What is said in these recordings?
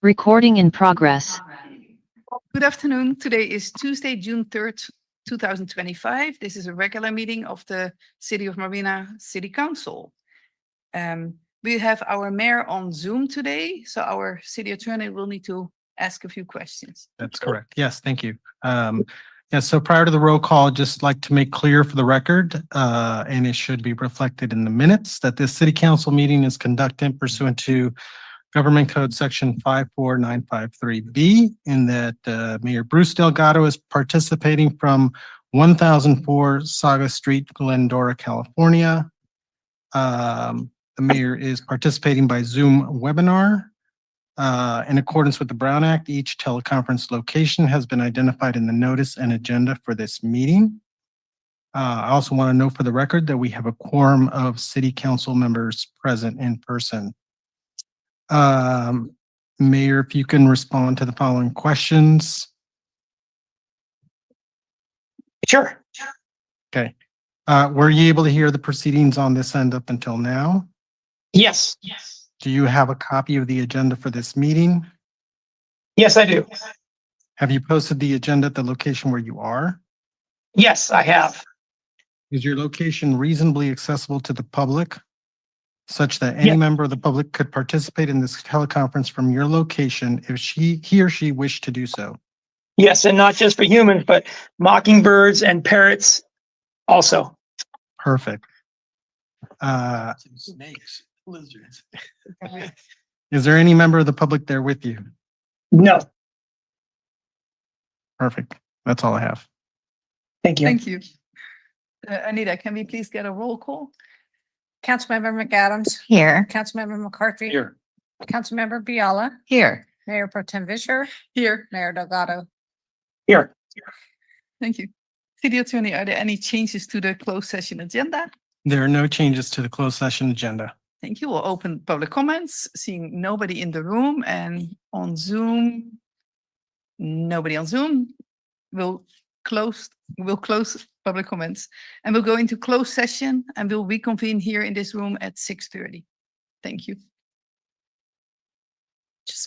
Recording in progress. Good afternoon. Today is Tuesday, June 3rd, 2025. This is a regular meeting of the City of Marina City Council. We have our mayor on Zoom today, so our city attorney will need to ask a few questions. That's correct. Yes, thank you. So prior to the roll call, just like to make clear for the record, and it should be reflected in the minutes, that this city council meeting is conducted pursuant to Government Code Section 54953B, in that Mayor Bruce Delgado is participating from 1004 Saga Street, Glendora, California. The mayor is participating by Zoom webinar. In accordance with the Brown Act, each teleconference location has been identified in the notice and agenda for this meeting. I also want to note for the record that we have a quorum of city council members present in person. Mayor, if you can respond to the following questions. Sure. Okay. Were you able to hear the proceedings on this end up until now? Yes. Do you have a copy of the agenda for this meeting? Yes, I do. Have you posted the agenda at the location where you are? Yes, I have. Is your location reasonably accessible to the public, such that any Yeah. member of the public could participate in this teleconference from your location if he or she wished to do so? Yes, and not just for humans, but mockingbirds and parrots also. Perfect. Snakes, lizards. Is there any member of the public there with you? No, Perfect. That's all I have. thank you. Thank you. Anita, can we please get a roll call? Councilmember McAdams. Here. Councilmember McCarthy. Here. Councilmember Biala. Here. Mayor Pro Tem Vischer. Here. Mayor Delgado. Here. Thank you. City attorney, are there any changes to the closed session agenda? There are no changes to the closed session agenda. Thank you. We'll open public comments, seeing nobody in the room, and on Zoom, nobody on Zoom. We'll close public comments, and we'll go into closed session, and we'll reconvene here in this room at 6:30. Thank you.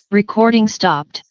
Recording stopped.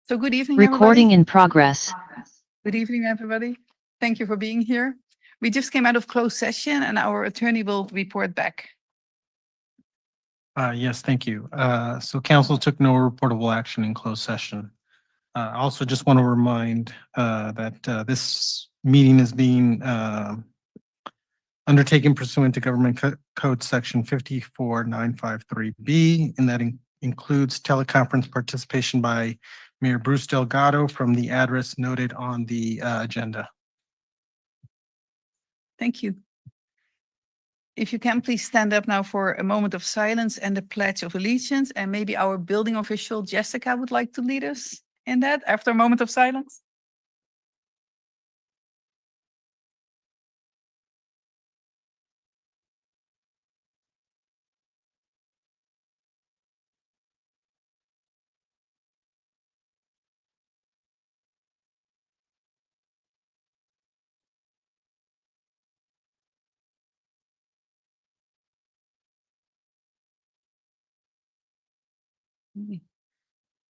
So good evening, Recording everybody. in progress. Good evening, everybody. Thank you for being here. We just came out of closed session and our attorney will report back. Yes, thank you. So council took no reportable action in closed session. I also just want to remind that this meeting is being undertaken pursuant to Government Code Section 54953B, and that includes teleconference participation by Mayor Bruce Delgado from the address noted on the agenda. Thank you. If you can, please stand up now for a moment of silence and the Pledge of Allegiance. And maybe our building official, Jessica, would like to lead us in that after a moment of silence.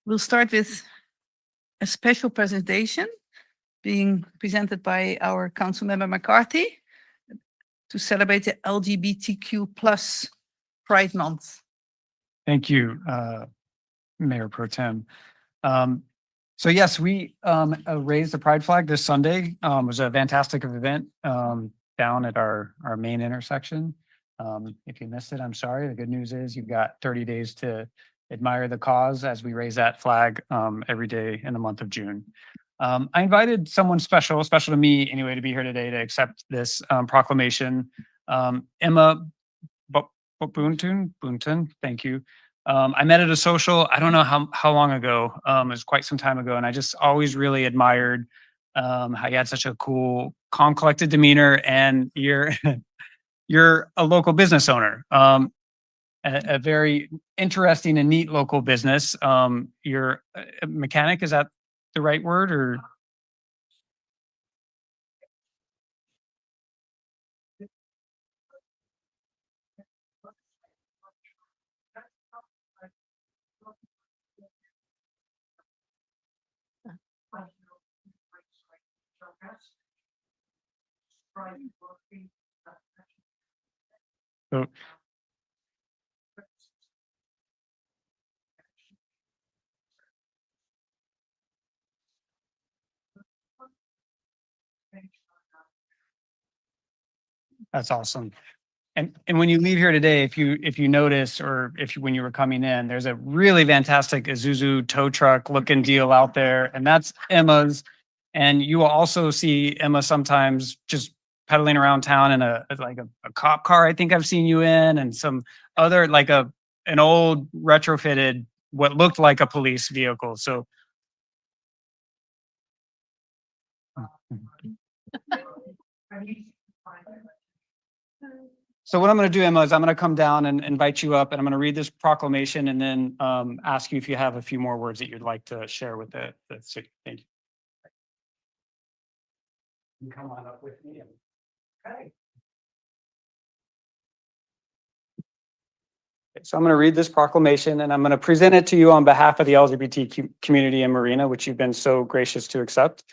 We'll start with a special presentation being presented by our Councilmember McCarthy to celebrate the LGBTQ plus Pride Month. Thank you, Mayor Pro Tem. So yes, we raised the pride flag this Sunday. It was a fantastic event down at our main intersection. If you missed it, I'm sorry. The good news is you've got 30 days to admire the cause as we raise that flag every day in the month of June. I invited someone special to me anyway, to be here today to accept this proclamation. Emma Boonton, thank you. I met at a social, I don't know how long ago, it was quite some time ago, and I just always really admired how you had such a cool, calm, collected demeanor, and you're a local business owner, a very interesting and neat local business. You're a mechanic, is that the right word, or? So, that's awesome. And when you leave here today, if you notice, or when you were coming in, there's a really fantastic Isuzu tow truck looking deal out there, and that's Emma's. And you will also see Emma sometimes just pedaling around town in a cop car. I think I've seen you in, and some other like an old retrofitted what looked like a police vehicle. So. So what I'm going to do, Emma, is I'm going to come down and invite you up, and I'm going to read this proclamation, and then ask you if you have a few more words that you'd like to share with the city. Thank you. You come on up with me. Okay. So I'm going to read this proclamation, and I'm going to present it to you on behalf of the LGBT community in Marina, which you've been so gracious to accept.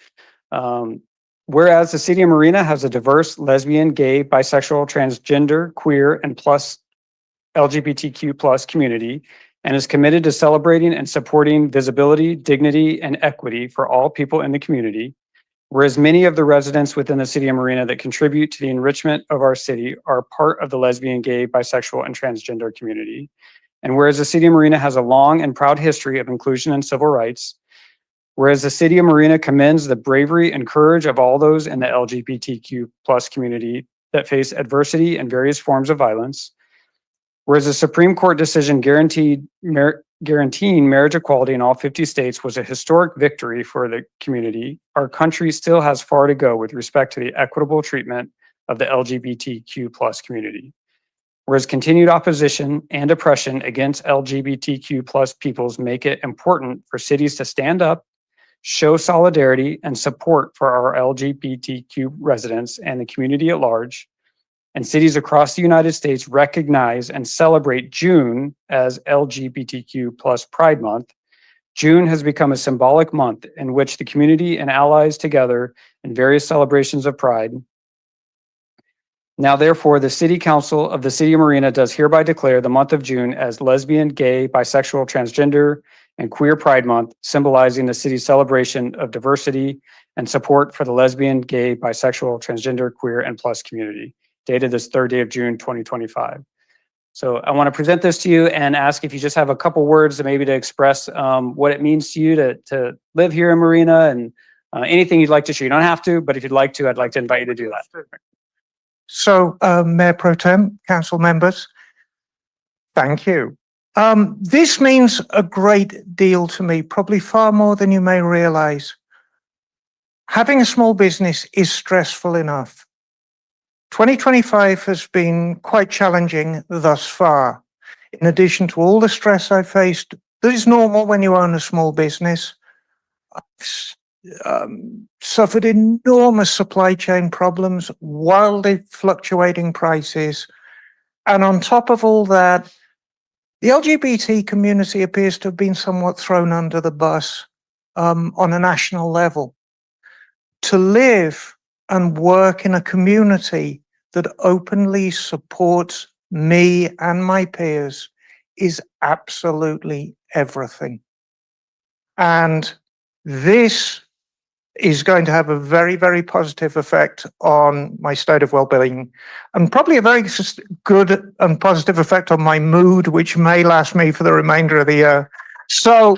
Whereas the city of Marina has a diverse lesbian, gay, bisexual, transgender, queer, and plus LGBTQ plus community, and is committed to celebrating and supporting visibility, dignity, and equity for all people in the community. Whereas many of the residents within the city of Marina that contribute to the enrichment of our city are part of the lesbian, gay, bisexual, and transgender community. And whereas the city of Marina has a long and proud history of inclusion and civil rights, whereas the city of Marina commends the bravery and courage of all those in the LGBTQ plus community that face adversity and various forms of violence, whereas the Supreme Court decision guaranteeing marriage equality in all 50 states was a historic victory for the community, our country still has far to go with respect to the equitable treatment of the LGBTQ plus community. Whereas continued opposition and oppression against LGBTQ plus peoples make it important for cities to stand up, show solidarity and support for our LGBTQ residents and the community at large, and cities across the United States recognize and celebrate June as LGBTQ plus Pride Month. June has become a symbolic month in which the community and allies together in various celebrations of pride. Now, therefore, the City Council of the City of Marina does hereby declare the month of June as Lesbian, Gay, Bisexual, Transgender, and Queer Pride Month, symbolizing the city's celebration of diversity and support for the lesbian, gay, bisexual, transgender, queer, and plus community, dated this 3rd day of June, 2025. So I want to present this to you and ask if you just have a couple words maybe to express what it means to you to live here in Marina, and anything you'd like to share. You don't have to, but if you'd like to, I'd like to invite you to do that. So, Mayor Pro Tem, council members, thank you. This means a great deal to me, probably far more than you may realize. Having a small business is stressful enough. 2025 has been quite challenging thus far. In addition to all the stress I've faced, that is normal when you own a small business. I've suffered enormous supply chain problems, wildly fluctuating prices. And on top of all that, the LGBT community appears to have been somewhat thrown under the bus on a national level. To live and work in a community that openly supports me and my peers is absolutely everything. And this is going to have a very, very positive effect on my state of well-being, and probably a very good and positive effect on my mood, which may last me for the remainder of the year. So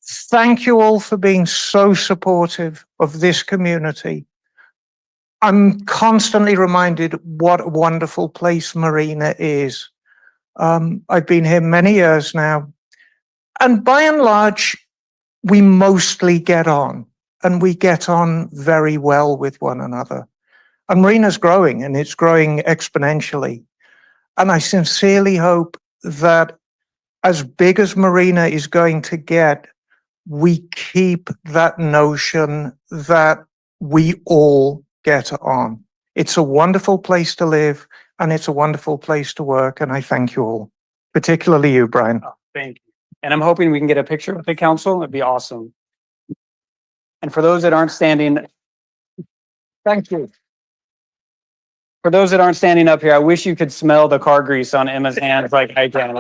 thank you all for being so supportive of this community. I'm constantly reminded what a wonderful place Marina is. I've been here many years now, and by and large, we mostly get on, and we get on very well with one another. And Marina's growing, and it's growing exponentially. And I sincerely hope that as big as Marina is going to get, we keep that notion that we all get on. It's a wonderful place to live, and it's a wonderful place to work. And I thank you all, particularly you, Brian. Oh, thank you. And I'm hoping we can get a picture with the council. It'd be awesome. And for those that aren't standing, thank you. For those that aren't standing up here, I wish you could smell the car grease on Emma's hands like I can.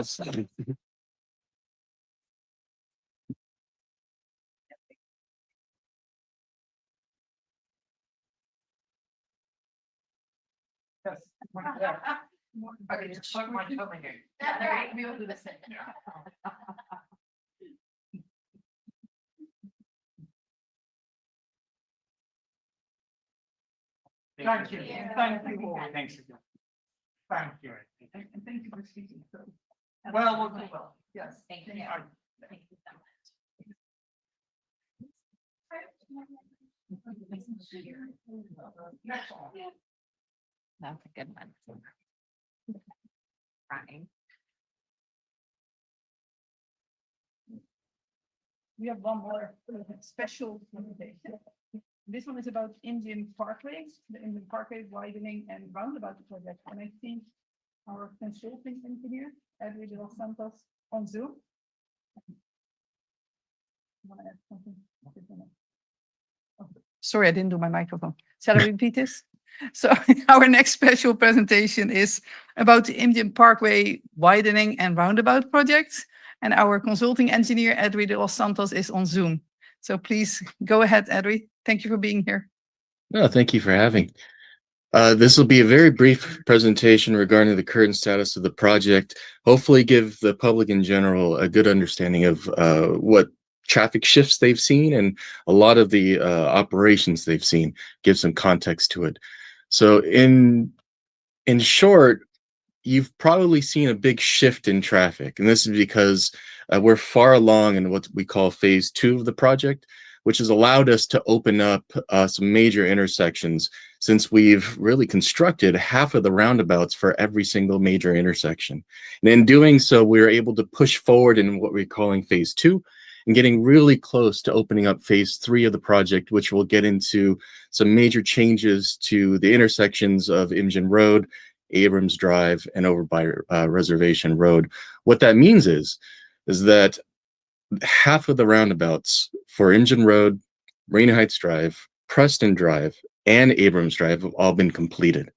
Thank you. Thank you all. Thanks again. Thank you. And thank you for speaking so. Well, Yes. Thank you. Thank you so much. That's a good one. Fine. We have one more special presentation. This one is about Indian Parkway, the Indian Parkway widening and roundabout project. And I think our consulting engineer, Edwin de los Santos, on Zoom. Want to add something? Sorry, I didn't do my microphone. Shall I repeat this? So our next special presentation is about the Indian Parkway widening and roundabout project. And our consulting engineer, Edwin de los Santos, is on Zoom. So please go ahead, Edwin. Thank you for being here. No, thank you for having. This will be a very brief presentation regarding the current status of the project. Hopefully give the public in general a good understanding of what traffic shifts they've seen and a lot of the operations they've seen, give some context to it. So in short, you've probably seen a big shift in traffic, and this is because we're far along in what we call phase 2 of the project, which has allowed us to open up some major intersections, since we've really constructed half of the roundabouts for every single major intersection. And in doing so, we were able to push forward in what we're calling phase 2 and getting really close to opening up phase 3 of the project, which will get into some major changes to the intersections of Imjin Road, Abrams Drive, and over by Reservation Road. What that means is that half of the roundabouts for Engine Road, Marina Heights Drive, Preston Drive, and Abrams Drive have all been completed.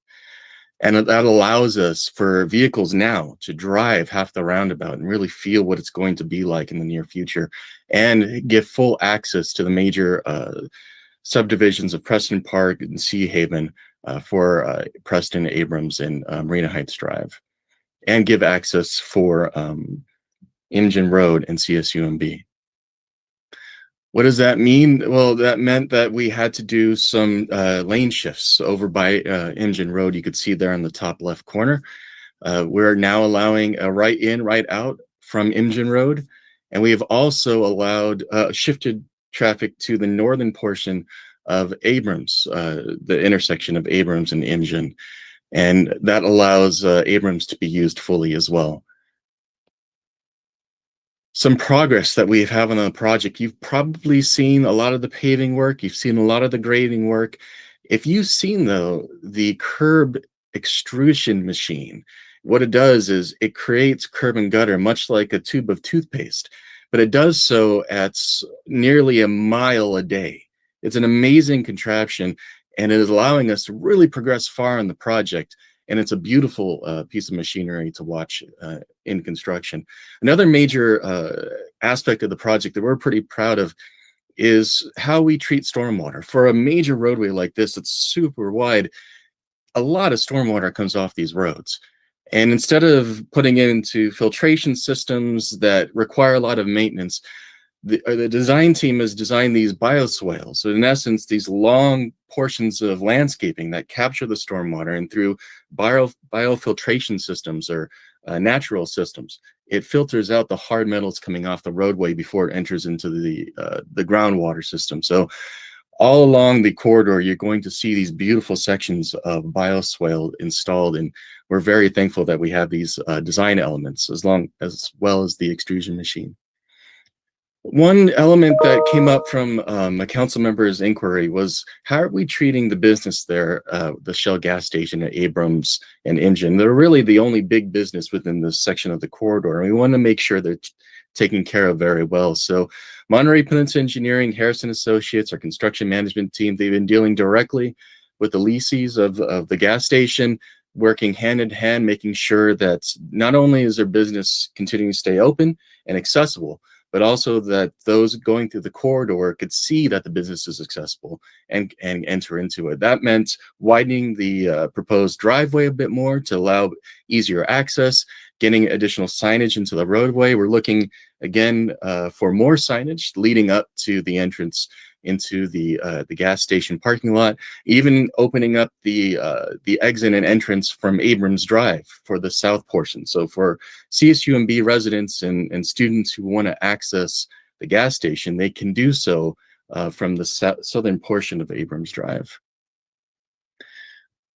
And that allows us for vehicles now to drive half the roundabout and really feel what it's going to be like in the near future and give full access to the major subdivisions of Preston Park and Sea Haven for Preston, Abrams, and Marina Heights Drive, and give access for Engine Road and CSUMB. What does that mean? Well, that meant that we had to do some lane shifts over by Engine Road. You could see there in the top left corner. We're now allowing a right in, right out from Engine Road. And we have also allowed shifted traffic to the northern portion of Abrams, the intersection of Abrams and Engine. And that allows Abrams to be used fully as well. Some progress that we have on the project. You've probably seen a lot of the paving work. You've seen a lot of the grading work. If you've seen, though, the curb extrusion machine, what it does is it creates curb and gutter, much like a tube of toothpaste, but it does so at nearly a mile a day. It's an amazing contraption, and it is allowing us to really progress far on the project. And it's a beautiful piece of machinery to watch in construction. Another major aspect of the project that we're pretty proud of is how we treat stormwater. For a major roadway like this, it's super wide, a lot of stormwater comes off these roads. And instead of putting it into filtration systems that require a lot of maintenance, the design team has designed these bioswales. So in essence, these long portions of landscaping that capture the stormwater, and through biofiltration systems or natural systems, it filters out the hard metals coming off the roadway before it enters into the groundwater system. So all along the corridor, you're going to see these beautiful sections of bioswale installed, and we're very thankful that we have these design elements as well as the extrusion machine. One element that came up from a council member's inquiry was, how are we treating the business there, the Shell gas station at Abrams and Engine? They're really the only big business within this section of the corridor, and we want to make sure they're taken care of very well. So Monterey Peninsula Engineering, Harrison Associates, our construction management team, they've been dealing directly with the lessees of the gas station, working hand in hand, making sure that not only is their business continuing to stay open and accessible, but also that those going through the corridor could see that the business is accessible and enter into it. That meant widening the proposed driveway a bit more to allow easier access, getting additional signage into the roadway. We're looking again for more signage leading up to the entrance into the gas station parking lot, even opening up the exit and entrance from Abrams Drive for the south portion. So for CSUMB residents and students who want to access the gas station, they can do so from the southern portion of Abrams Drive.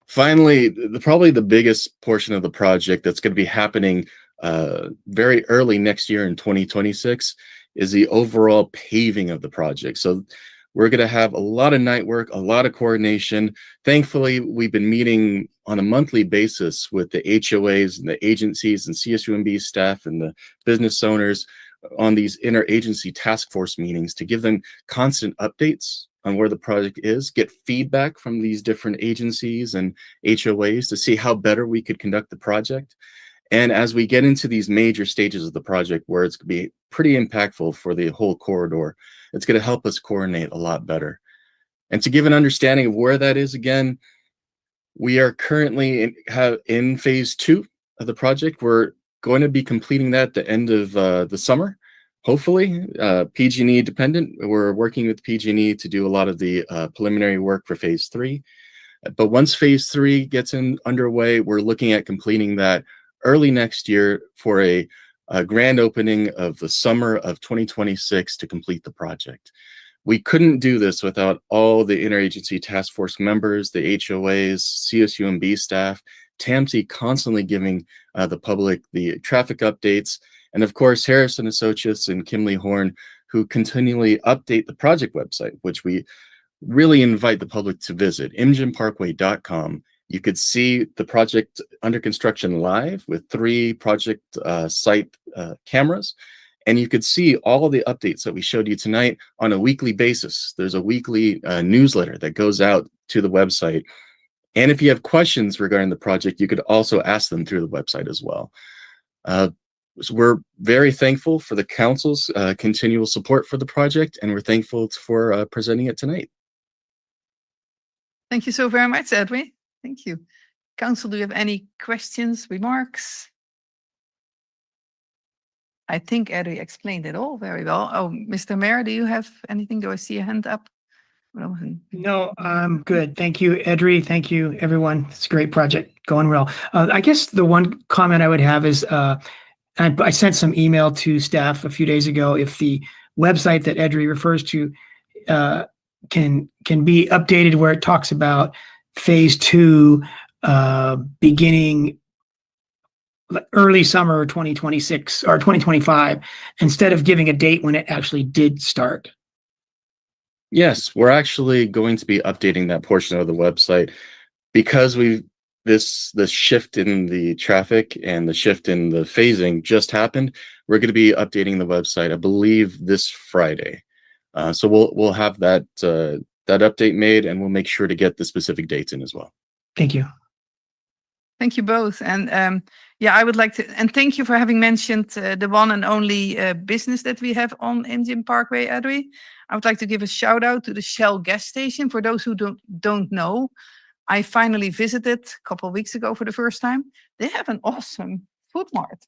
Finally, probably the biggest portion of the project that's going to be happening very early next year in 2026 is the overall paving of the project. So we're going to have a lot of night work, a lot of coordination. Thankfully, we've been meeting on a monthly basis with the HOAs and the agencies and CSUMB staff and the business owners on these interagency task force meetings to give them constant updates on where the project is, get feedback from these different agencies and HOAs to see how better we could conduct the project. And as we get into these major stages of the project where it's going to be pretty impactful for the whole corridor, it's going to help us coordinate a lot better. And to give an understanding of where that is, again, we are currently in phase 2 of the project. We're going to be completing that at the end of the summer, hopefully. PG&E dependent. We're working with PG&E to do a lot of the preliminary work for phase 3. But once phase 3 gets underway, we're looking at completing that early next year for a grand opening of the summer of 2026 to complete the project. We couldn't do this without all the interagency task force members, the HOAs, CSUMB staff, TAMSI constantly giving the public the traffic updates, and of course Harrison Associates and Kimley Horn, who continually update the project website, which we really invite the public to visit, imgenparkway.com. You could see the project under construction live with 3 project site cameras, And you could see all the updates that we showed you tonight on a weekly basis. There's a weekly newsletter that goes out to the website. And if you have questions regarding the project, you could also ask them through the website as well. So we're very thankful for the council's continual support for the project, and we're thankful for presenting it tonight. Thank you so very much, Edwin. Thank you. Council, do you have any questions, remarks? I think Edwin explained it all very well. Oh, Mr. Mayor, do you have anything? Do I see a hand up? No, I'm good. Thank you, Edri. Thank you, everyone. It's a great project, going well. I guess the one comment I would have is I sent some email to staff a few days ago. If the website that Edri refers to can be updated where it talks about phase 2 beginning early summer 2026 or 2025, instead of giving a date when it actually did start. Yes, we're actually going to be updating that portion of the website because this shift in the traffic and the shift in the phasing just happened. We're going to be updating the website, I believe, this Friday. So we'll have that update made, and we'll make sure to get the specific dates in as well. Thank you. Thank you both. And yeah, I would like to, and thank you for having mentioned the one and only business that we have on Indian Parkway, Edri. I would like to give a shout out to the Shell gas station. For those who don't know, I finally visited a couple of weeks ago for the first time. They have an awesome food mart.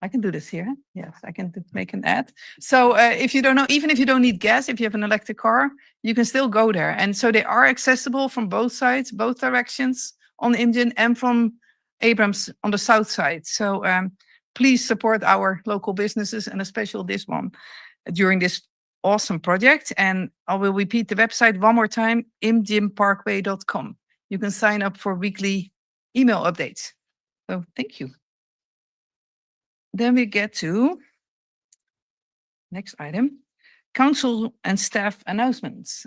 I can do this here. Yes, I can make an ad. So if you don't know, even if you don't need gas, if you have an electric car, you can still go there. And so they are accessible from both sides, both directions, on Indian and from Abrams on the south side. So please support our local businesses, and especially this one during this awesome project. And I will repeat the website one more time, indianparkway.com. You can sign up for weekly email updates. So thank you. Then we get to next item, council and staff announcements.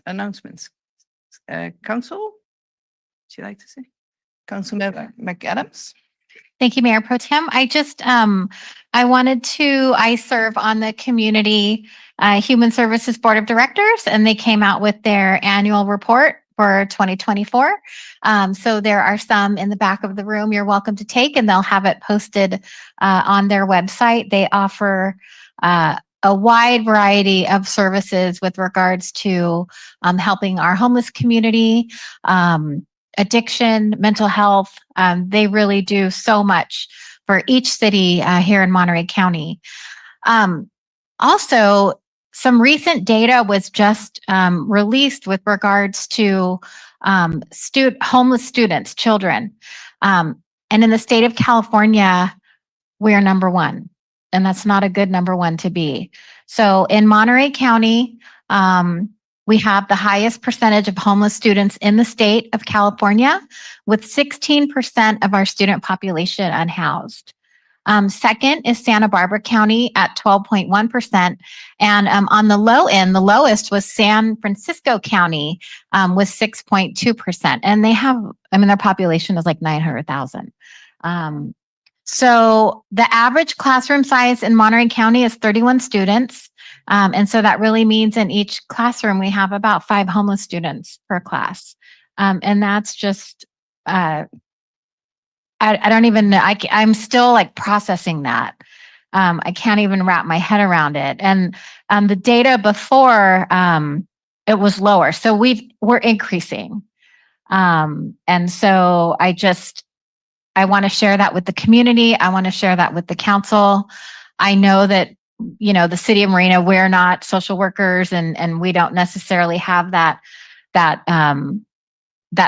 Council, would you like to say? Councilmember McAdams. Thank you, Mayor Pro Tem. I serve on the Community Human Services Board of Directors, and they came out with their annual report for 2024. So there are some in the back of the room you're welcome to take, and they'll have it posted on their website. They offer a wide variety of services with regards to helping our homeless community, addiction, mental health. They really do so much for each city here in Monterey County. Also, some recent data was just released with regards to homeless students, children. And in the state of California, we are number 1, and that's not a good number 1 to be. So in Monterey County, we have the highest percentage of homeless students in the state of California, with 16% of our student population unhoused. Second is Santa Barbara County at 12.1%. And on the low end, the lowest was San Francisco County with 6.2%. And they have, their population is like 900,000. So the average classroom size in Monterey County is 31 students. And so that really means in each classroom, we have about 5 homeless students per class. And that's just, I don't even know. I'm still like processing that. I can't even wrap my head around it. And the data before, it was lower. So we're increasing. And so I want to share that with the community. I want to share that with the council. I know that, the city of Marina, we're not social workers, and we don't necessarily have that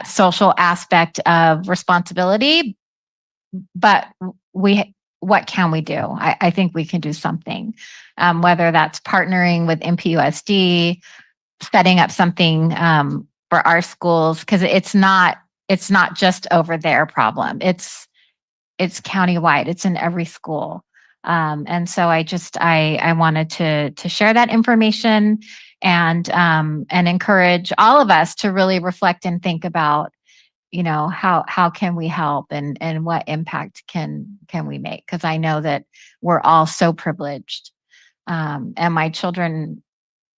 social aspect of responsibility. But what can we do? I think we can do something, whether that's partnering with MPUSD, setting up something for our schools, because it's not just over their problem. It's countywide. It's in every school. And so I wanted to share that information and encourage all of us to really reflect and think about, how can we help and what impact can we make? Because I know that we're all so privileged. And my children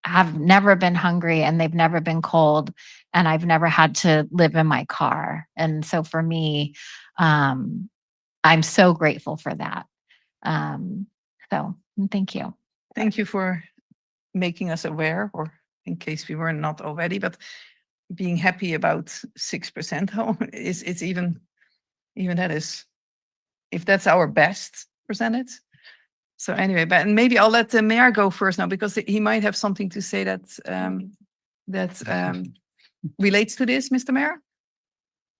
have never been hungry and they've never been cold, and I've never had to live in my car. And so for me, I'm so grateful for that. So thank you. Thank you for making us aware, or in case we were not already, but being happy about 6% home is, it's even that is, if that's our best percentage. So anyway, but maybe I'll let the mayor go first now, because he might have something to say that relates to this, Mr. Mayor.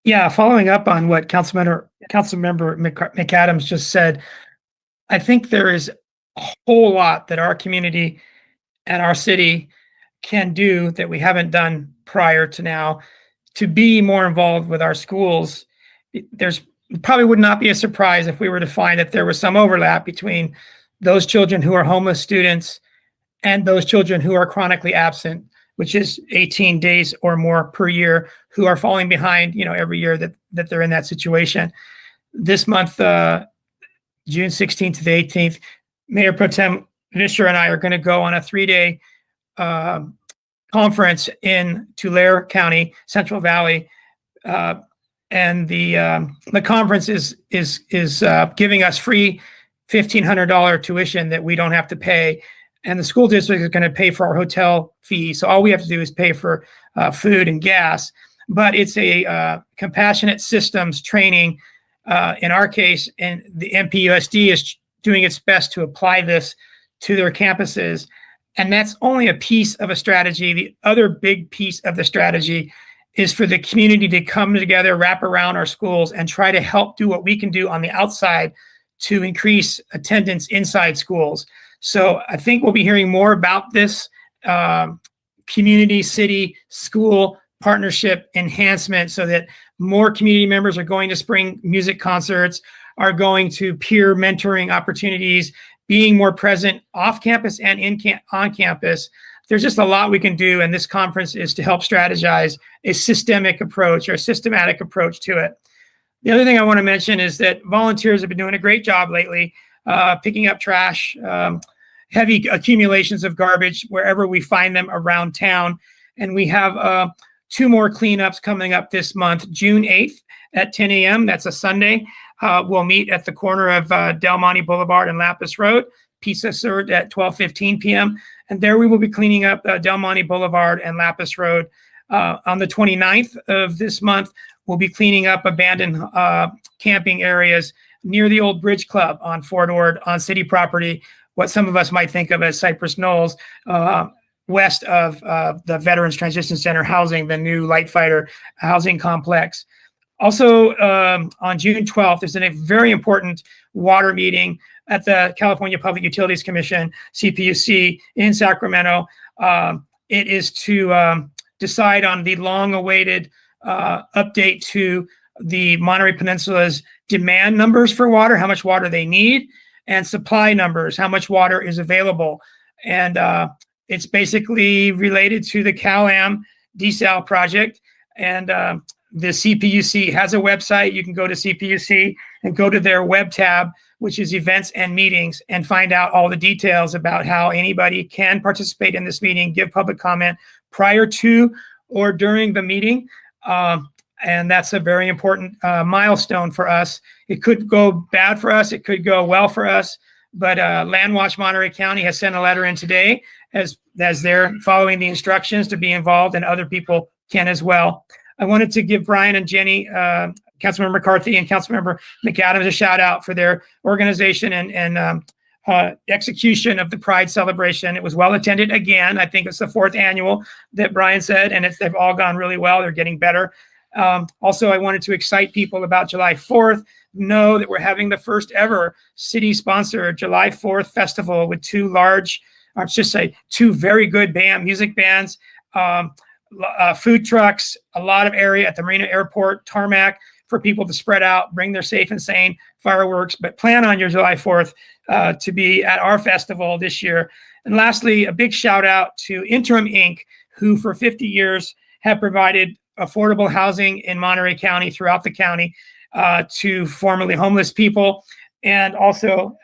Yeah, following up on what Councilmember McAdams just said, I think there is a whole lot that our community and our city can do that we haven't done prior to now to be more involved with our schools. There's probably would not be a surprise if we were to find that there was some overlap between those children who are homeless students and those children who are chronically absent, which is 18 days or more per year, who are falling behind, every year that they're in that situation. This month, June 16th to the 18th, Mayor Pro Tem Vischer and I are going to go on a 3-day conference in Tulare County, Central Valley, and the conference is giving us free $1,500 tuition that we don't have to pay, and the school district is going to pay for our hotel fee. So all we have to do is pay for food and gas. But it's a compassionate systems training. In our case, and the MPUSD is doing its best to apply this to their campuses. And that's only a piece of a strategy. The other big piece of the strategy is for the community to come together, wrap around our schools, and try to help do what we can do on the outside to increase attendance inside schools. So I think we'll be hearing more about this community, city, school partnership enhancement, so that more community members are going to spring music concerts, are going to peer mentoring opportunities, being more present off campus and on campus. There's just a lot we can do, and this conference is to help strategize a systemic approach or a systematic approach to it. The other thing I want to mention is that volunteers have been doing a great job lately, picking up trash, heavy accumulations of garbage wherever we find them around town. And we have 2 more cleanups coming up this month, June 8th at 10 a.m. That's a Sunday. We'll meet at the corner of Del Monte Boulevard and Lapis Road. Pizza served at 12:15 p.m. And there we will be cleaning up Del Monte Boulevard and Lapis Road. On the 29th of this month, we'll be cleaning up abandoned camping areas near the old Bridge Club on Fort Ord on city property, what some of us might think of as Cypress Knolls, west of the Veterans Transition Center housing, the new Light Fighter housing complex. Also, on June 12th, there's a very important water meeting at the California Public Utilities Commission, CPUC, in Sacramento. It is to decide on the long-awaited update to the Monterey Peninsula's demand numbers for water, how much water they need, and supply numbers, how much water is available. And it's basically related to the CalAm desal project. And the CPUC has a website. You can go to CPUC and go to their web tab, which is events and meetings, and find out all the details about how anybody can participate in this meeting, give public comment prior to or during the meeting. And that's a very important milestone for us. It could go bad for us. It could go well for us. But Landwatch Monterey County has sent a letter in today as they're following the instructions to be involved, and other people can as well. I wanted to give Brian and Jenny, Councilmember McCarthy and Councilmember McAdams, a shout out for their organization and execution of the Pride celebration. It was well attended again. I think it's the 4th annual that Brian said, and they've all gone really well. They're getting better. Also, I wanted to excite people about July 4th. Know that we're having the first ever city-sponsored July 4th festival with 2 very good music bands, food trucks, a lot of area at the Marina Airport tarmac for people to spread out, bring their safe and sane fireworks, but plan on your July 4th to be at our festival this year. And lastly, a big shout out to Interim Inc., who for 50 years have provided affordable housing in Monterey County, throughout the county, to formerly homeless people, and also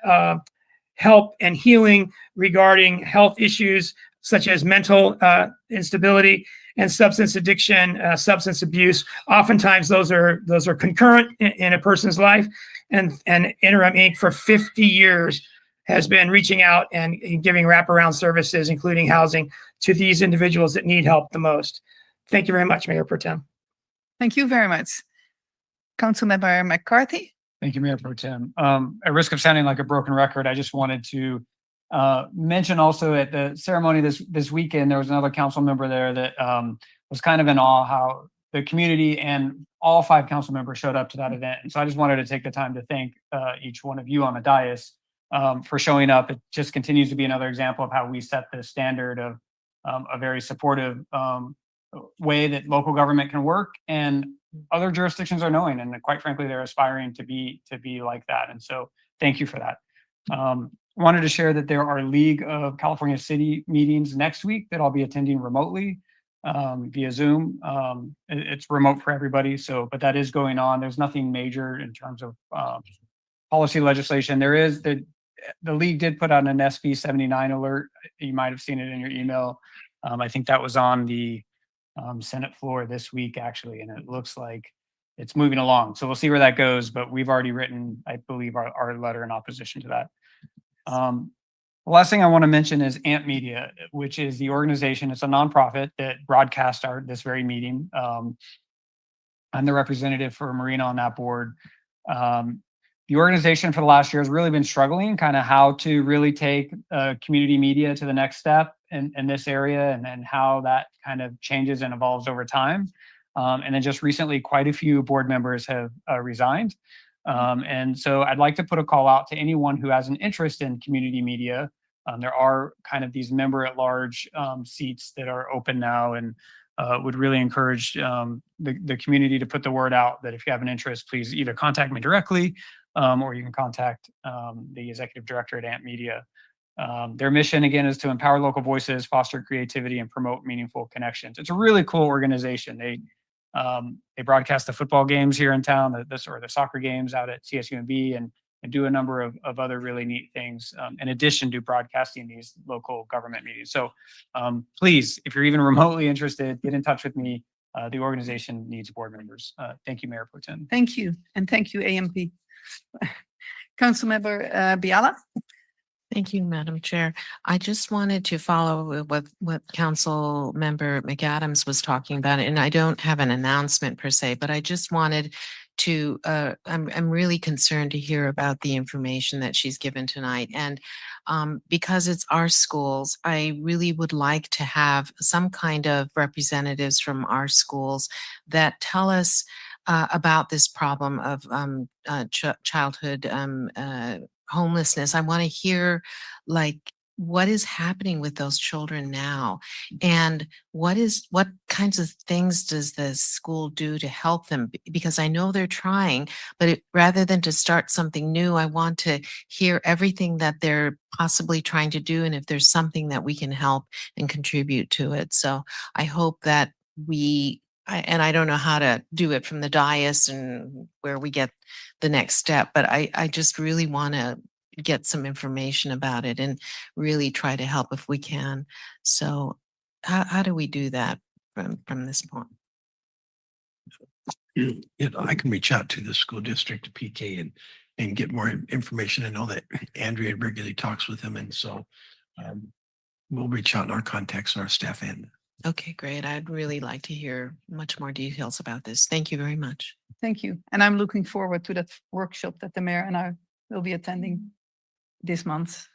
help and healing regarding health issues such as mental instability and substance addiction, substance abuse. Oftentimes those are concurrent in a person's life. And Interim Inc. for 50 years has been reaching out and giving wraparound services, including housing, to these individuals that need help the most. Thank you very much, Mayor Pro Tem. Thank you very much. Councilmember McCarthy. Thank you, Mayor Pro Tem. At risk of sounding like a broken record, I just wanted to mention also at the ceremony this weekend, there was another council member there that was kind of in awe how the community and all 5 council members showed up to that event. And so I just wanted to take the time to thank each one of you on the dais for showing up. It just continues to be another example of how we set the standard of a very supportive way that local government can work, and other jurisdictions are knowing, and quite frankly, they're aspiring to be like that. And so thank you for that. Wanted to share that there are League of California City meetings next week that I'll be attending remotely via Zoom. It's remote for everybody, but that is going on. There's nothing major in terms of policy legislation. There is the League did put out an SB 79 alert. You might have seen it in your email. I think that was on the Senate floor this week, actually, and it looks like it's moving along. So we'll see where that goes, but we've already written, I believe, our letter in opposition to that. The last thing I want to mention is AMP Media, which is the organization. It's a nonprofit that broadcasts this very meeting. I'm the representative for Marina on that board. The organization for the last year has really been struggling kind of how to really take community media to the next step in this area, and then how that kind of changes and evolves over time. And then just recently, quite a few board members have resigned. And so I'd like to put a call out to anyone who has an interest in community media. There are kind of these member at large seats that are open now, and would really encourage the community to put the word out that if you have an interest, please either contact me directly, or you can contact the executive director at AMP Media. Their mission, again, is to empower local voices, foster creativity, and promote meaningful connections. It's a really cool organization. They broadcast the football games here in town, the soccer games out at CSUMB, and do a number of other really neat things in addition to broadcasting these local government meetings. So please, if you're even remotely interested, get in touch with me. The organization needs board members. Thank you, Mayor Pro Tem. Thank you. And thank you, AMP. Councilmember Biala. Thank you, Madam Chair. I just wanted to follow what Council Member McAdams was talking about, and I don't have an announcement per se, but I just wanted to, I'm really concerned to hear about the information that she's given tonight. And because it's our schools, I really would like to have some kind of representatives from our schools that tell us about this problem of childhood homelessness. I want to hear what is happening with those children now, and what kinds of things does the school do to help them? Because I know they're trying, but rather than to start something new, I want to hear everything that they're possibly trying to do, and if there's something that we can help and contribute to it. So I hope that and I don't know how to do it from the dais and where we get the next step, but I just really want to get some information about it and really try to help if we can. So how do we do that from this point? I can reach out to the school district PK and get more information. I know that Andrea regularly talks with them, and so we'll reach out in our contacts and our staff end. Okay, great. I'd really like to hear much more details about this. Thank you very much. Thank you. And I'm looking forward to that workshop that the mayor and I will be attending this month.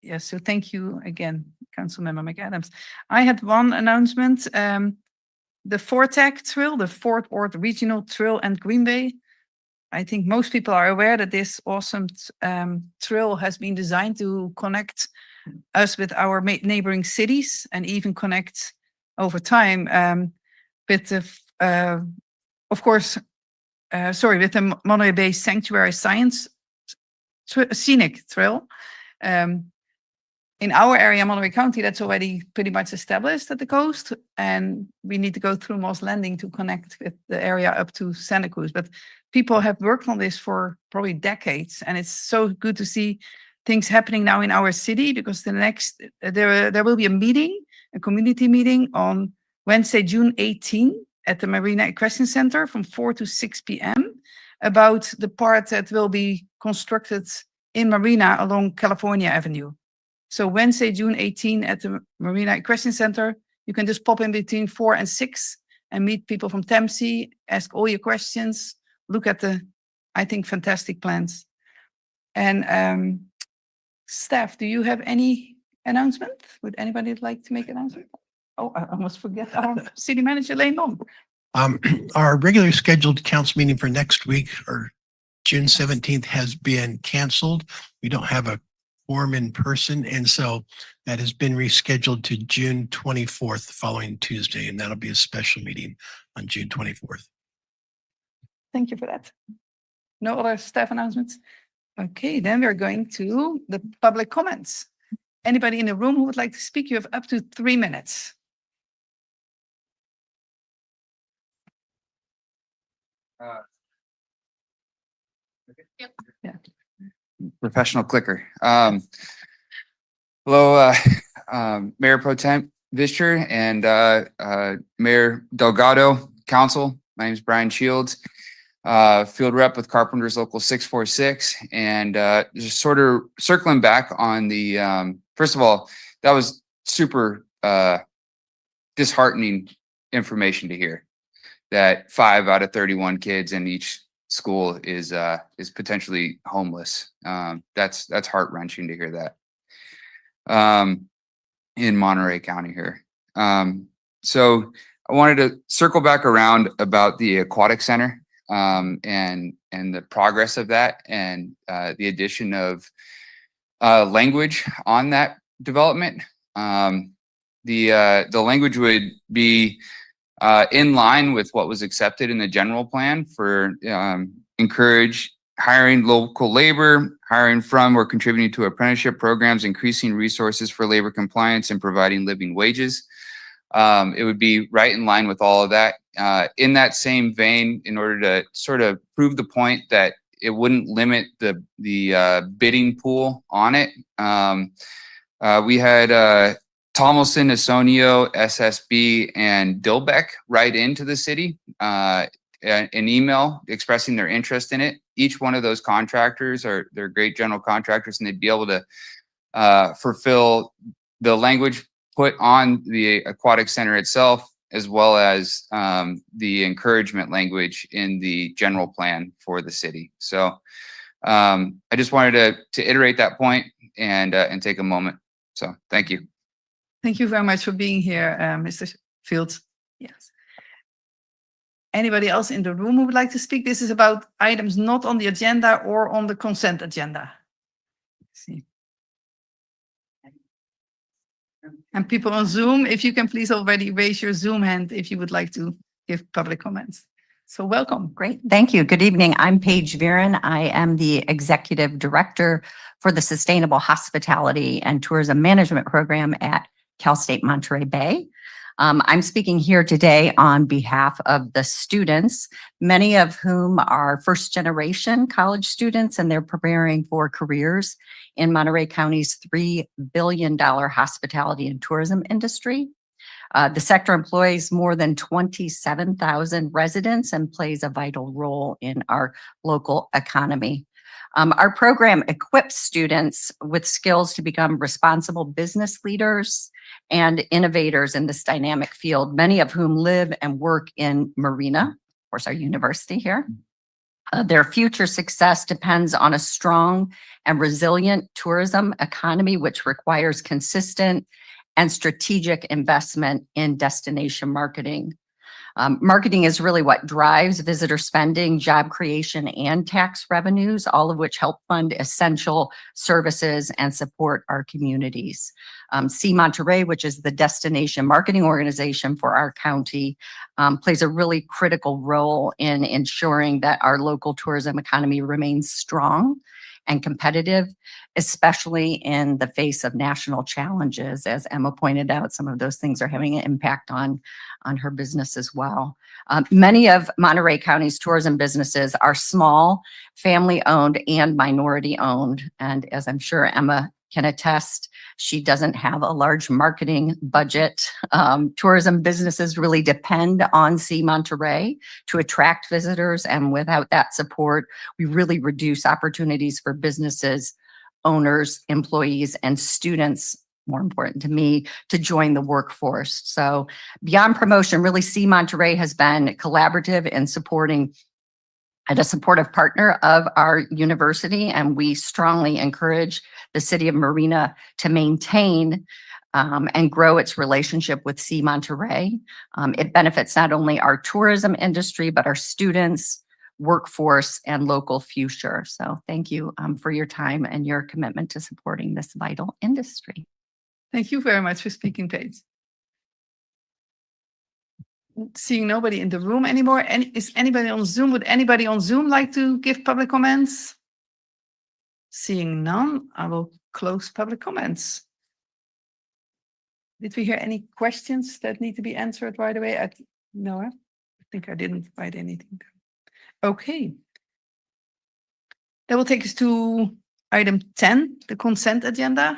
Yes, so thank you again, Councilmember McAdams. I had one announcement. The FORTAC Trail, the Fort Worth Regional Trail and Green Bay. I think most people are aware that this awesome trail has been designed to connect us with our neighboring cities, and even connect over time with the, of course, with the Monterey Bay Sanctuary Science Scenic Trail. In our area, Monterey County, that's already pretty much established at the coast, and we need to go through Moss Landing to connect with the area up to Santa Cruz. But people have worked on this for probably decades, and it's so good to see things happening now in our city, because there will be a meeting, a community meeting on Wednesday, June 18 at the Marina Equestrian Center from 4 to 6 p.m. about the part that will be constructed in Marina along California Avenue. So Wednesday, June 18 at the Marina Equestrian Center, you can just pop in between 4 and 6 and meet people from TEMSI, ask all your questions, look at the, I think, fantastic plans. And staff, do you have any announcement? Would anybody like to make an announcement? Oh, I almost forget our city manager, Lane Long. Our regularly scheduled council meeting for next week, or June 17th, has been canceled. We don't have a quorum in person, and so that has been rescheduled to June 24th, following Tuesday, and that'll be a special meeting on June 24th. Thank you for that. No other staff announcements? Okay, then we're going to the public comments. Anybody in the room who would like to speak, you have up to 3 minutes. Yeah. Professional clicker. Hello, Mayor Pro Tem Vischer and Mayor Delgado, Council. My name is Brian Shields, field rep with Carpenters Local 646, and just sort of circling back on the, first of all, that was super disheartening information to hear, that 5 out of 31 kids in each school is potentially homeless. That's heart-wrenching to hear that in Monterey County here. So I wanted to circle back around about the aquatic center and the progress of that, and the addition of language on that development. The language would be in line with what was accepted in the general plan for encourage hiring local labor, hiring from or contributing to apprenticeship programs, increasing resources for labor compliance, and providing living wages. It would be right in line with all of that. In that same vein, in order to sort of prove the point that it wouldn't limit the bidding pool on it, we had Tomlinson, Isonio, SSB, and Dilbeck write into the city an email expressing their interest in it. Each one of those contractors they're great general contractors, and they'd be able to fulfill the language put on the aquatic center itself, as well as the encouragement language in the general plan for the city. So I just wanted to iterate that point and take a moment. So thank you. Thank you very much for being here, Mr. Fields. Yes. Anybody else in the room who would like to speak? This is about items not on the agenda or on the consent agenda. Let's see. And people on Zoom, if you can please already raise your Zoom hand if you would like to give public comments. So welcome. Great. Thank you. Good evening. I'm Paige Viren. I am the Executive Director for the Sustainable Hospitality and Tourism Management Program at Cal State Monterey Bay. I'm speaking here today on behalf of the students, many of whom are first-generation college students, and they're preparing for careers in Monterey County's $3 billion hospitality and tourism industry. The sector employs more than 27,000 residents and plays a vital role in our local economy. Our program equips students with skills to become responsible business leaders and innovators in this dynamic field, many of whom live and work in Marina, of course, our university here. Their future success depends on a strong and resilient tourism economy, which requires consistent and strategic investment in destination marketing. Marketing is really what drives visitor spending, job creation, and tax revenues, all of which help fund essential services and support our communities. C Monterey, which is the destination marketing organization for our county, plays a really critical role in ensuring that our local tourism economy remains strong and competitive, especially in the face of national challenges. As Emma pointed out, some of those things are having an impact on her business as well. Many of Monterey County's tourism businesses are small, family-owned, and minority-owned. And as I'm sure Emma can attest, she doesn't have a large marketing budget. Tourism businesses really depend on See Monterey to attract visitors, and without that support, we really reduce opportunities for businesses, owners, employees, and students, more important to me, to join the workforce. So beyond promotion, really See Monterey has been collaborative in supporting and a supportive partner of our university, and we strongly encourage the city of Marina to maintain and grow its relationship with See Monterey. It benefits not only our tourism industry, but our students, workforce, and local future. So thank you for your time and your commitment to supporting this vital industry. Thank you very much for speaking, Paige. Seeing nobody in the room anymore. Is anybody on Zoom? Would anybody on Zoom like to give public comments? Seeing none, I will close public comments. Did we hear any questions that need to be answered right away? No, I think I didn't write anything down. Okay. That will take us to item 10, the consent agenda.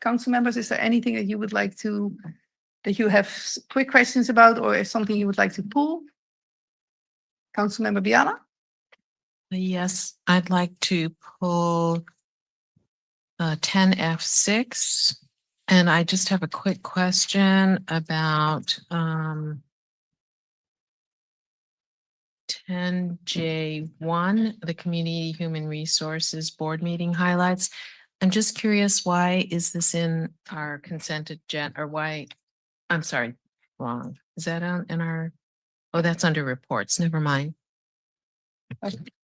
Council members, is there anything that you would like to, that you have quick questions about, or is something you would like to pull? Councilmember Biala? Yes, I'd like to pull 10F6. And I just have a quick question about 10J1, the Community Human Resources Board Meeting highlights. I'm just curious, why is this in our consent agenda, or why, I'm sorry, wrong. Is that in our, oh, that's under reports, never mind.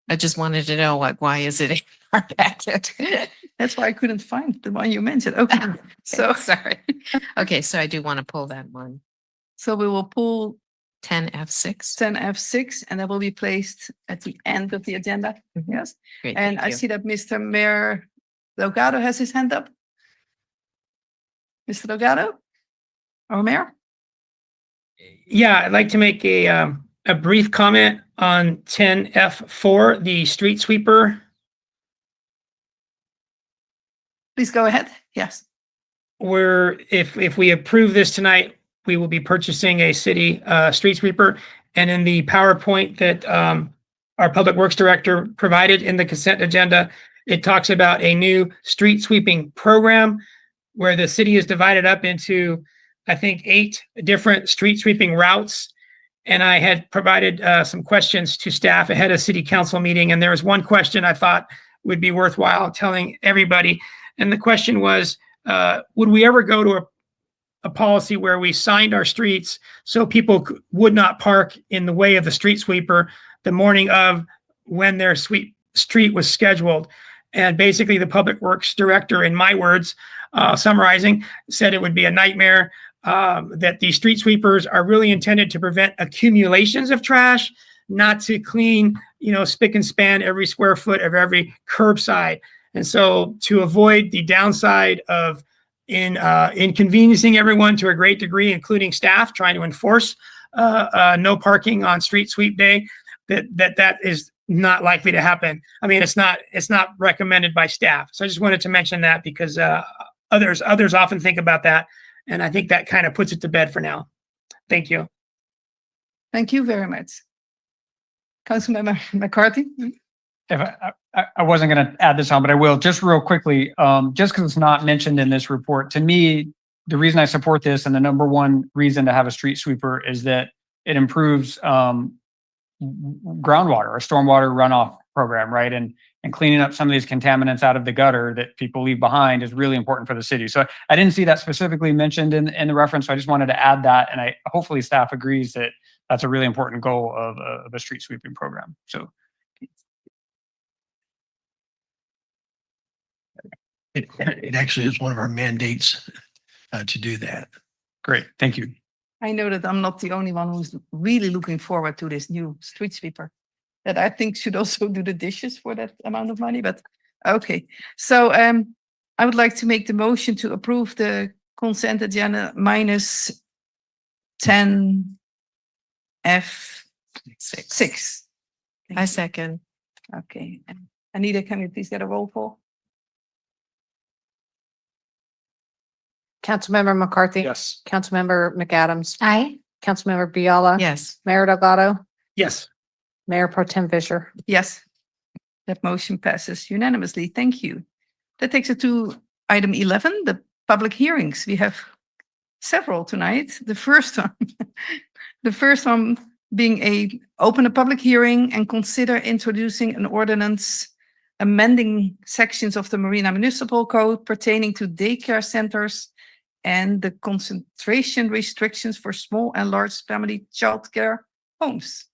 I just wanted to know why is it in our packet? That's why I couldn't find the one you mentioned. Okay, so sorry. Okay, so I do want to pull that one. So we will pull 10F6. 10F6, and that will be placed at the end of the agenda. Yes. Great, And thank I you. see that Mr. Mayor Delgado has his hand up. Mr. Delgado? Our mayor? Yeah, I'd like to make a brief comment on 10F4, the street sweeper. Please go ahead. Yes. Where if we approve this tonight, we will be purchasing a city street sweeper. And in the PowerPoint that our Public Works Director provided in the consent agenda, it talks about a new street sweeping program where the city is divided up into, I think, 8 different street sweeping routes. And I had provided some questions to staff ahead of city council meeting. And there was one question I thought would be worthwhile telling everybody. And the question was, would we ever go to a policy where we signed our streets so people would not park in the way of the street sweeper the morning of when their street was scheduled? And basically the Public Works Director, in my words, summarizing, said it would be a nightmare, that these street sweepers are really intended to prevent accumulations of trash, not to clean, spick and span every square foot of every curbside. And so to avoid the downside of inconveniencing everyone to a great degree, including staff trying to enforce no parking on street sweep day, that is not likely to happen. I mean, it's not recommended by staff. So I just wanted to mention that because others often think about that. And I think that kind of puts it to bed for now. Thank you. Thank you very much. Councilmember McCarthy? If I wasn't going to add this on, but I will just real quickly, just because it's not mentioned in this report. To me, the reason I support this and the number one reason to have a street sweeper is that it improves groundwater or stormwater runoff program, right? And cleaning up some of these contaminants out of the gutter that people leave behind is really important for the city. So I didn't see that specifically mentioned in the reference. So I just wanted to add that. And hopefully staff agrees that that's a really important goal of a street sweeping program. So. It actually is one of our mandates to do that. Great, thank you. I know that I'm not the only one who's really looking forward to this new street sweeper that I think should also do the dishes for that amount of money. But Okay, so I would like to make the motion to approve the consent agenda minus 10F6. I second. Okay, Anita, can we please get a roll call? Councilmember McCarthy. Yes. Councilmember McAdams. Aye. Councilmember Biala. Yes. Mayor Delgado. Yes. Mayor Pro Tem Fisher. Yes. That motion passes unanimously. Thank you. That takes us to item 11, the public hearings. We have several tonight. The first one, the first one being open a public hearing and consider introducing an ordinance amending sections of the Marina Municipal Code pertaining to daycare centers and the concentration restrictions for small and large family childcare homes.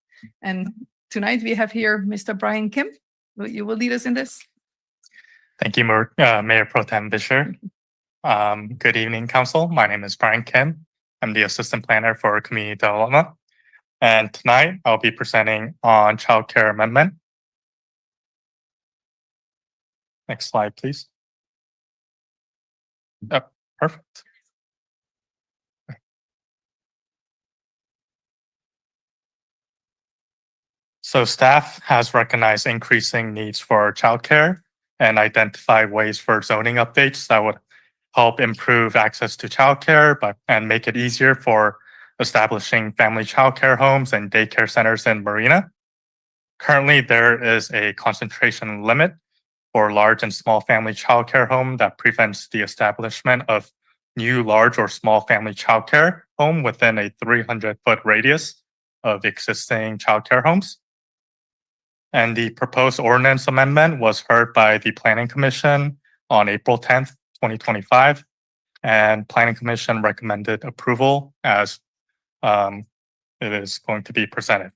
And tonight we have here Mr. Brian Kim. You will lead us in this. Thank you, Mayor Pro Tem Fisher. Good evening, Council. My name is Brian Kim. I'm the Assistant Planner for Community Development. And tonight I'll be presenting on childcare amendment. Next slide, please. Oh, perfect. So staff has recognized increasing needs for childcare and identified ways for zoning updates that would help improve access to childcare and make it easier for establishing family childcare homes and daycare centers in Marina. Currently, there is a concentration limit for large and small family childcare home that prevents the establishment of new large or small family childcare home within a 300-foot radius of existing childcare homes. And the proposed ordinance amendment was heard by the Planning Commission on April 10th, 2025, and Planning Commission recommended approval as it is going to be presented.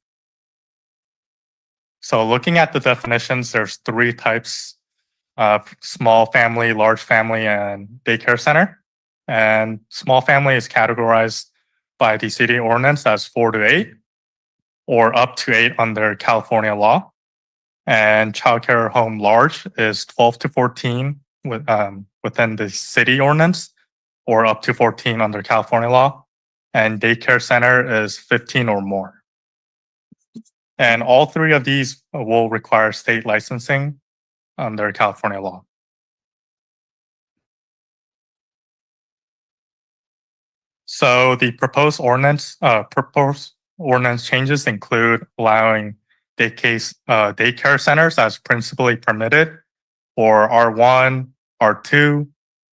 So looking at the definitions, there's three types of small family, large family, and daycare center. And small family is categorized by the city ordinance as 4 to 8 or up to 8 under California law. And childcare home large is 12 to 14 within the city ordinance or up to 14 under California law. And daycare center is 15 or more. And all three of these will require state licensing under California law. So the proposed ordinance changes include allowing daycare centers as principally permitted for R1, R2,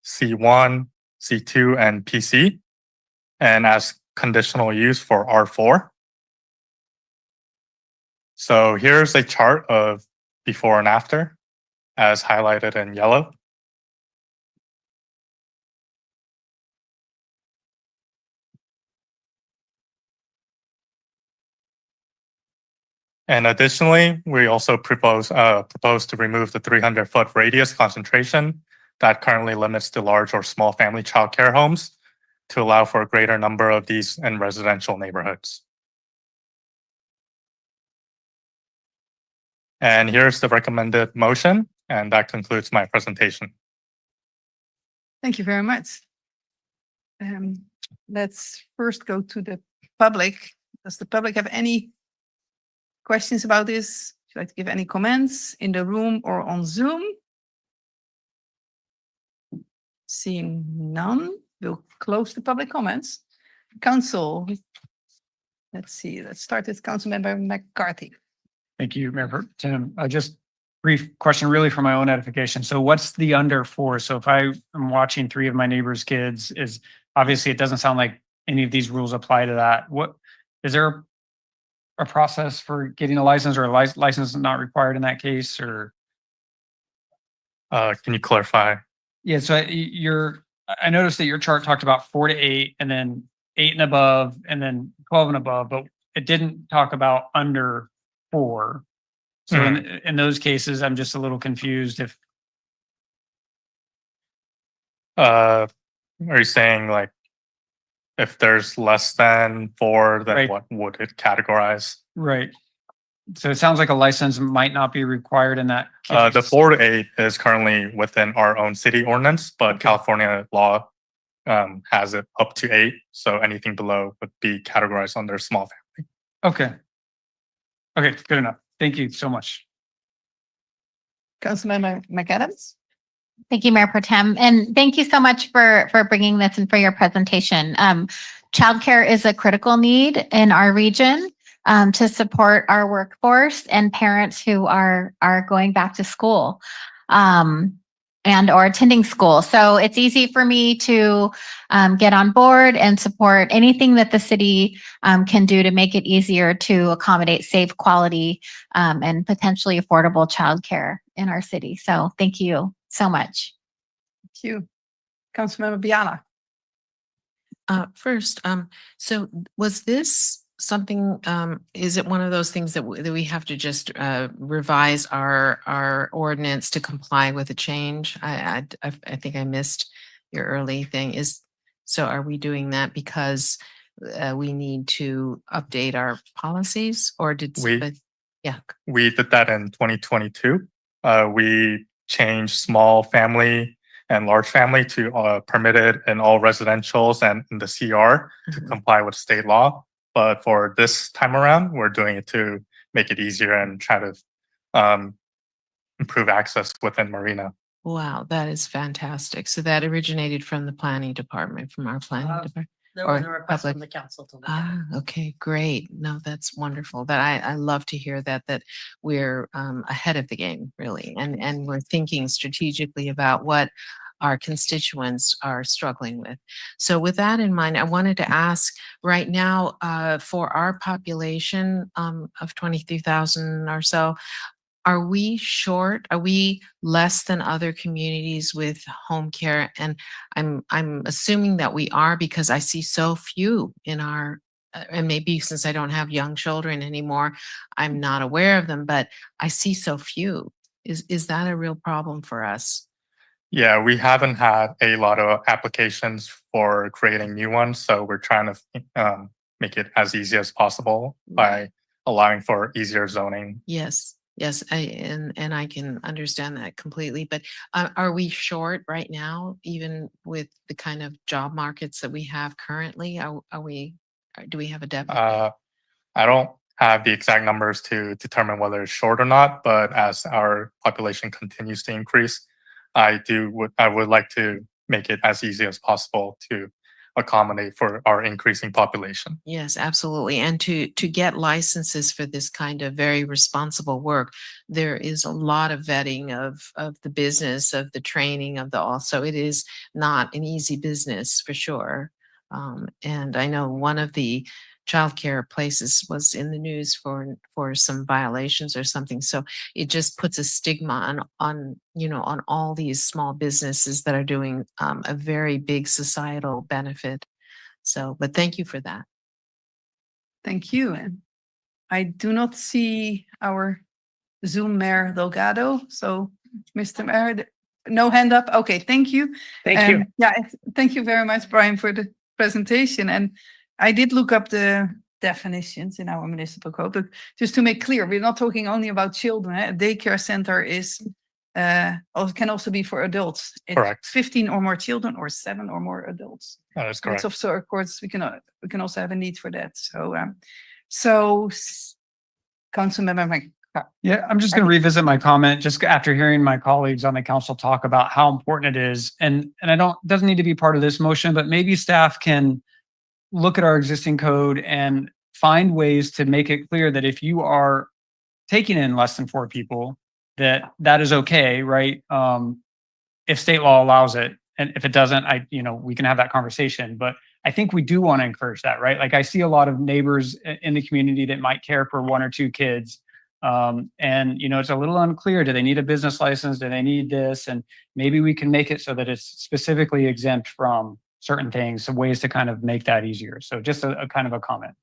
C1, C2, and PC, and as conditional use for R4. So here's a chart of before and after, as highlighted in yellow. And additionally, we also propose to remove the 300-foot radius concentration that currently limits to large or small family childcare homes to allow for a greater number of these in residential neighborhoods. And here's the recommended motion, and that concludes my presentation. Thank you very much. Let's first go to the public. Does the public have any questions about this? Would you like to give any comments in the room or on Zoom? Seeing none, we'll close the public comments. Council, let's see, let's start with Councilmember McCarthy. Thank you, Mayor Pro Tem. Just brief question really for my own edification. So what's the under 4? So if I am watching 3 of my neighbor's kids, is obviously it doesn't sound like any of these rules apply to that. What is there a process for getting a license, or a license is not required in that case, or? Can you clarify? Yeah, so I noticed that your chart talked about 4 to 8 and then 8 and above and then 12 and above, but it didn't talk about under 4. So in those cases, I'm just a little confused if. Are you saying like if there's less than 4, then Right. what would it categorize? Right. So it sounds like a license might not be required in that The case. 4 to 8 is currently within our own city ordinance, but California law has it up to 8. So anything below would be categorized under small family. Okay. Okay, good enough. Thank you so much. Councilmember McAdams? Thank you, Mayor Pro Tem. And thank you so much for bringing this and for your presentation. Childcare is a critical need in our region to support our workforce and parents who are going back to school and or attending school. So it's easy for me to get on board and support anything that the city can do to make it easier to accommodate safe, quality, and potentially affordable childcare in our city. So thank you so much. Thank you. Councilmember Biala? First, so was this something, is it one of those things that that we have to just revise our ordinance to comply with a change? I think I missed your early thing. So are we doing that because we need to update our policies, or did We did that in 2022. We changed small family and large family to permitted in all residentials and in the CR to comply with state law. But for this time around, we're doing it to make it easier and try to improve access within Marina. Wow, that is fantastic. So that originated from the planning department, from our planning department? There was a Or request public- from the council to look at it. Okay, great. No, that's wonderful. That I love to hear that we're ahead of the game, really, and we're thinking strategically about what our constituents are struggling with. So with that in mind, I wanted to ask right now, for our population of 23,000 or so, are we short? Are we less than other communities with home care? And I'm assuming that we are, because I see so few in our, and maybe since I don't have young children anymore, I'm not aware of them, but I see so few. Is that a real problem for us? Yeah, we haven't had a lot of applications for creating new ones, so we're trying to make it as easy as possible by allowing for easier zoning. Yes, yes, and I can understand that completely. But are we short right now, even with the kind of job markets that we have currently? Do we have a deficit? I don't have the exact numbers to determine whether it's short or not, but as our population continues to increase, I would like to make it as easy as possible to accommodate for our increasing population. Yes, absolutely. And to get licenses for this kind of very responsible work, there is a lot of vetting of the business, of the training, of the also. It is not an easy business for sure. And I know one of the childcare places was in the news for some violations or something. So it just puts a stigma on all these small businesses that are doing a very big societal benefit. So, but thank you for that. Thank you. And I do not see our Zoom Mayor Delgado. So, Mr. Mayor, no hand up. Okay, thank you. Thank you. Yeah, thank you very much, Brian, for the presentation. And I did look up the definitions in our municipal code, but just to make clear, we're not talking only about children. A daycare center can also be for adults. It's Correct. 15 or more children or 7 or more adults. That is correct. So of course we can also have a need for that. Councilmember Yeah, I'm just going to revisit my comment just after hearing my colleagues on the council talk about how important it is. And doesn't need to be part of this motion, but maybe staff can look at our existing code and find ways to make it clear that if you are taking in less than 4 people, that is okay, right? If state law allows it, and if it doesn't, we can have that conversation. But I think we do want to encourage that, right? Like I see a lot of neighbors in the community that might care for 1 or 2 kids. And it's a little unclear. Do they need a business license? Do they need this? And maybe we can make it so that it's specifically exempt from certain things, some ways to kind of make that easier. So just a kind of a comment.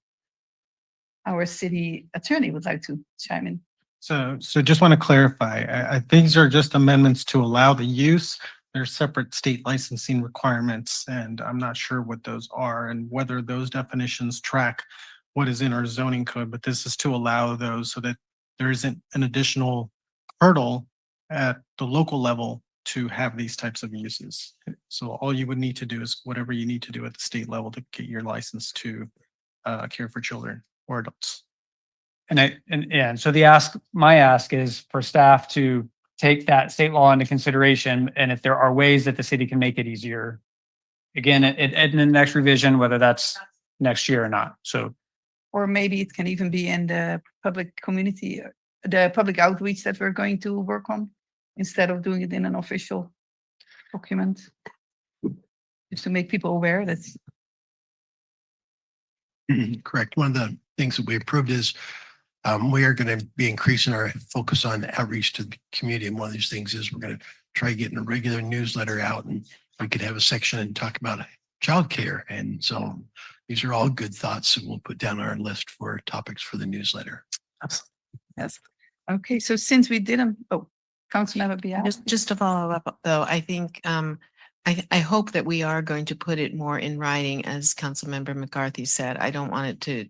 Our city attorney would like to chime in. So just want to clarify, these are just amendments to allow the use. There's separate state licensing requirements, and I'm not sure what those are and whether those definitions track what is in our zoning code, but this is to allow those so that there isn't an additional hurdle at the local level to have these types of uses. So all you would need to do is whatever you need to do at the state level to get your license to care for children or adults. And so my ask is for staff to take that state law into consideration. And if there are ways that the city can make it easier, again, in the next revision, whether that's next year or not. So, Or maybe it can even be in the public community, the public outreach that we're going to work on, instead of doing it in an official document. Just to make people aware that. Correct. One of the things that we approved is we are going to be increasing our focus on outreach to the community. And one of these things is we're going to try getting a regular newsletter out, and we could have a section and talk about childcare. And so these are all good thoughts that we'll put down our list for topics for the newsletter. Absolutely. Yes. Okay, so since we didn't, Councilmember Bial. Just to follow up, though, I think, I hope that we are going to put it more in writing, as Councilmember McCarthy said. I don't want it to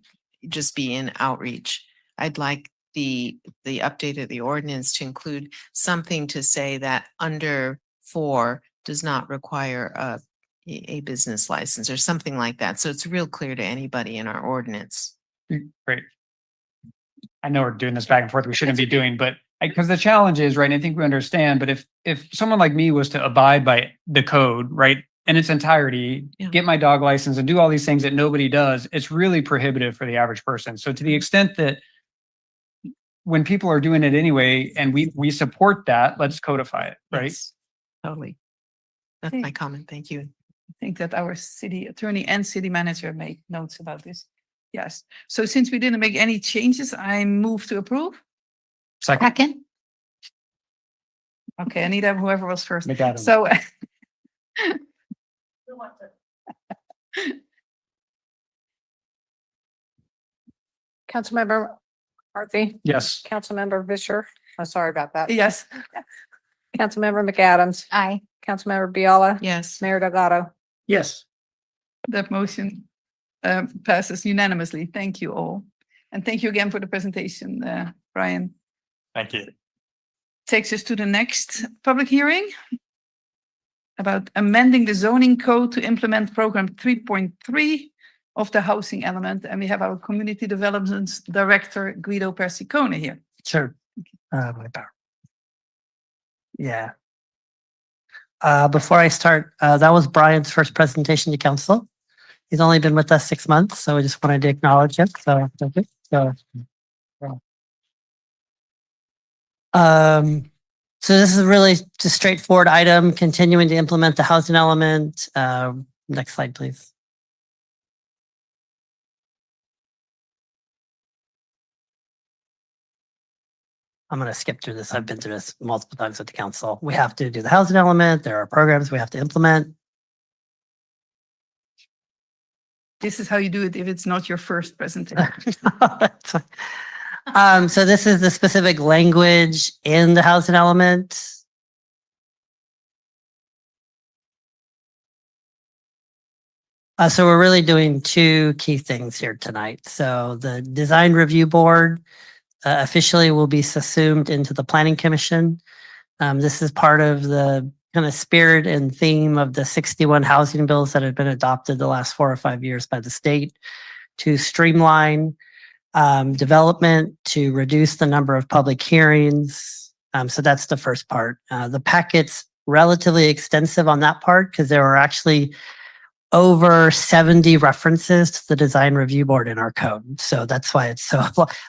just be in outreach. I'd like the update of the ordinance to include something to say that under 4 does not require a business license or something like that. So it's real clear to anybody in our ordinance. great. I know we're doing this back and forth. We shouldn't be doing, but because the challenge is, right, and I think we understand, but if someone like me was to abide by the code, right, in its entirety, get my dog license and do all these things that nobody does, it's really prohibitive for the average person. So to the extent that when people are doing it anyway, and we support that, let's codify it, right? Yes, totally. That's my comment. Thank you. I think that our city attorney and city manager made notes about this. Yes. So since we didn't make any changes, I move to approve. Second. Okay, Anita, whoever was first. McAdams. So. Councilmember McCarthy, Yes. Councilmember Vischer. I'm sorry about that. Yes. Councilmember McAdams, Aye. Councilmember Biala, Yes. Mayor Delgado. Yes. That motion passes unanimously. Thank you all. And thank you again for the presentation, Brian. Thank you. Takes us to the next public hearing about amending the zoning code to implement program 3.3 of the housing element. And we have our community development director, Guido Persicone, here. Sure. My power. Yeah. Before I start, that was Brian's first presentation to council. He's only been with us 6 months, so I just wanted to acknowledge him. So, thank you. So this is really just a straightforward item, continuing to implement the housing element. Next slide, please. I'm going to skip through this. I've been through this multiple times with the council. We have to do the housing element. There are programs we have to implement. This is how you do it if it's not your first presentation. So this is the specific language in the housing element. So we're really doing two key things here tonight. So the design review board officially will be subsumed into the planning commission. This is part of the kind of spirit and theme of the 61 housing bills that have been adopted the last 4 or 5 years by the state to streamline development, to reduce the number of public hearings. So that's the first part. The packet's relatively extensive on that part because there are actually over 70 references to the design review board in our code. So that's why it's so,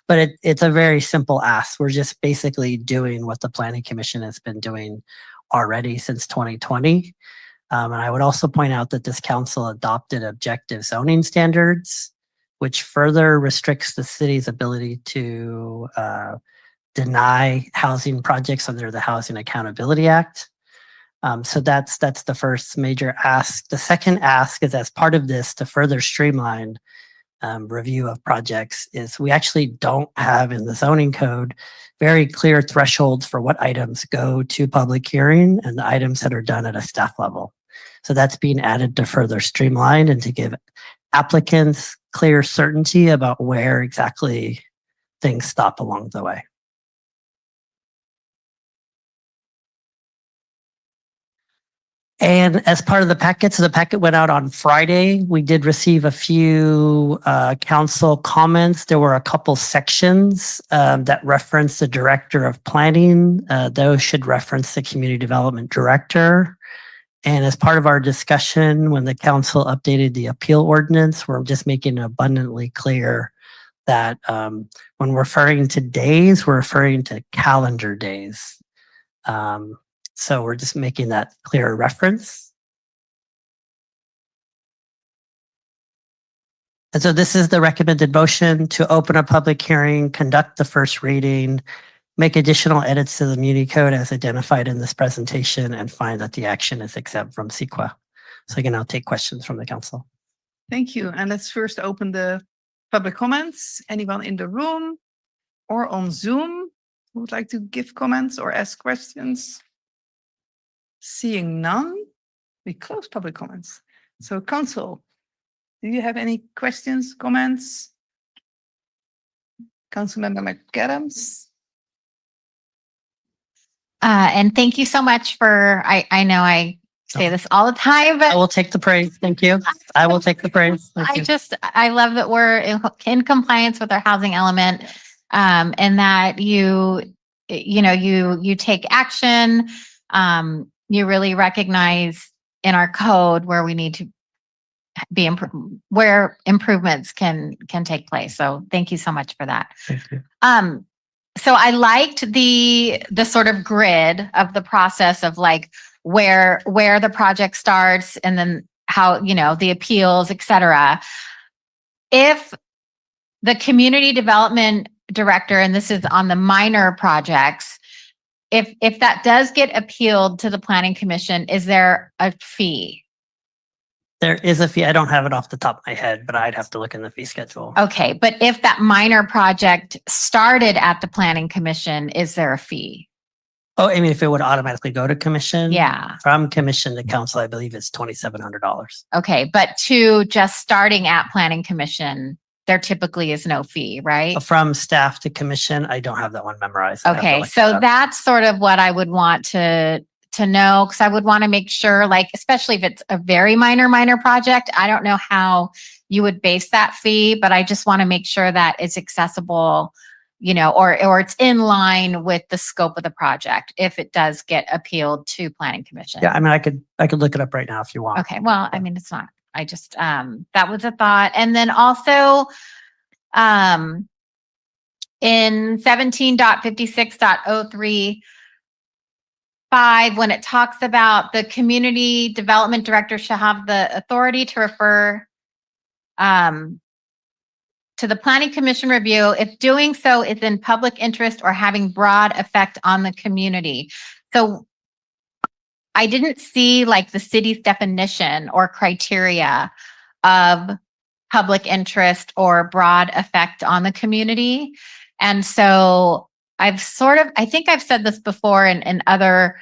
but it's a very simple ask. We're just basically doing what the planning commission has been doing already since 2020. And I would also point out that this council adopted objective zoning standards, which further restricts the city's ability to deny housing projects under the Housing Accountability Act. So that's the first major ask. The second ask is, as part of this, to further streamline review of projects, is we actually don't have in the zoning code very clear thresholds for what items go to public hearing and the items that are done at a staff level. So that's being added to further streamline and to give applicants clear certainty about where exactly things stop along the way. And as part of the packet, so the packet went out on Friday. We did receive a few council comments. There were a couple sections that reference the director of planning. Those should reference the community development director. And as part of our discussion, when the council updated the appeal ordinance, we're just making it abundantly clear that when referring to days, we're referring to calendar days. So we're just making that clear reference. And so this is the recommended motion to open a public hearing, conduct the first reading, make additional edits to the Muni Code as identified in this presentation, and find that the action is exempt from CEQA. So I can now take questions from the council. Thank you. And let's first open the public comments. Anyone in the room or on Zoom who would like to give comments or ask questions? Seeing none, we close public comments. So council, do you have any questions, comments? Councilmember McAdams? And thank you so much for, I know I say this all the time, but I will take the praise. Thank you. I will take the praise. Thank you. I love that we're in compliance with our housing element, and that you take action. You really recognize in our code where we need to be where improvements can take place. So thank you so much for that. Thank you. So I liked the sort of grid of the process of like where the project starts and then how, the appeals, et cetera. If the community development director, and this is on the minor projects, if that does get appealed to the planning commission, is there a fee? There is a fee. I don't have it off the top of my head, but I'd have to look in the fee schedule. Okay, but if that minor project started at the planning commission, is there a fee? Oh, I mean, if it would automatically go to commission? Yeah. From commission to council, I believe it's $2,700. Okay, but to just starting at planning commission, there typically is no fee, right? From staff to commission, I don't have that one memorized. I'd have to Okay, look that so up. that's sort of what I would want to know, because I would want to make sure, like, especially if it's a very minor project, I don't know how you would base that fee, but I just want to make sure that it's accessible, or it's in line with the scope of the project if it does get appealed to planning commission. Yeah, I mean, I could look it up right now if you want. Okay, well, I mean, it's not, I just, that was a thought. And then also, in 17.56.03, when it talks about the community development director shall have the authority to refer to the planning commission review if doing so is in public interest or having broad effect on the community. So I didn't see like the city's definition or criteria of public interest or broad effect on the community. And so I think I've said this before in other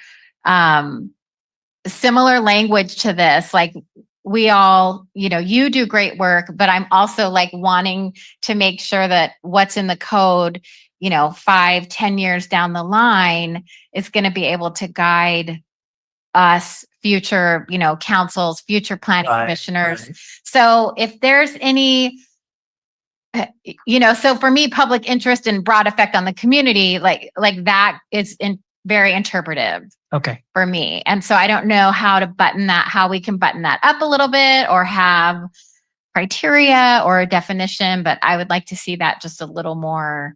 similar language to this, like we all, you do great work, but I'm also like wanting to make sure that what's in the code, 5-10 years down the line is going to be able to guide us future, councils, future planning commissioners. Right. So if there's any, so for me, public interest and broad effect on the community, like that is very interpretive. Okay. For me. And so I don't know how we can button that up a little bit or have criteria or a definition, but I would like to see that just a little more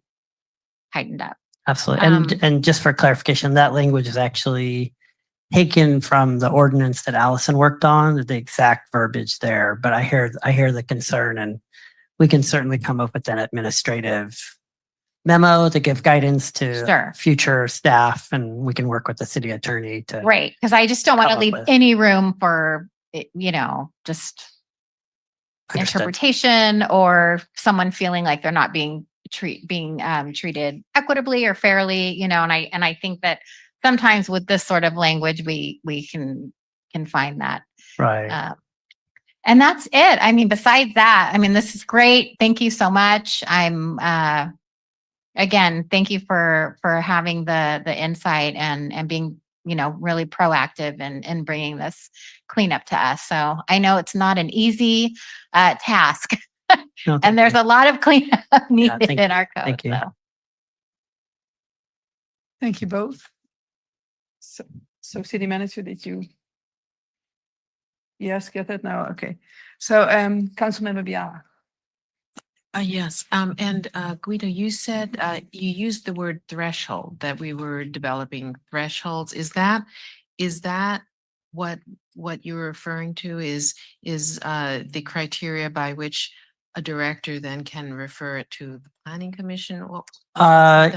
tightened up. Absolutely. And just for clarification, that language is actually taken from the ordinance that Allison worked on, the exact verbiage there. But I hear the concern, and we can certainly come up with an administrative memo to give guidance to future staff, and we can work with the city attorney to. Right, because I just don't want to leave any room for, just interpretation or someone feeling like they're not being treated equitably or fairly, and I think that sometimes with this sort of language, we can find that. Right. And that's it. I mean, besides that, this is great. Thank you so much. Again, thank you for having the insight and being really proactive in bringing this cleanup to us. So I know it's not an easy task. No, thank And there's you. a lot of cleanup needed thank in our code. Thank you. So. Thank you both. So city manager, did you? Yes, get that now. Okay. So Councilmember Biala. Yes, and Guido, you said you used the word threshold, that we were developing thresholds. Is that what you're referring to is the criteria by which a director then can refer it to the planning commission? What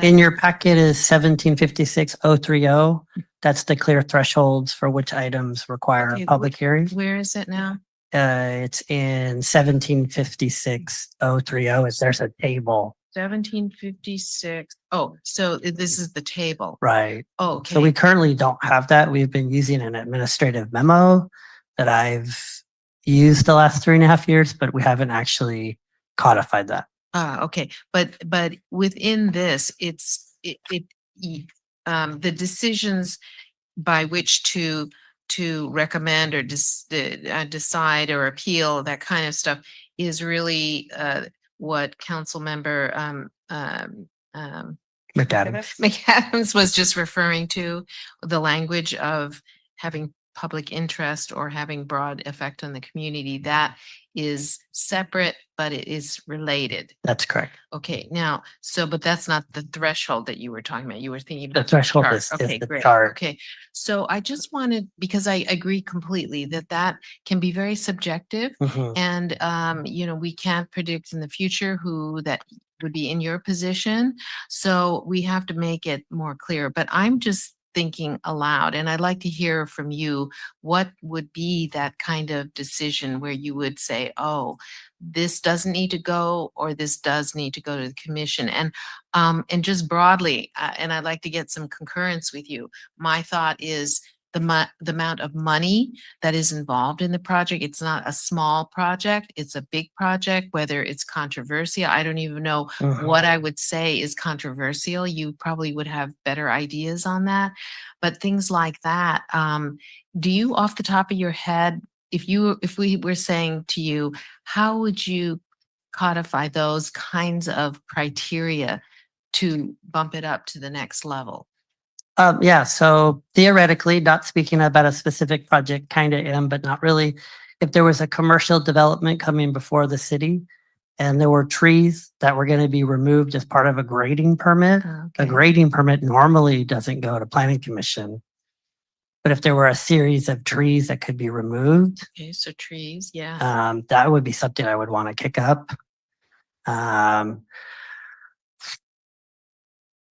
In your packet is 1756-030. That's the clear thresholds for which items require Okay, a public hearing. Where is it now? It's in 1756-030. There's a table. 1756. Oh, so this is the table. Right. Oh, So we okay. currently don't have that. We've been using an administrative memo that I've used the last 3.5 years, but we haven't actually codified that. Okay, but within this, the decisions by which to recommend or decide or appeal, that kind of stuff, is really what Council Member McAdams was just referring to, the language of having public interest or having broad effect on the community. That is separate, but it is related. That's correct. Okay, now, but that's not the threshold that you were talking about. You were thinking The about threshold chart. is Okay, the great. chart. Okay, so I just wanted, because I agree completely that can be very subjective, Mhm. and we can't predict in the future who that would be in your position. So we have to make it more clear. But I'm just thinking aloud, and I'd like to hear from you, what would be that kind of decision where you would say, oh, this doesn't need to go, or this does need to go to the commission? And just broadly, and I'd like to get some concurrence with you. My thought is the amount of money that is involved in the project. It's not a small project, it's a big project. Whether it's controversial, I don't even know what I would say is controversial. You probably would have better ideas on that. But things like that, do you, off the top of your head, if we were saying to you, how would you codify those kinds of criteria to bump it up to the next level? Yeah, so theoretically, not speaking about a specific project, kind of am, but not really. If there was a commercial development coming before the city and there were trees that were going to be removed as part of a grading permit, a grading permit normally doesn't go to planning commission. But if there were a series of trees that could be removed, Okay, so trees, yeah. that would be something I would want to kick up.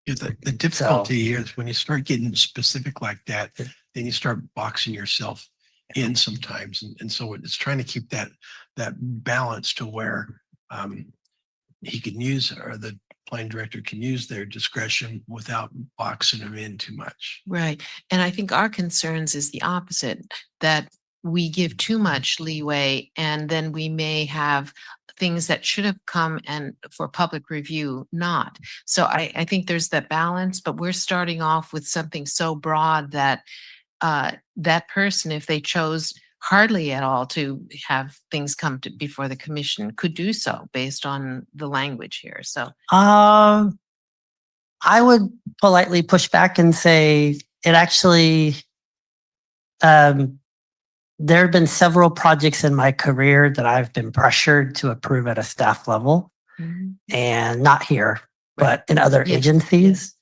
The difficulty here is when you start getting specific like that, then you start boxing yourself in sometimes. And so it's trying to keep that balance to where he can use, or the planning director can use their discretion without boxing them in too much. Right. And I think our concerns is the opposite, that we give too much leeway, and then we may have things that should have come and for public review not. So I think there's that balance, but we're starting off with something so broad that that person, if they chose hardly at all to have things come to before the commission, could do so based on the language here. So I would politely push back and say it actually, there have been several projects in my career that I've been pressured to approve at a staff level, and not here, but in other agencies.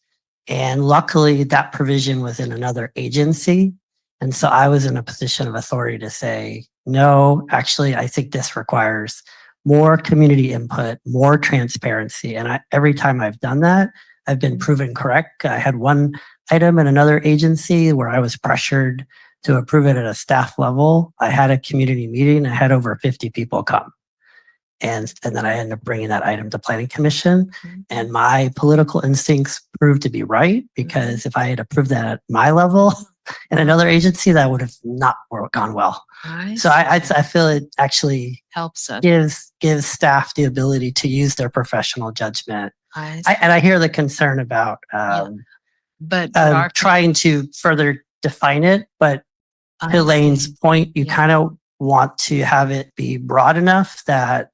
And luckily that provision was in another agency. And so I was in a position of authority to say, no, actually, I think this requires more community input, more transparency. And every time I've done that, I've been proven correct. I had one item in another agency where I was pressured to approve it at a staff level. I had a community meeting. I had over 50 people come. And then I ended up bringing that item to planning commission. And my political instincts proved to be right, because if I had approved that at my level in another agency, that would have not gone well. So I feel it actually helps us, gives staff the ability to use their professional judgment. And I hear the concern about but trying to further define it, but I to Lane's see. point, you Yeah. kind of want to have it be broad enough that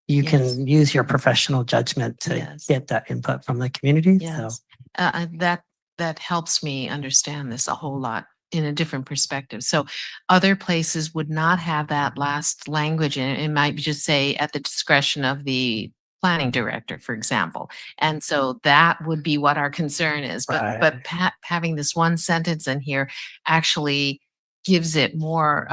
you Yes. can use your professional judgment to Yes. get that input from the community. So Yes. That helps me understand this a whole lot in a different perspective. So other places would not have that last language in it. It might just say at the discretion of the planning director, for example. And so that would be what our concern is. Right. But having this one sentence in here actually gives it more,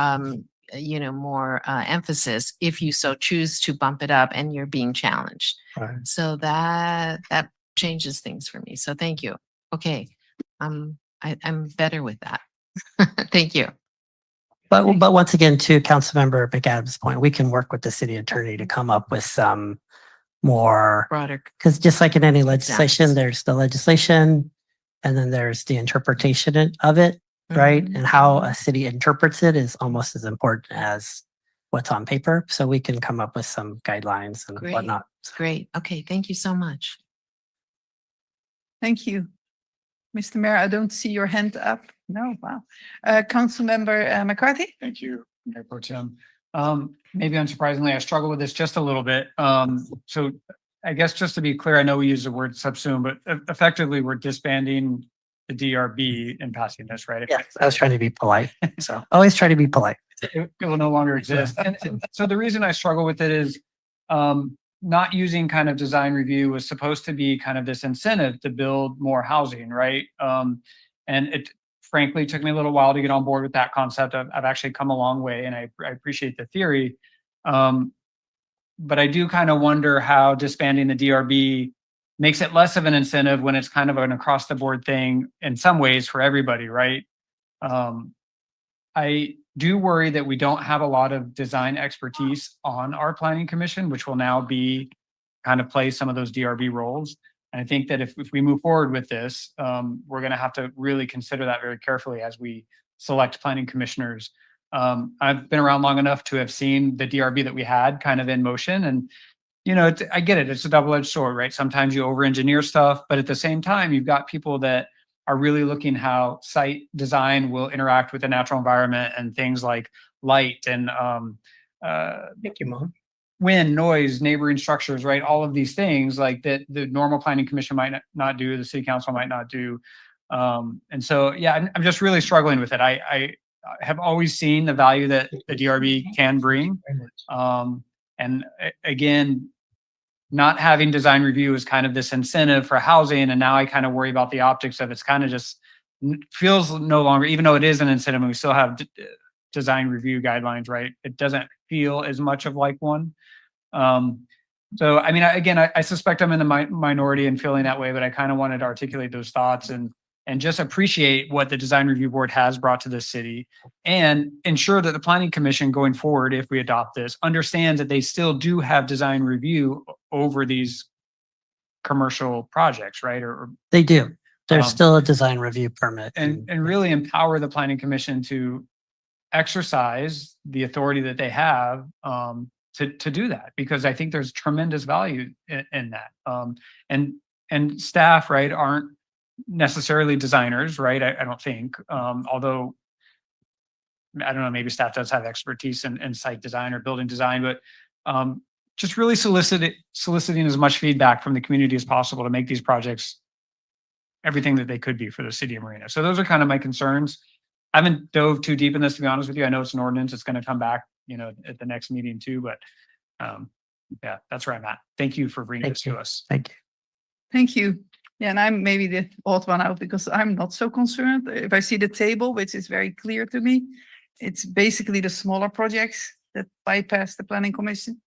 more emphasis if you so choose to bump it up and you're being challenged. right. So that changes things for me. So thank you. Okay. I'm better with that. Thank you. But once again, to Councilmember McAdams' point, we can work with the city attorney to come up with some more, Broader. because just like in any legislation, Examples. there's the legislation and then there's the interpretation of it, right? Mhm. And how a city interprets it is almost as important as what's on paper. So we can come up with some guidelines and Great. whatnot. Great. Okay. Thank you so much. Thank you. Mr. Mayor, I don't see your hand up. No, wow. Councilmember McCarthy? Thank you, Mayor Pro Tem. Maybe unsurprisingly, I struggle with this just a little bit. So I guess just to be clear, I know we use the word subsume, but effectively we're disbanding the DRB and passing this, right? Yes, I was trying to be polite. So always try to be polite. It will no longer exist. And so the reason I struggle with it is not using kind of design review was supposed to be kind of this incentive to build more housing, right? And it frankly took me a little while to get on board with that concept. I've actually come a long way and I appreciate the theory. But I do kind of wonder how disbanding the DRB makes it less of an incentive when it's kind of an across the board thing in some ways for everybody, right? I do worry that we don't have a lot of design expertise on our planning commission, which will now be kind of play some of those DRB roles. And I think that if we move forward with this, we're going to have to really consider that very carefully as we select planning commissioners. I've been around long enough to have seen the DRB that we had kind of in motion. And, you know, I get it. It's a double-edged sword, right? Sometimes you over-engineer stuff, but at the same time, you've got people that are really looking how site design will interact with the natural environment and things like light and Thank you, Mom. wind, noise, neighboring structures, right? All of these things like that the normal planning commission might not do, the city council might not do. And so, yeah, I'm just really struggling with it. I have always seen the value that the DRB can bring. And again, not having design review is kind of this incentive for housing. And now I kind of worry about the optics of it's kind of just feels no longer, even though it is an incentive and we still have design review guidelines, right? It doesn't feel as much of like one. So, I mean, I suspect I'm in the minority in feeling that way, but I kind of wanted to articulate those thoughts and just appreciate what the design review board has brought to the city and ensure that the planning commission going forward, if we adopt this, understands that they still do have design review over these commercial projects, right? Or They do. There's still a design review permit. and really empower the planning commission to exercise the authority that they have to do that, because I think there's tremendous value in that. And staff, right, aren't necessarily designers, right? I don't think, although I don't know, maybe staff does have expertise in site design or building design, but just really soliciting as much feedback from the community as possible to make these projects everything that they could be for the city of Marina. So those are kind of my concerns. I haven't dove too deep in this, to be honest with you. I know it's an ordinance. It's going to come back, you know, at the next meeting too, but yeah, that's where I'm at. Thank you for bringing this to us. Thank you. Thank you. Yeah, and I'm maybe the odd one out because I'm not so concerned. If I see the table, which is very clear to me, it's basically the smaller projects that bypass the planning commission.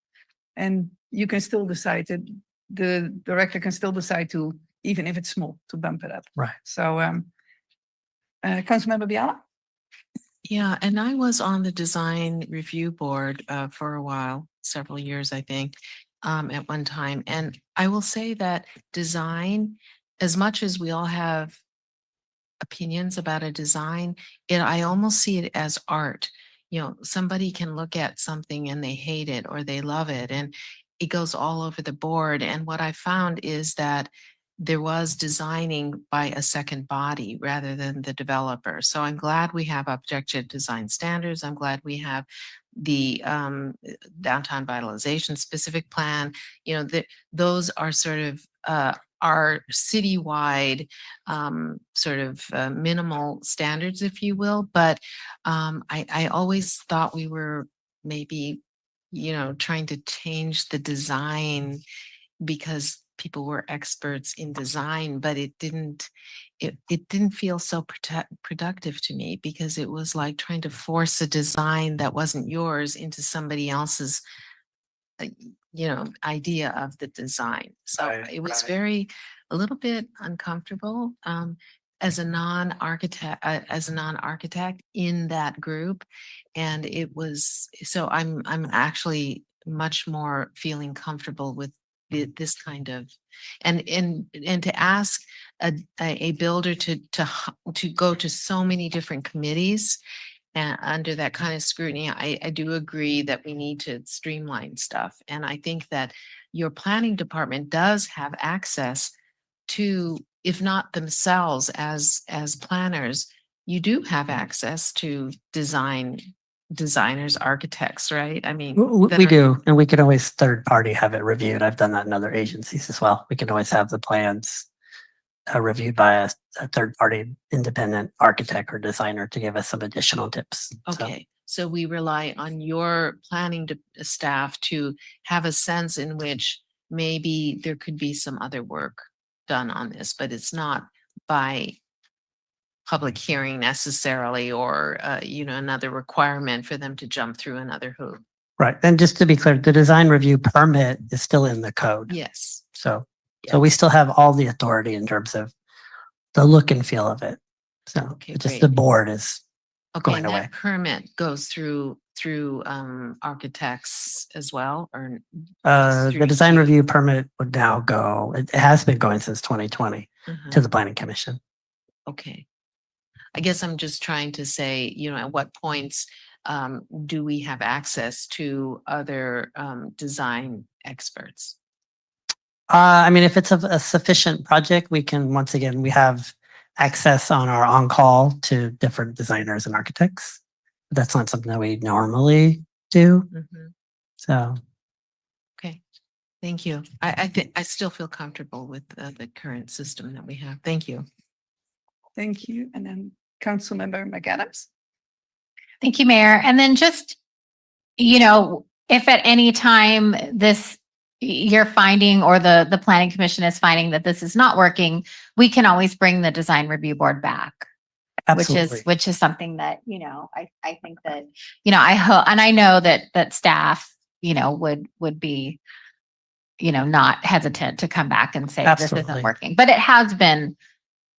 And you can still decide that the director can still decide to, even if it's small, to bump it up. Right. So, Councilmember Biala? Yeah, and I was on the design review board for a while, several years, I think, at one time. And I will say that design, as much as we all have opinions about a design, I almost see it as art. You know, somebody can look at something and they hate it or they love it, and it goes all over the board. And what I found is that there was designing by a second body rather than the developer. So I'm glad we have objective design standards. I'm glad we have the downtown vitalization specific plan. You know, those are sort of our citywide sort of minimal standards, if you will. But I always thought we were maybe, you know, trying to change the design because people were experts in design, but it didn't feel so productive to me, because it was like trying to force a design that wasn't yours into somebody else's you know, idea of the design. So it was a little bit uncomfortable as a non-architect in that group. And it was, so I'm actually much more feeling comfortable with this kind of, and to ask a builder to go to so many different committees under that kind of scrutiny. I do agree that we need to streamline stuff. And I think that your planning department does have access to, if not themselves as planners, you do have access to designers, architects, right? I mean, that We are- do, and we can always third party have it reviewed. I've done that in other agencies as well. We can always have the plans reviewed by a third party independent architect or designer to give us some additional tips. So, Okay, so we rely on your planning staff to have a sense in which maybe there could be some other work done on this, but it's not by public hearing necessarily, or, you know, another requirement for them to jump through another hoop. right. And just to be clear, the design review permit is still in the code. Yes. So Yeah. we still have all the authority in terms of the look and feel of it. So Okay, it's just great. the board is Okay, going and away. that permit goes through architects as well, or? just The through design you? review permit would now go, it has been going since 2020 Mhm. to the planning commission. Okay. I guess I'm just trying to say, you know, at what points do we have access to other design experts? I mean, if it's a sufficient project, we can, once again, we have access on our on-call to different designers and architects. That's not something that we normally do. Mhm. So, Okay, thank you. I think I still feel comfortable with the current system that we have. Thank you. Thank you. And then Councilmember McAdams. Thank you, Mayor. And then just, you know, if at any time you're finding, or the planning commission is finding that this is not working, we can always bring the design review board back. absolutely. Which is something that, you know, I think that, you know, I hope, and I know that staff, you know, would be, you know, not hesitant to come back and say this Absolutely. isn't working, but it has been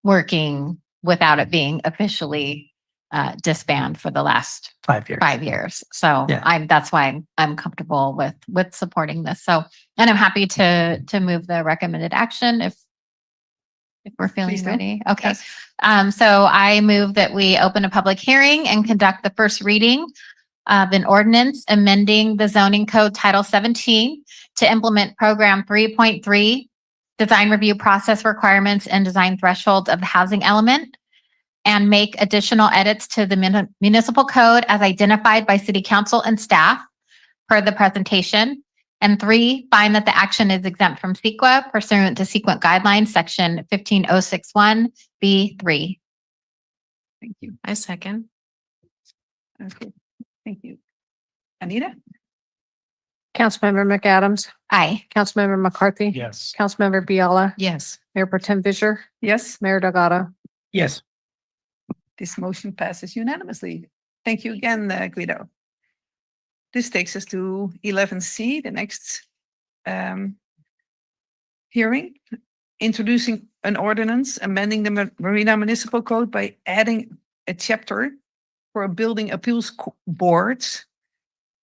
working without it being officially disbanded for the last 5 years. 5 years. So Yeah. that's why I'm comfortable with supporting this. So, and I'm happy to move the recommended action if we're feeling Please do. ready. Okay. Yes. So I move that we open a public hearing and conduct the first reading of an ordinance amending the zoning code Title 17 to implement program 3.3, design review process requirements and design thresholds of the housing element, and make additional edits to the municipal code as identified by city council and staff per the presentation. And 3, find that the action is exempt from CEQA pursuant to CEQA guidelines, section 15061B3. Thank you. I second. Okay, thank you. Anita? Councilmember McAdams, Aye. Councilmember McCarthy. Yes. Councilmember Biella, Yes. Mayor Pro Tem Fisher, Yes, Mayor Delgado. Yes. this motion passes unanimously. Thank you again, Guido. This takes us to 11C, the next hearing, introducing an ordinance amending the Marina Municipal Code by adding a chapter for a building appeals board.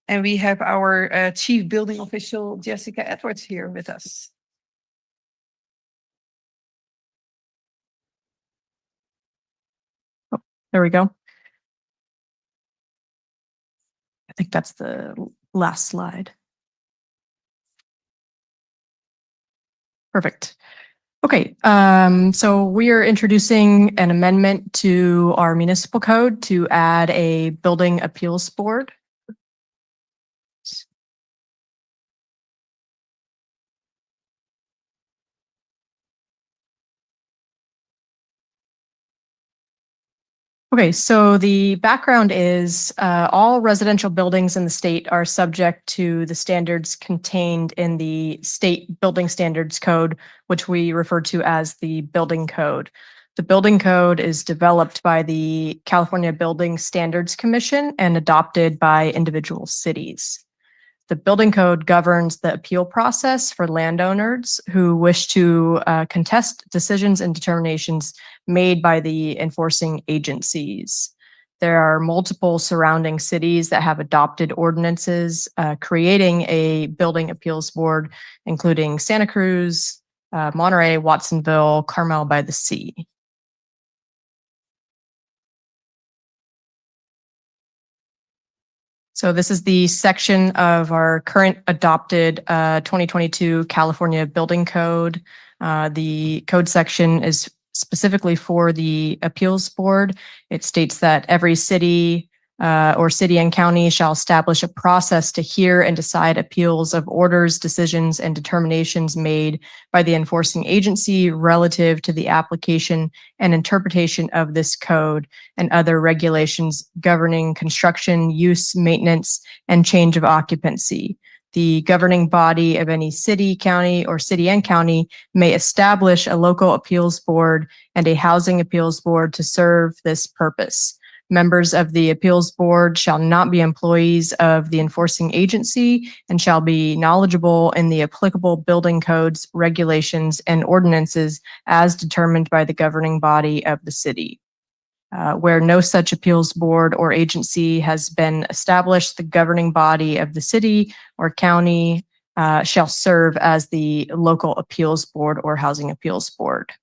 And we have our chief building official, Jessica Edwards, here with us. There we go. I think that's the last slide. Perfect. Okay, so we are introducing an amendment to our municipal code to add a building appeals board. Okay, so the background is all residential buildings in the state are subject to the standards contained in the state building standards code, which we refer to as the building code. The building code is developed by the California Building Standards Commission and adopted by individual cities. The building code governs the appeal process for landowners who wish to contest decisions and determinations made by the enforcing agencies. There are multiple surrounding cities that have adopted ordinances creating a building appeals board, including Santa Cruz, Monterey, Watsonville, Carmel by the Sea. So this is the section of our current adopted 2022 California Building Code. The code section is specifically for the appeals board. It states that every city or city and county shall establish a process to hear and decide appeals of orders, decisions, and determinations made by the enforcing agency relative to the application and interpretation of this code and other regulations governing construction, use, maintenance, and change of occupancy. The governing body of any city, county, or city and county may establish a local appeals board and a housing appeals board to serve this purpose. Members of the appeals board shall not be employees of the enforcing agency and shall be knowledgeable in the applicable building codes, regulations, and ordinances as determined by the governing body of the city. Where no such appeals board or agency has been established, the governing body of the city or county shall serve as the local appeals board or housing appeals board.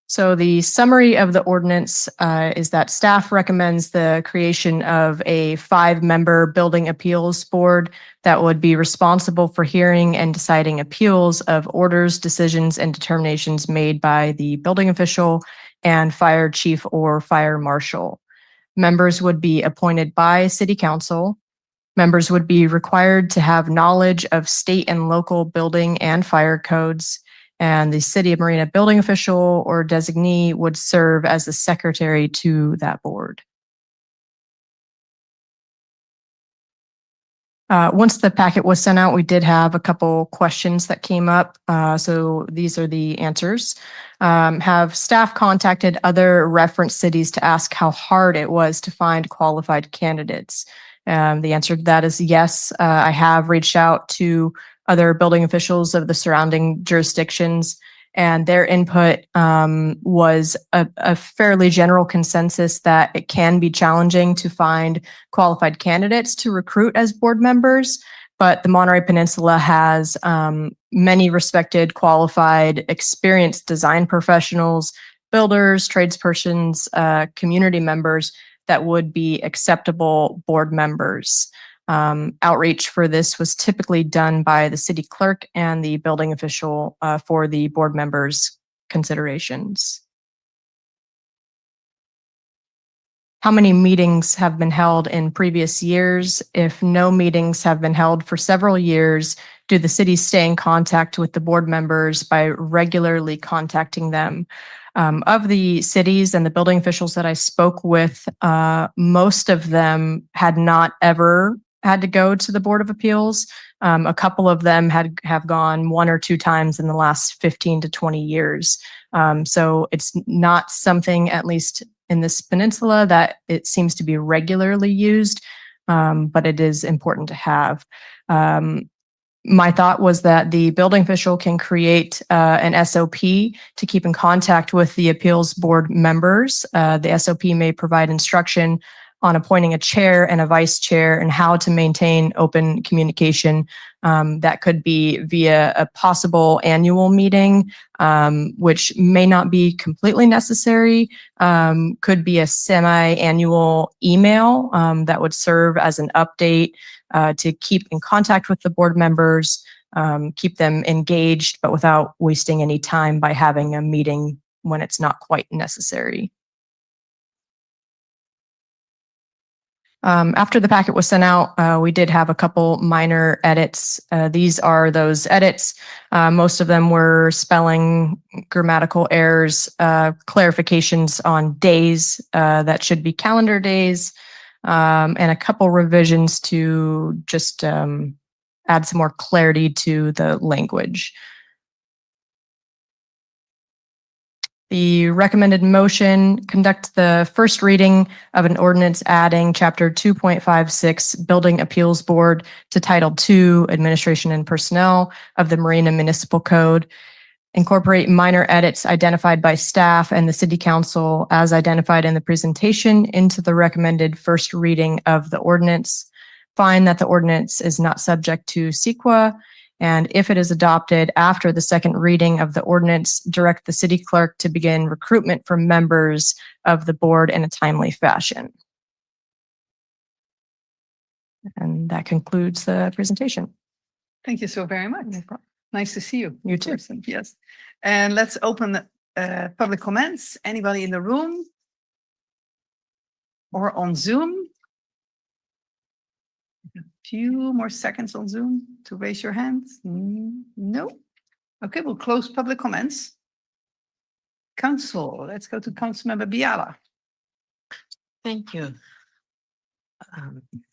So the summary of the ordinance is that staff recommends the creation of a 5-member building appeals board that would be responsible for hearing and deciding appeals of orders, decisions, and determinations made by the building official and fire chief or fire marshal. Members would be appointed by city council. Members would be required to have knowledge of state and local building and fire codes. And the City of Marina building official or designee would serve as the secretary to that board. Once the packet was sent out, we did have a couple questions that came up. So these are the answers. Have staff contacted other reference cities to ask how hard it was to find qualified candidates? The answer to that is yes. I have reached out to other building officials of the surrounding jurisdictions, and their input was a fairly general consensus that it can be challenging to find qualified candidates to recruit as board members. But the Monterey Peninsula has many respected, qualified, experienced design professionals, builders, tradespersons, community members that would be acceptable board members. Outreach for this was typically done by the city clerk and the building official for the board members' considerations. How many meetings have been held in previous years? If no meetings have been held for several years, do the cities stay in contact with the board members by regularly contacting them? Of the cities and the building officials that I spoke with, most of them had not ever had to go to the Board of Appeals. A couple of them have gone 1 or 2 times in the last 15 to 20 years. So it's not something, at least in this peninsula, that it seems to be regularly used, but it is important to have. My thought was that the building official can create an SOP to keep in contact with the appeals board members. The SOP may provide instruction on appointing a chair and a vice chair and how to maintain open communication. That could be via a possible annual meeting, which may not be completely necessary. Could be a semi-annual email that would serve as an update to keep in contact with the board members, keep them engaged, but without wasting any time by having a meeting when it's not quite necessary. After the packet was sent out, we did have a couple minor edits. These are those edits. Most of them were spelling, grammatical errors, clarifications on days that should be calendar days, and a couple revisions to just add some more clarity to the language. The recommended motion: conduct the first reading of an ordinance adding Chapter 2.56 Building Appeals Board to Title II Administration and Personnel of the Marina Municipal Code. Incorporate minor edits identified by staff and the City Council as identified in the presentation into the recommended first reading of the ordinance. Find that the ordinance is not subject to CEQA. And if it is adopted after the second reading of the ordinance, direct the city clerk to begin recruitment for members of the board in a timely fashion. And that concludes the presentation. Thank you so very much. Nice to see you. You too. Yes. And let's open public comments. Anybody in the room or on Zoom? A few more seconds on Zoom to raise your hand. No. Okay, we'll close public comments. Council, let's go to Councilmember Biala. Thank you.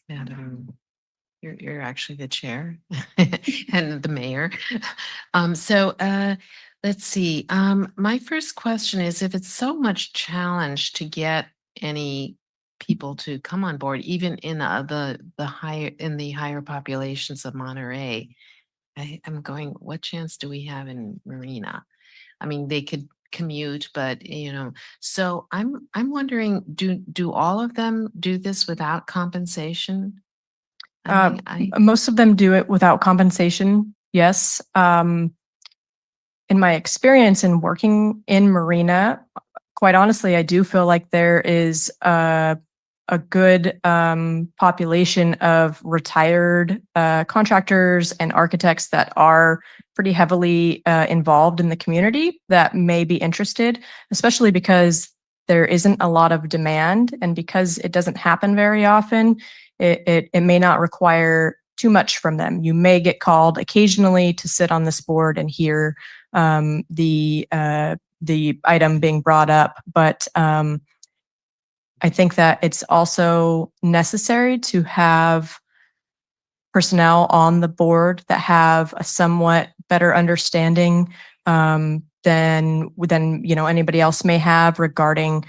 Madam, you're actually the chair and the mayor. Let's see. My first question is, if it's so much challenge to get any people to come on board, even in the higher populations of Monterey, I'm going, what chance do we have in Marina? I mean, they could commute, but so I'm wondering, do all of them do this without compensation? Most of them do it without compensation. Yes. In my experience in working in Marina, quite honestly, I do feel like there is a good population of retired contractors and architects that are pretty heavily involved in the community that may be interested, especially because there isn't a lot of demand, and because it doesn't happen very often, it may not require too much from them. You may get called occasionally to sit on this board and hear the item being brought up, but I think that it's also necessary to have personnel on the board that have a somewhat better understanding than anybody else may have regarding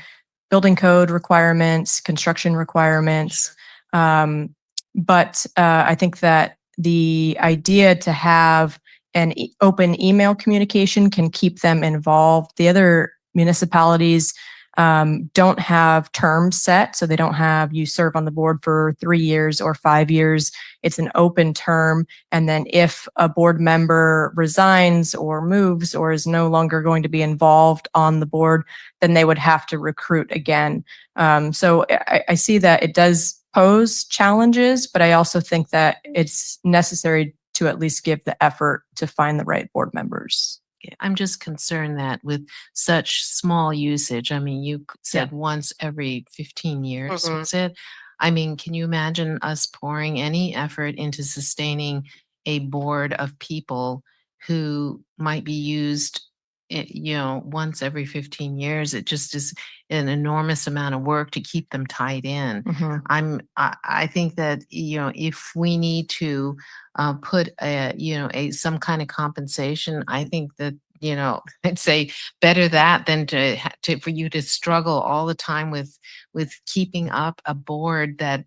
building code requirements, construction requirements. But I think that the idea to have an open email communication can keep them involved. The other municipalities don't have terms set, so they don't have you serve on the board for 3 years or 5 years. It's an open term, and then if a board member resigns or moves or is no longer going to be involved on the board, then they would have to recruit again. So I see that it does pose challenges, but I also think that it's necessary to at least give the effort to find the right board members. I'm just concerned that with such small usage, I mean, you said once every 15 years, was it? I mean, can you imagine us pouring any effort into sustaining a board of people who might be used, once every 15 years? It just is an enormous amount of work to keep them tied in. I think that, if we need to put some kind of compensation, I think that, I'd say better that than for you to struggle all the time with keeping up a board that,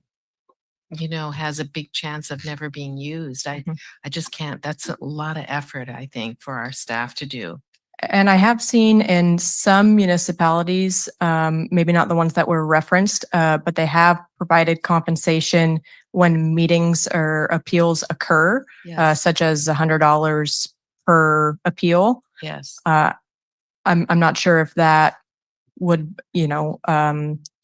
has a big chance of never being used. I just can't. That's a lot of effort, I think, for our staff to do. And I have seen in some municipalities, maybe not the ones that were referenced, but they have provided compensation when meetings or appeals occur, Yes, such as $100 per appeal. yes. I'm not sure if that would,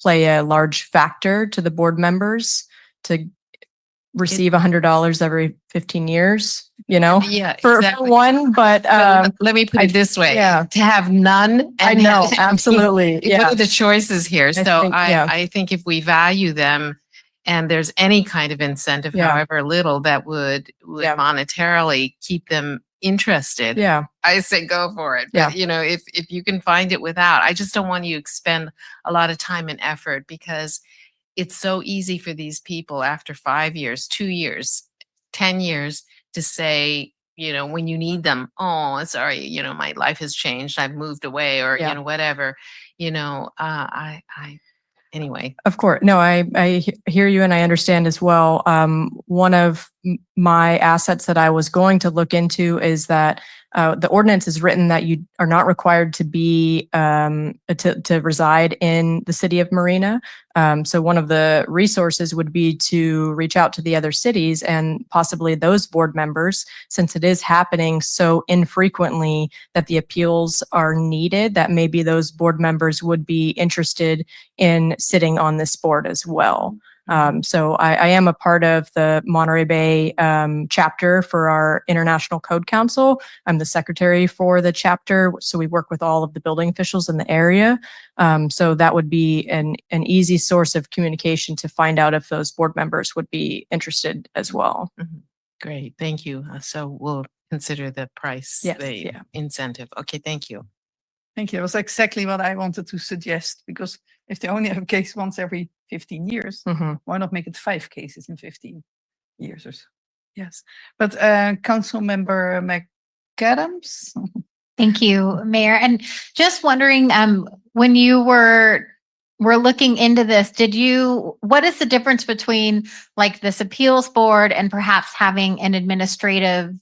play a large factor to the board members to receive $100 every 15 years, Yeah, for exactly. one, but, Let me put it this way. yeah. To have none. I and know, have- absolutely, What yeah. are the choices here? So think, yeah. I think if we value them and there's any kind of incentive, Yeah. however little, that would Yeah. monetarily keep them interested. Yeah, I say go for it. Yeah. But if you can find it without, I just don't want you to expend a lot of time and effort because it's so easy for these people after 5 years, 2 years, 10 years to say, when you need them, oh, sorry, my life has changed. I've moved away or, Yeah. whatever, anyway. of course. No, I hear you and I understand as well. One of my assets that I was going to look into is that the ordinance is written that you are not required to be to reside in the city of Marina. So one of the resources would be to reach out to the other cities and possibly those board members, since it is happening so infrequently that the appeals are needed, that maybe those board members would be interested in sitting on this board as well. So I am a part of the Monterey Bay chapter for our International Code Council. I'm the secretary for the chapter, so we work with all of the building officials in the area. So that would be an easy source of communication to find out if those board members would be interested as well. Great, thank you. So we'll consider the price, Yes, the yeah. incentive. Okay, thank you. Thank you. That was exactly what I wanted to suggest, because if they only have a case once every 15 years, Mhm. why not make it 5 cases in 15 years or so? Yes. But Council Member McAdams? Thank you, Mayor. And just wondering, when you were looking into this, what is the difference between like this appeals board and perhaps having an administrative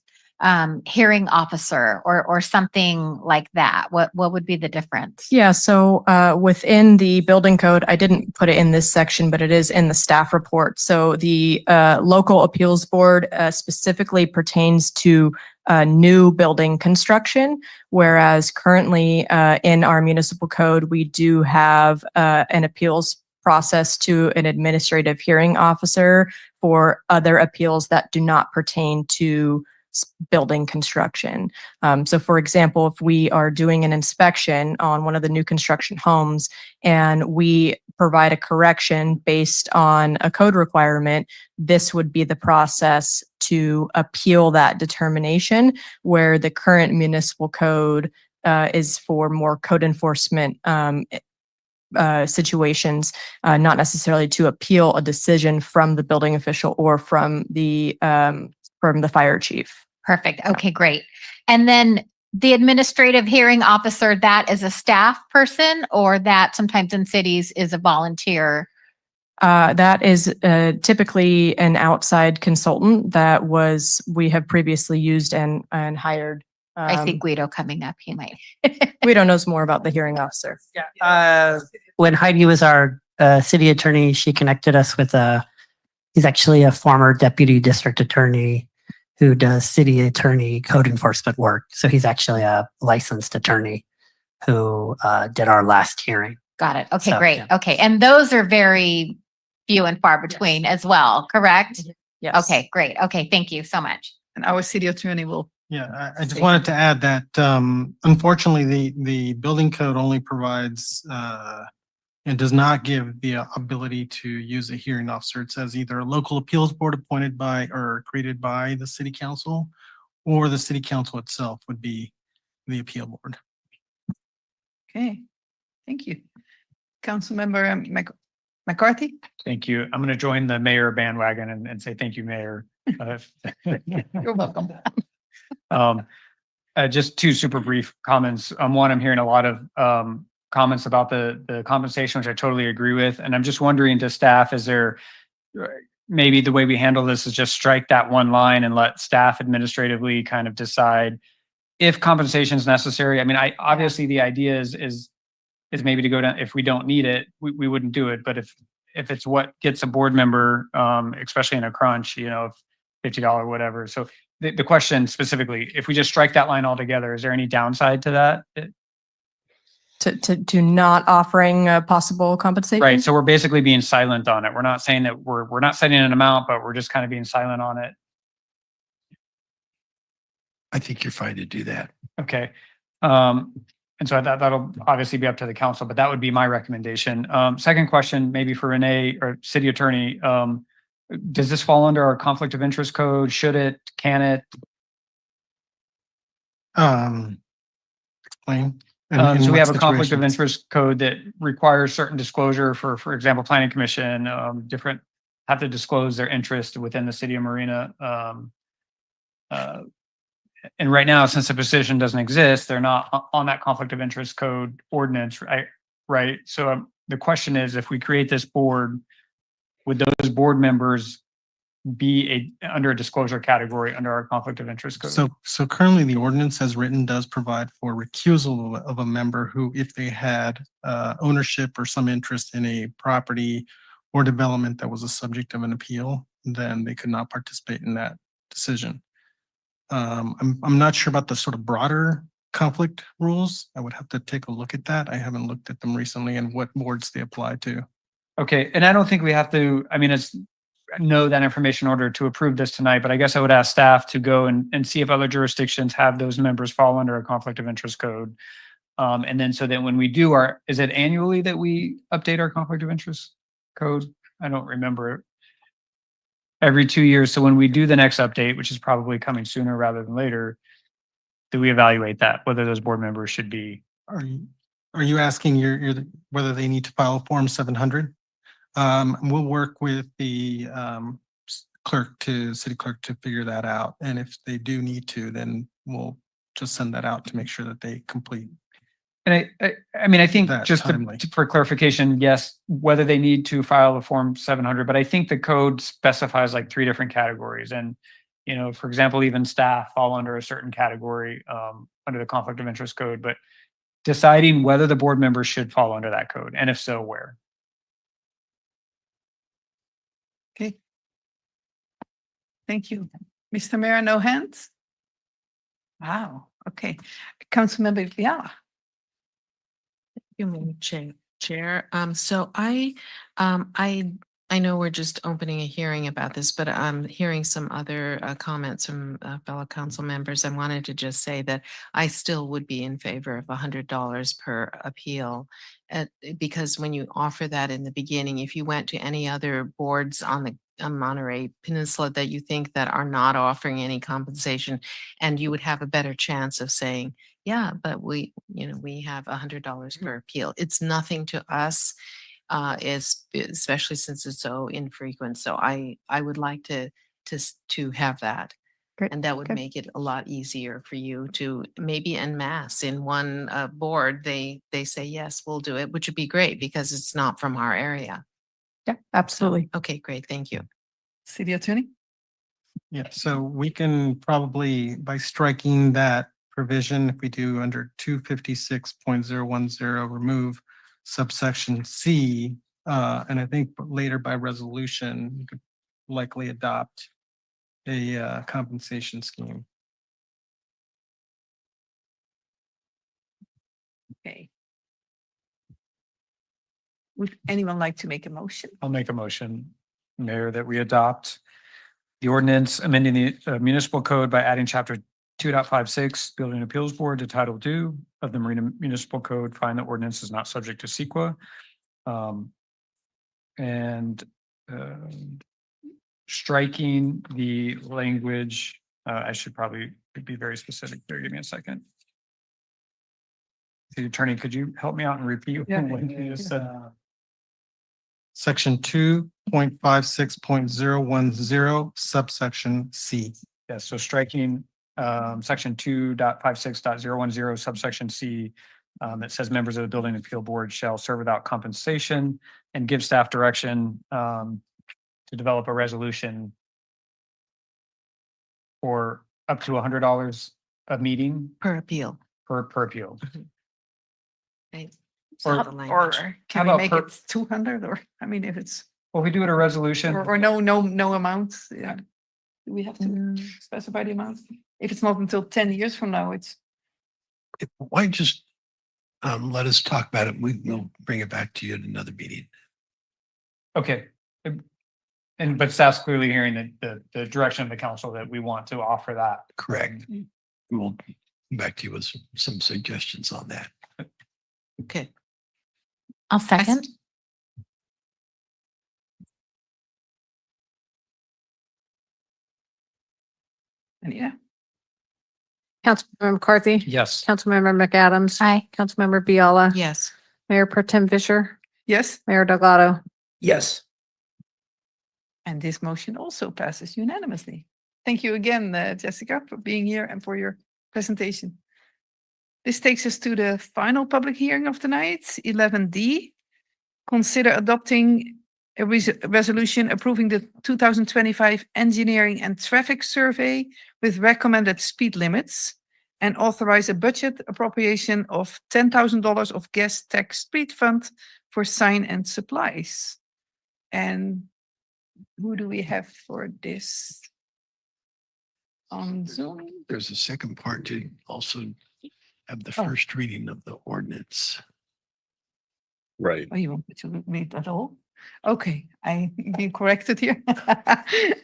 hearing officer or something like that? What would be the difference? Yeah, so within the building code, I didn't put it in this section, but it is in the staff report. So the local appeals board specifically pertains to new building construction, whereas currently in our municipal code, we do have an appeals process to an administrative hearing officer for other appeals that do not pertain to building construction. So for example, if we are doing an inspection on one of the new construction homes and we provide a correction based on a code requirement, this would be the process to appeal that determination, where the current municipal code is for more code enforcement situations, not necessarily to appeal a decision from the building official or from the fire chief. Perfect. Okay, great. And then the administrative hearing officer, that is a staff person, or that sometimes in cities is a volunteer? That is typically an outside consultant that we have previously used and hired. I see Guido coming up. He might. Guido knows more about the hearing officer. When Heidi was our city attorney, she connected us with he's actually a former deputy district attorney who does city attorney code enforcement work. So he's actually a licensed attorney who did our last hearing. Got it. Okay, So, great. yeah. Okay. And those are very few and far between as well, correct? Yes. Okay, great. Okay, thank you so much. And our city attorney will. Yeah, I just wanted to add that unfortunately, the building code only provides and does not give the ability to use a hearing officer. It says either a local appeals board appointed by or created by the city council, or the city council itself would be the appeal board. Okay, thank you. Councilmember McCarthy? Thank you. I'm going to join the mayor bandwagon and say thank you, Mayor. You're welcome. Just two super brief comments. One, I'm hearing a lot of comments about the compensation, which I totally agree with. And I'm just wondering to staff, is there maybe the way we handle this is just strike that one line and let staff administratively kind of decide if compensation is necessary, I mean, obviously the idea is maybe to go down, if we don't need it, we wouldn't do it. But if it's what gets a board member, especially in a crunch, you know, $50 whatever. So the question specifically, if we just strike that line altogether, is there any downside to that? To not offering a possible compensation? Right. So we're basically being silent on it. We're not saying that we're not setting an amount, but we're just kind of being silent on it. I think you're fine to do that. Okay. And so that'll obviously be up to the council, but that would be my recommendation. Second question, maybe for Renee or city attorney. Does this fall under our conflict of interest code? Should it? Can it? Explain. So we have a conflict of interest code that requires certain disclosure for example, planning commission, different have to disclose their interest within the city of Marina. And right now, since the position doesn't exist, they're not on that conflict of interest code ordinance, right? Right. So the question is, if we create this board, would those board members be under a disclosure category under our conflict of interest code? So currently the ordinance as written does provide for recusal of a member who, if they had ownership or some interest in a property or development that was a subject of an appeal, then they could not participate in that decision. I'm not sure about the sort of broader conflict rules. I would have to take a look at that. I haven't looked at them recently and what boards they apply to. Okay, and I don't think we have to, I mean, it's know that information in order to approve this tonight, but I guess I would ask staff to go and see if other jurisdictions have those members fall under a conflict of interest code. And then so that when we do is it annually that we update our conflict of interest code? I don't remember. Every 2 years. So when we do the next update, which is probably coming sooner rather than later, do we evaluate that, whether those board members should be? Are you asking whether they need to file Form 700? We'll work with the city clerk to figure that out. And if they do need to, then we'll just send that out to make sure that they complete. And I mean, I think That just timely. for clarification, yes, whether they need to file a Form 700, but I think the code specifies like 3 different categories. And, you know, for example, even staff fall under a certain category under the conflict of interest code, but deciding whether the board members should fall under that code, and if so, where. Okay. Thank you. Mr. Mayor, no hands? Wow, okay. Councilmember Viala. You mean Chair. So I know we're just opening a hearing about this, but I'm hearing some other comments from fellow council members. I wanted to just say that I still would be in favor of $100 per appeal. Because when you offer that in the beginning, if you went to any other boards on the Monterey Peninsula that you think that are not offering any compensation, and you would have a better chance of saying, yeah, but we have $100 per appeal. It's nothing to us, especially since it's so infrequent. So I would like to have that. Great. And that would Okay. make it a lot easier for you to maybe en masse in one board. They say, yes, we'll do it, which would be great because it's not from our area. Yeah, absolutely. Okay, great. Thank you. City Attorney? Yeah, so we can probably, by striking that provision, if we do under 256.010, remove subsection C, and I think later by resolution, you could likely adopt a compensation scheme. Okay. Would anyone like to make a motion? I'll make a motion, Mayor, that we adopt the ordinance amending the municipal code by adding chapter 2.56 Building Appeals Board to Title II of the Marina Municipal Code, find that ordinance is not subject to CEQA. And striking the language, I should probably be very specific there. Give me a second. The attorney, could you help me out and repeat what you just said? Section 2.56.010 subsection C. Yes, so striking section 2.56.010 subsection C that says members of the Building Appeal Board shall serve without compensation, and give staff direction to develop a resolution for up to $100 a meeting Per appeal. per appeal. Right. Or- So the language. Or How can we about make per- it 200, or, I mean, if it's, Well, we do it a resolution. or no amount? Yeah. Do we have to Mm. specify the amount? If it's not until 10 years from now, it's, Why just let us talk about it? We'll bring it back to you at another meeting. Okay. And, but staff's clearly hearing the direction of the council that we want to offer that. Correct. We'll come back to you with some suggestions on that. Okay. I'll second. and yeah. Councilmember McCarthy. Yes. Councilmember McAdams. Aye. Councilmember Biella. Yes. Mayor Pro Tem Fisher. Yes, Mayor Delgado. Yes. and this motion also passes unanimously. Thank you again, Jessica, for being here and for your presentation. This takes us to the final public hearing of the night, 11D. Consider adopting a resolution approving the 2025 Engineering and Traffic Survey with recommended speed limits and authorize a budget appropriation of $10,000 of gas tax speed fund for sign and supplies. And who do we have for this? On Zoom? There's a second part to also have the Oh. first reading of the ordinance. Right. Oh, you want me to read that all? Okay, I been corrected here.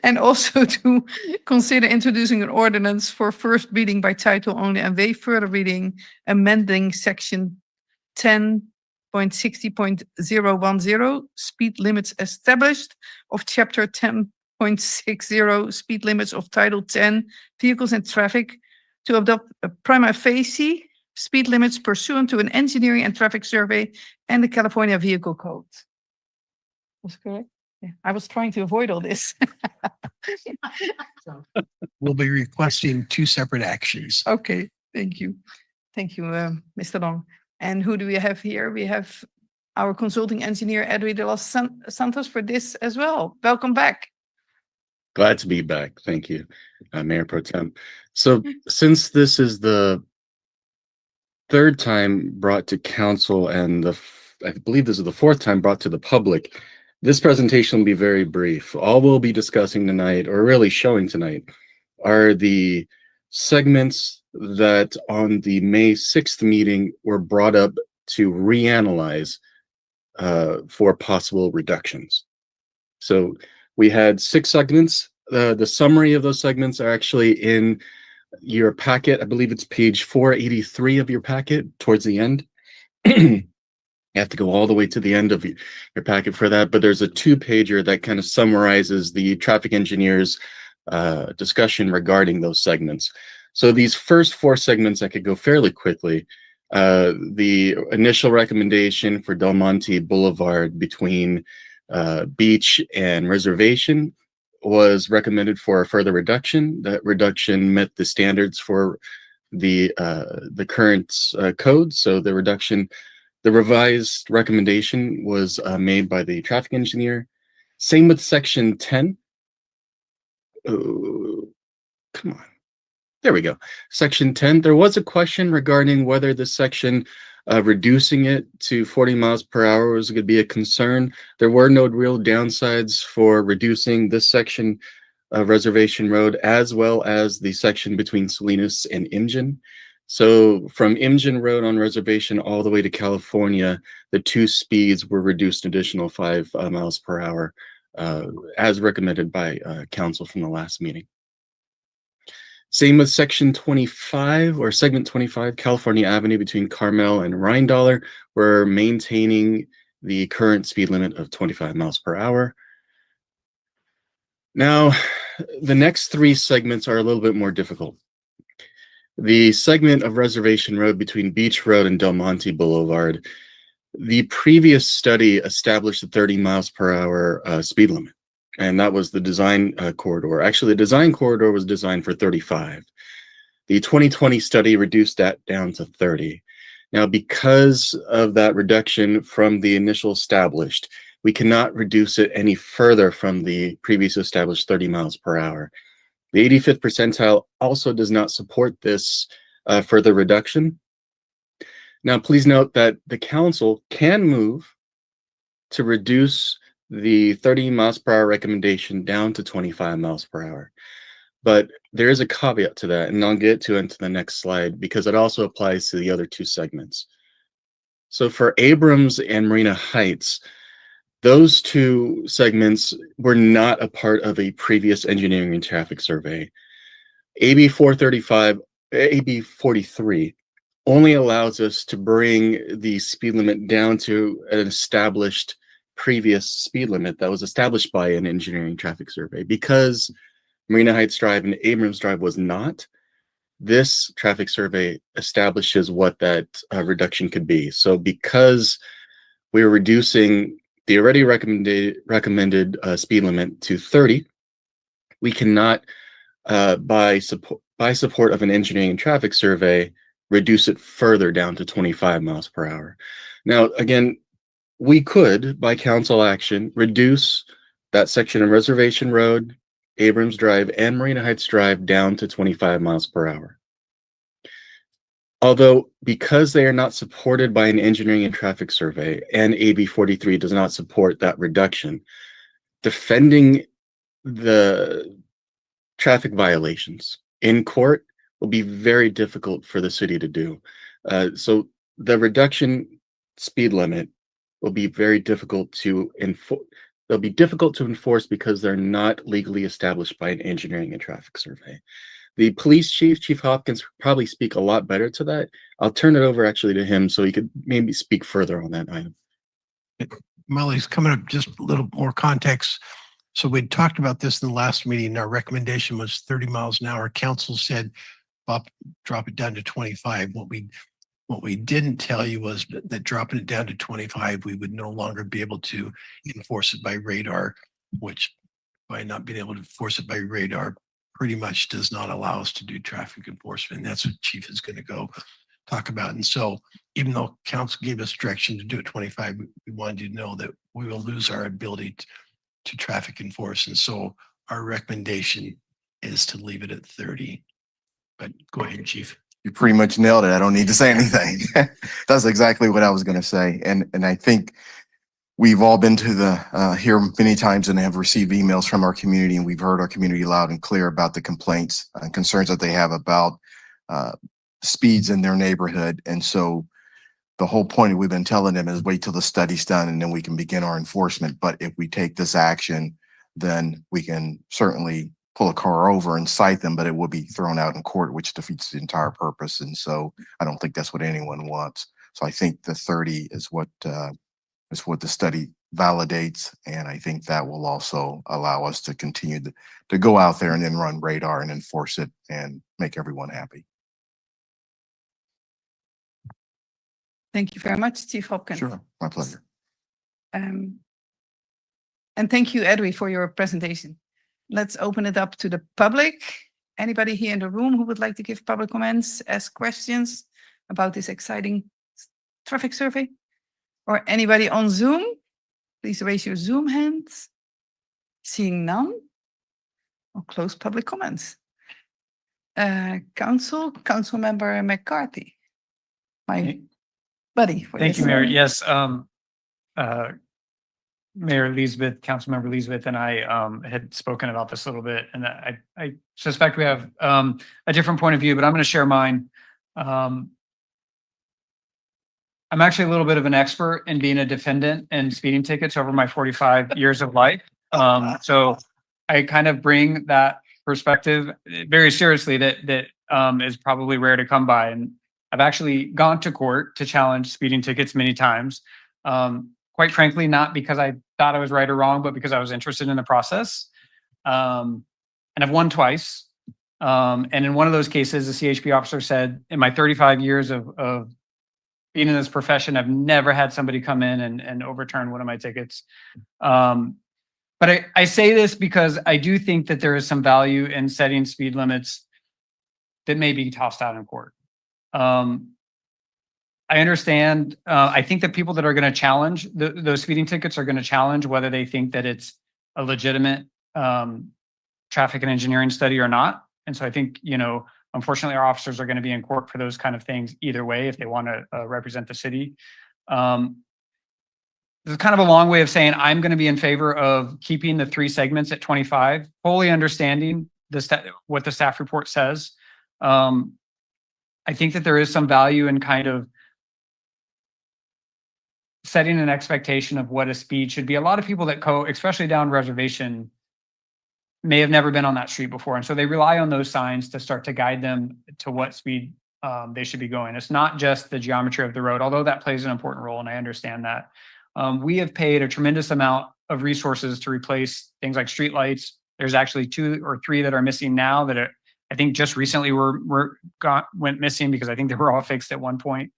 And also to consider introducing an ordinance for first reading by title only and waive further reading, amending section 10.60.010 speed limits established of chapter 10.60 speed limits of title 10 vehicles and traffic to adopt a prima facie speed limits pursuant to an engineering and traffic survey and the California Vehicle Code. That's correct? Yeah, I was trying to avoid all this. We'll be requesting two separate actions. Okay, thank you. Thank you, Mr. Long. And who do we have here? We have our consulting engineer, Edwin de los Santos, for this as well. Welcome back. Glad to be back. Thank you, Mayor Pro Tem. So since this is the third time brought to council and I believe this is the fourth time brought to the public, this presentation will be very brief. All we'll be discussing tonight, or really showing tonight, are the segments that on the May 6th meeting were brought up to reanalyze for possible reductions. So we had 6 segments. The summary of those segments are actually in your packet. I believe it's page 483 of your packet towards the end. You have to go all the way to the end of your packet for that, but there's a 2-pager that kind of summarizes the traffic engineer's discussion regarding those segments. So these first 4 segments I could go fairly quickly. The initial recommendation for Del Monte Boulevard between Beach and Reservation was recommended for a further reduction. That reduction met the standards for the current code. So the revised recommendation was made by the traffic engineer. Same with section 10. Oh, come on. There we go. Section 10. There was a question regarding whether the section reducing it to 40 miles per hour was going to be a concern. There were no real downsides for reducing this section of Reservation Road, as well as the section between Salinas and Imgen. So from Imgen Road on Reservation all the way to California, the 2 speeds were reduced an additional 5 miles per hour, as recommended by council from the last meeting. Same with section 25 or segment 25, California Avenue between Carmel and Rheindaler. We're maintaining the current speed limit of 25 miles per hour. Now, the next 3 segments are a little bit more difficult. The segment of Reservation Road between Beach Road and Del Monte Boulevard, the previous study established a 30 miles per hour speed limit, and that was the design corridor. Actually, the design corridor was designed for 35. The 2020 study reduced that down to 30. Now, because of that reduction from the initial established, we cannot reduce it any further from the previous established 30 miles per hour. The 85th percentile also does not support this further reduction. Now, please note that the council can move to reduce the 30 miles per hour recommendation down to 25 miles per hour. But there is a caveat to that, and I'll get to it into the next slide because it also applies to the other two segments. So for Abrams and Marina Heights, those two segments were not a part of a previous engineering and traffic survey. AB 435, AB 43 only allows us to bring the speed limit down to an established previous speed limit that was established by an engineering traffic survey. Because Marina Heights Drive and Abrams Drive was not, this traffic survey establishes what that reduction could be. So because we were reducing the already recommended speed limit to 30, we cannot, by support of an engineering and traffic survey, reduce it further down to 25 miles per hour. Now, again, we could, by council action, reduce that section of Reservation Road, Abrams Drive, and Marina Heights Drive down to 25 miles per hour. Although, because they are not supported by an engineering and traffic survey, and AB 43 does not support that reduction, defending the traffic violations in court will be very difficult for the city to do. So the reduction speed limit will be very difficult to enforce. They'll be difficult to enforce because they're not legally established by an engineering and traffic survey. The police chief, Chief Hopkins, could probably speak a lot better to that. I'll turn it over actually to him so he could maybe speak further on that item. Molly's coming up, just a little more context. So we talked about this in the last meeting. Our recommendation was 30 miles an hour. Council said, drop it down to 25. What we didn't tell you was that dropping it down to 25, we would no longer be able to enforce it by radar, which by not being able to enforce it by radar pretty much does not allow us to do traffic enforcement. And that's what Chief is going to go talk about. And so even though council gave us direction to do it 25, we wanted you to know that we will lose our ability to traffic enforce. And so our recommendation is to leave it at 30. But go ahead, Chief. You pretty much nailed it. I don't need to say anything. That's exactly what I was going to say. And I think we've all been to the here many times and have received emails from our community, and we've heard our community loud and clear about the complaints and concerns that they have about speeds in their neighborhood. And so the whole point we've been telling them is wait till the study's done and then we can begin our enforcement. But if we take this action, then we can certainly pull a car over and cite them, but it will be thrown out in court, which defeats the entire purpose. And so I don't think that's what anyone wants. So I think the 30 is what the study validates. And I think that will also allow us to continue to go out there and then run radar and enforce it and make everyone happy. Thank you very much, Chief Hopkins. Sure, my pleasure. And thank you, Edwy, for your presentation. Let's open it up to the public. Anybody here in the room who would like to give public comments, ask questions about this exciting traffic survey? Or anybody on Zoom? Please raise your Zoom hands. Seeing none, I'll close public comments. Council Member McCarthy. My buddy. Thank you, Mayor. Yes, Mayor Elizabeth, Councilmember Elizabeth, and I had spoken about this a little bit, and I suspect we have a different point of view, but I'm going to share mine. I'm actually a little bit of an expert in being a defendant in speeding tickets over my 45 years of life. So I kind of bring that perspective very seriously that is probably rare to come by. And I've actually gone to court to challenge speeding tickets many times. Quite frankly, not because I thought I was right or wrong, but because I was interested in the process. And I've won twice. And in one of those cases, the CHP officer said, in my 35 years of being in this profession, I've never had somebody come in and overturn one of my tickets. But I say this because I do think that there is some value in setting speed limits that may be tossed out in court. I understand. I think that people that are going to challenge those speeding tickets are going to challenge whether they think that it's a legitimate traffic and engineering study or not. And so I think, unfortunately, our officers are going to be in court for those kind of things either way if they want to represent the city. This is kind of a long way of saying I'm going to be in favor of keeping the 3 segments at 25, fully understanding what the staff report says. I think that there is some value in kind of setting an expectation of what a speed should be. A lot of people that especially down Reservation, may have never been on that street before. And so they rely on those signs to start to guide them to what speed they should be going. It's not just the geometry of the road, although that plays an important role, and I understand that. We have paid a tremendous amount of resources to replace things like streetlights. There's actually 2 or 3 that are missing now that I think just recently went missing because I think they were all fixed at one point.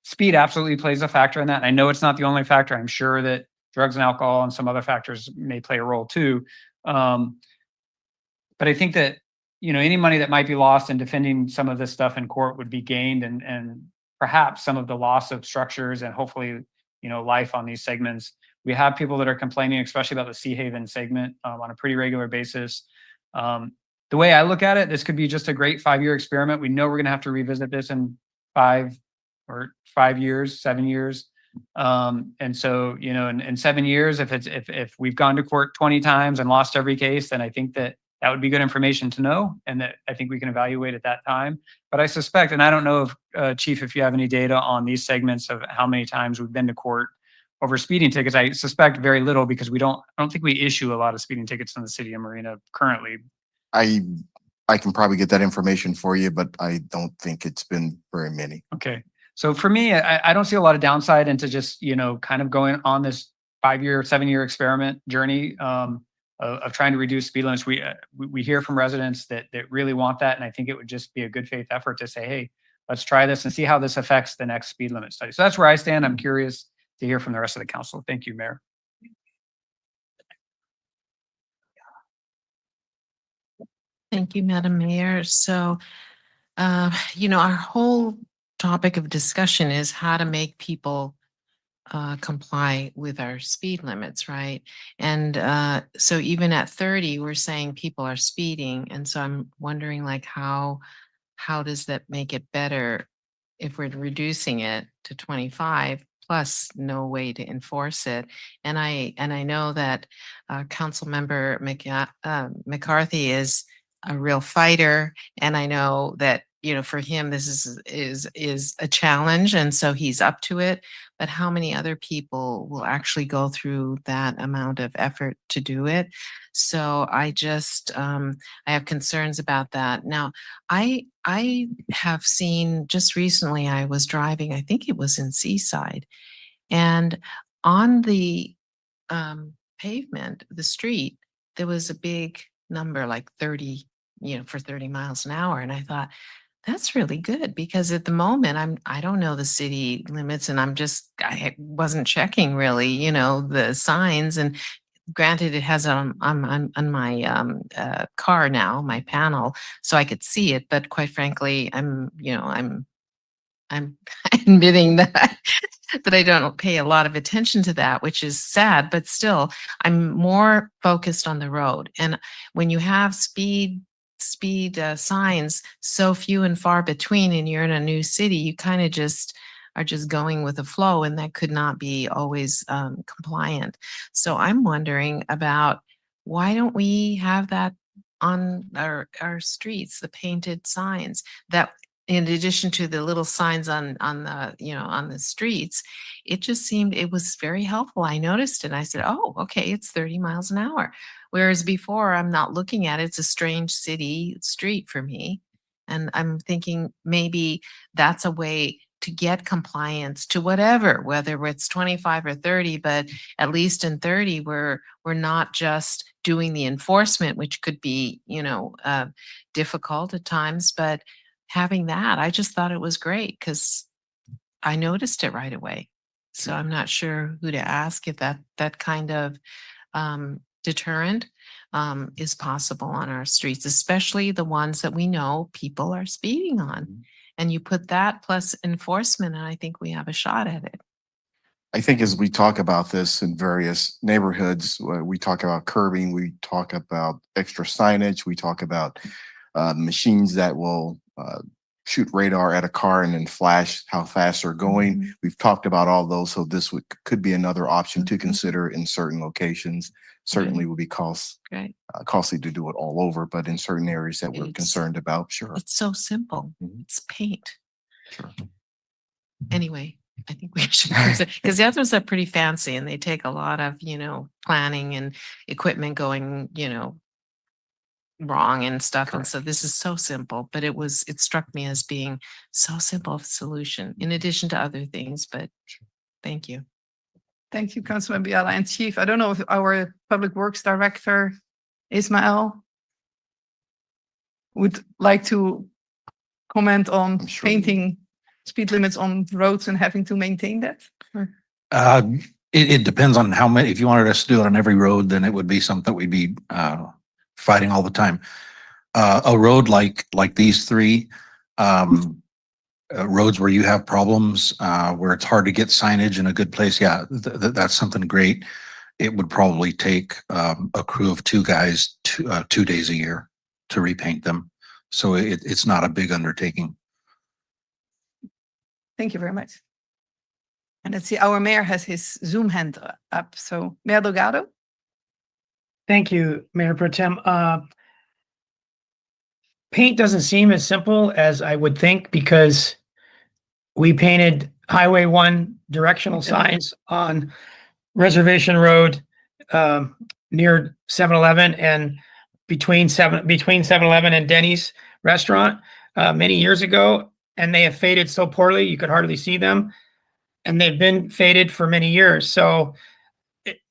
Speed absolutely plays a factor in that. And I know it's not the only factor. I'm sure that drugs and alcohol and some other factors may play a role too. But I think that, any money that might be lost in defending some of this stuff in court would be gained, and perhaps some of the loss of structures and hopefully, life on these segments. We have people that are complaining, especially about the Sea Haven segment on a pretty regular basis. The way I look at it, this could be just a great 5-year experiment. We know we're going to have to revisit this in 5 years, 7 years. And so, in 7 years, if we've gone to court 20 times and lost every case, then I think that would be good information to know, and that I think we can evaluate at that time. But I suspect, and I don't know if Chief, if you have any data on these segments of how many times we've been to court over speeding tickets. I suspect very little because I don't think we issue a lot of speeding tickets in the city of Marina currently. I can probably get that information for you, but I don't think it's been very many. Okay. So for me, I don't see a lot of downside into just, kind of going on this 5-year, 7-year experiment journey of trying to reduce speed limits. We hear from residents that really want that. And I think it would just be a good faith effort to say, hey, let's try this and see how this affects the next speed limit study. So that's where I stand. I'm curious to hear from the rest of the council. Thank you, Mayor. Thank you, Madam Mayor. So, our whole topic of discussion is how to make people comply with our speed limits, right? And so even at 30, we're saying people are speeding. And so I'm wondering how does that make it better if we're reducing it to 25 plus no way to enforce it? And I know that Council Member McCarthy is a real fighter, and I know that for him this is a challenge, and so he's up to it. But how many other people will actually go through that amount of effort to do it? So I just I have concerns about that. Now, I have seen just recently, I was driving, I think it was in Seaside, and on the pavement, the street, there was a big number like 30, for 30 miles an hour. And I thought, that's really good, because at the moment I don't know the city limits, and I wasn't checking really, the signs. And granted, it has on my car now, my panel, so I could see it. But quite frankly, I'm admitting that I don't pay a lot of attention to that, which is sad, but still I'm more focused on the road. And when you have speed signs so few and far between, and you're in a new city, you kind of are just going with the flow, and that could not be always compliant. So I'm wondering about, why don't we have that on our streets, the painted signs, that in addition to the little signs on the streets, it just seemed it was very helpful. I noticed it. I said, oh, okay, it's 30 miles an hour. Whereas before, I'm not looking at it. It's a strange city street for me. And I'm thinking maybe that's a way to get compliance to whatever, whether it's 25 or 30, but at least in 30, we're not just doing the enforcement, which could be, difficult at times, but having that, I just thought it was great because I noticed it right away. So I'm not sure who to ask if that kind of deterrent is possible on our streets, especially the ones that we know people are speeding on. And you put that plus enforcement, and I think we have a shot at it. I think as we talk about this in various neighborhoods, we talk about curbing, we talk about extra signage, we talk about machines that will shoot radar at a car and then flash how fast they're going. We've talked about all those, so this could be another option to consider in certain locations. Certainly would be Right. costly to do it all over, but in certain areas that we're It's- concerned about, sure. It's so simple. Mhm. It's paint. Sure. Anyway, I think we should, because the others are pretty fancy and they take a lot of, planning and equipment going, wrong and stuff. And so this is so simple, but it struck me as being so simple of a solution in addition to other things, but thank you. Thank you, Councilman Biala. And Chief, I don't know if our Public Works Director, Ismael, would like to comment on I'm sure. painting speed limits on roads and having to maintain that? It depends on how many, if you wanted us to do it on every road, then it would be something we'd be fighting all the time. A road like these three, roads where you have problems, where it's hard to get signage in a good place, yeah, that's something great. It would probably take a crew of 2 guys 2 days a year to repaint them. So it's not a big undertaking. Thank you very much. And let's see, our mayor has his Zoom hand up. So Mayor Delgado? Thank you, Mayor Pro Tem. Paint doesn't seem as simple as I would think because we painted Highway 1 directional signs on Reservation Road near 7-Eleven and between 7-Eleven and Denny's restaurant many years ago, and they have faded so poorly you could hardly see them, and they've been faded for many years. So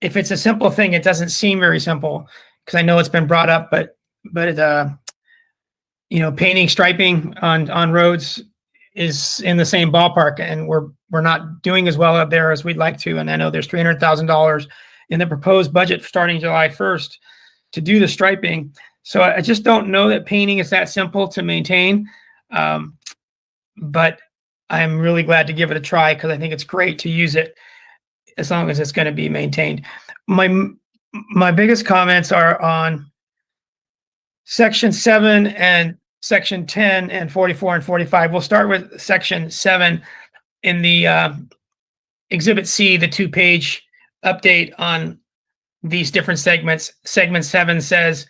if it's a simple thing, it doesn't seem very simple because I know it's been brought up, but painting striping on roads is in the same ballpark, and we're not doing as well out there as we'd like to. And I know there's $300,000 in the proposed budget starting July 1st to do the striping. So I just don't know that painting is that simple to maintain. But I'm really glad to give it a try because I think it's great to use it as long as it's going to be maintained. My biggest comments are on Section 7 and Section 10 and 44 and 45. We'll start with Section 7 in the Exhibit C, the 2-page update on these different segments. Segment 7 says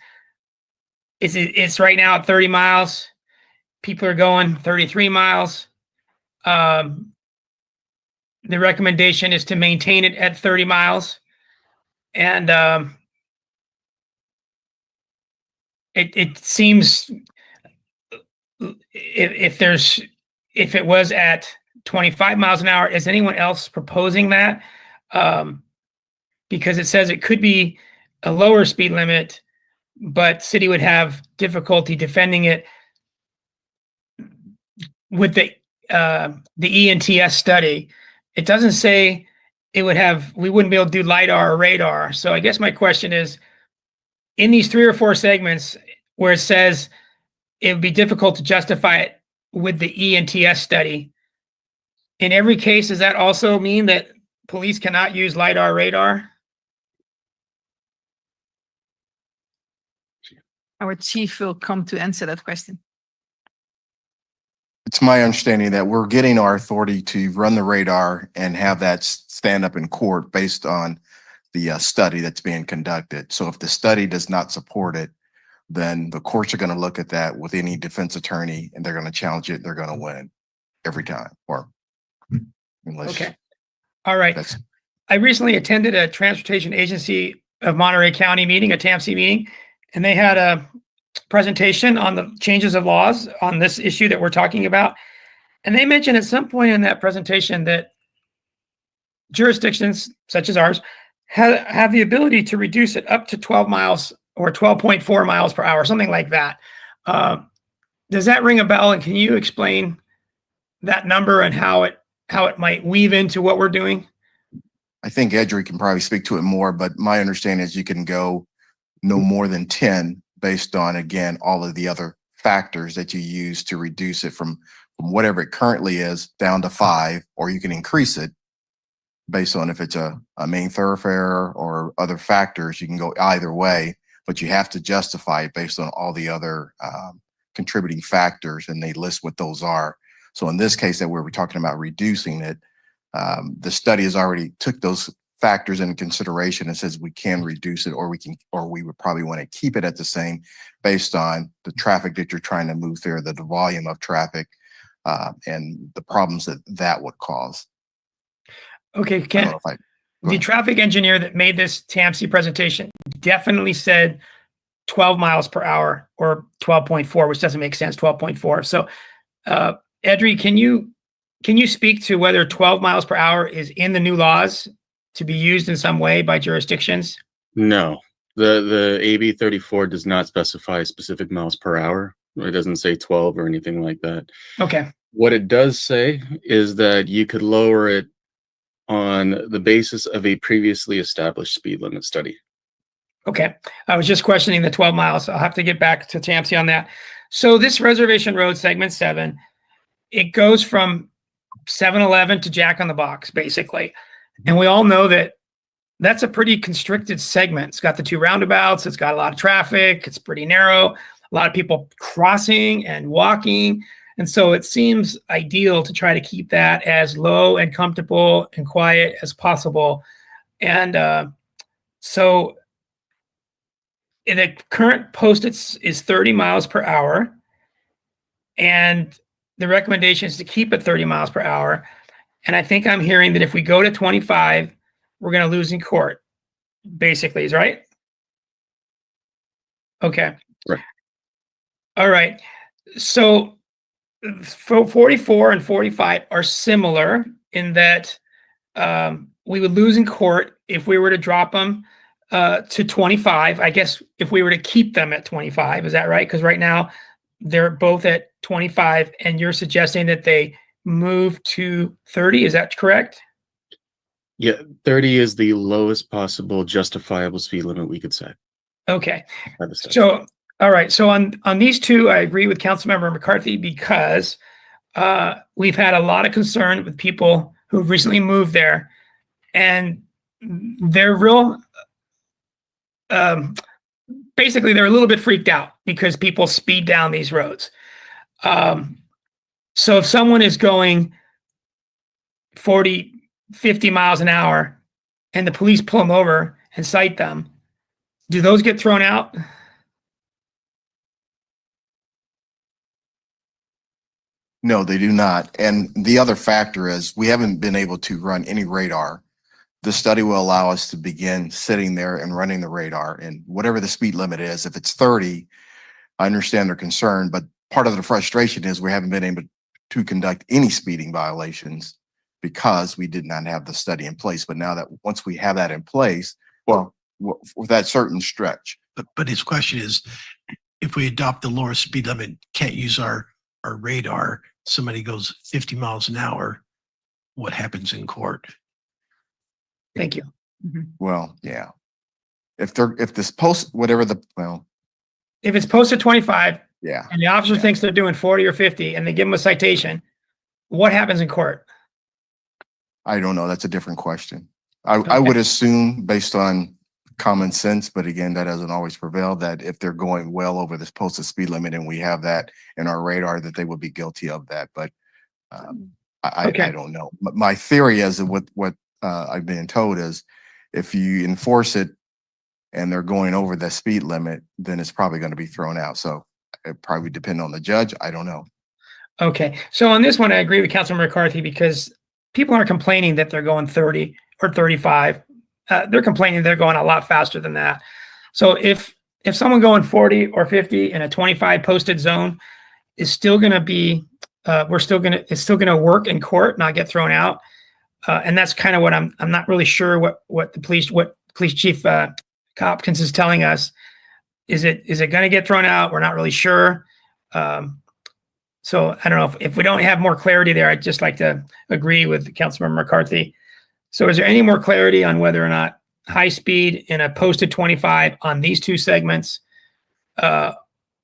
it's right now at 30 miles. People are going 33 miles. The recommendation is to maintain it at 30 miles. And it seems if it was at 25 miles an hour, is anyone else proposing that? Because it says it could be a lower speed limit, but city would have difficulty defending it with the ENTS study. It doesn't say we wouldn't be able to do LiDAR or radar. So I guess my question is, in these 3 or 4 segments where it says it would be difficult to justify it with the ENTS study, in every case, does that also mean that police cannot use LiDAR radar? Our chief will come to answer that question. It's my understanding that we're getting our authority to run the radar and have that stand up in court based on the study that's being conducted. So if the study does not support it, then the courts are going to look at that with any defense attorney and they're going to challenge it. They're going to win every time, or unless. Okay. All right. I recently attended a Transportation Agency of Monterey County meeting, a TAMC meeting, and they had a presentation on the changes of laws on this issue that we're talking about. And they mentioned at some point in that presentation that jurisdictions such as ours have the ability to reduce it up to 12 miles or 12.4 miles per hour, something like that. Does that ring a bell? And can you explain that number and how it might weave into what we're doing? I think Edry can probably speak to it more, but my understanding is you can go no more than 10 based on, again, all of the other factors that you use to reduce it from whatever it currently is down to 5, or you can increase it based on if it's a main thoroughfare or other factors. You can go either way, but you have to justify it based on all the other contributing factors, and they list what those are. So in this case that we were talking about reducing it, the study has already took those factors into consideration and says we can reduce it, or we would probably want to keep it at the same based on the traffic that you're trying to move through, the volume of traffic, and the problems that would cause. Okay, I don't Ken, know if I- go the ahead. traffic engineer that made this TAMC presentation definitely said 12 miles per hour or 12.4, which doesn't make sense, 12.4. So, Edri, can you speak to whether 12 miles per hour is in the new laws to be used in some way by jurisdictions? No, the AB 34 does not specify specific miles per hour. It doesn't say 12 or anything like that. Okay. What it does say is that you could lower it on the basis of a previously established speed limit study. Okay. I was just questioning the 12 miles. I'll have to get back to TAMC on that. So this Reservation Road segment 7, it goes from 7-Eleven to Jack on the Box, basically. And we all know that that's a pretty constricted segment. It's got the 2 roundabouts. It's got a lot of traffic. It's pretty narrow. A lot of people crossing and walking. And so it seems ideal to try to keep that as low and comfortable and quiet as possible. And so the current posted is 30 miles per hour. And the recommendation is to keep it 30 miles per hour. And I think I'm hearing that if we go to 25, we're going to lose in court, basically, is right? Okay. Right. All right. So 44 and 45 are similar in that we would lose in court if we were to drop them to 25. I guess if we were to keep them at 25, is that right? Because right now they're both at 25 and you're suggesting that they move to 30. Is that correct? Yeah, 30 is the lowest possible justifiable speed limit we could set. Okay. by the study. So, all right. So on these two, I agree with Councilmember McCarthy because we've had a lot of concern with people who've recently moved there, and they're basically they're a little bit freaked out because people speed down these roads. So if someone is going 40, 50 miles an hour and the police pull them over and cite them, do those get thrown out? No, they do not. And the other factor is we haven't been able to run any radar. The study will allow us to begin sitting there and running the radar, and whatever the speed limit is, if it's 30, I understand their concern, but part of the frustration is we haven't been able to conduct any speeding violations because we did not have the study in place. But now that once we have that in place, well, with that certain stretch. But his question is, if we adopt the lower speed limit, can't use our radar, somebody goes 50 miles an hour, what happens in court? Thank you. Well, yeah. If this post, whatever If it's posted 25 yeah. and the officer thinks they're doing 40 or 50 and they give them a citation, what happens in court? I don't know. That's a different question. I would assume based on common sense, but again, that doesn't always prevail, that if they're going well over this posted speed limit and we have that in our radar, that they would be guilty of that. But I don't know. My theory is that what I've been told is if you enforce it and they're going over the speed limit, then it's probably going to be thrown out. So it probably depend on the judge. I don't know. Okay. So on this one, I agree with Councilman McCarthy because people aren't complaining that they're going 30 or 35. They're complaining they're going a lot faster than that. So if someone going 40 or 50 in a 25 posted zone is still going to be, it's still going to work in court, not get thrown out. And that's kind of what I'm not really sure what police chief Hopkins is telling us. Is it going to get thrown out? We're not really sure. So I don't know if we don't have more clarity there, I'd just like to agree with Councilmember McCarthy. So is there any more clarity on whether or not high speed in a posted 25 on these two segments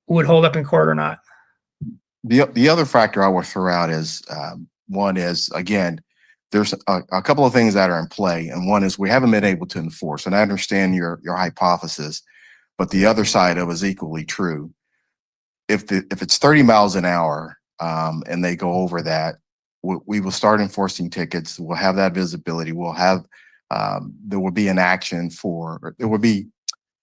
would hold up in court or not? The other factor I will throw out is one is, again, there's a couple of things that are in play. And one is we haven't been able to enforce, and I understand your hypothesis, but the other side of it is equally true. If it's 30 miles an hour, and they go over that, we will start enforcing tickets. We'll have that visibility. We'll have, there will be an action there will be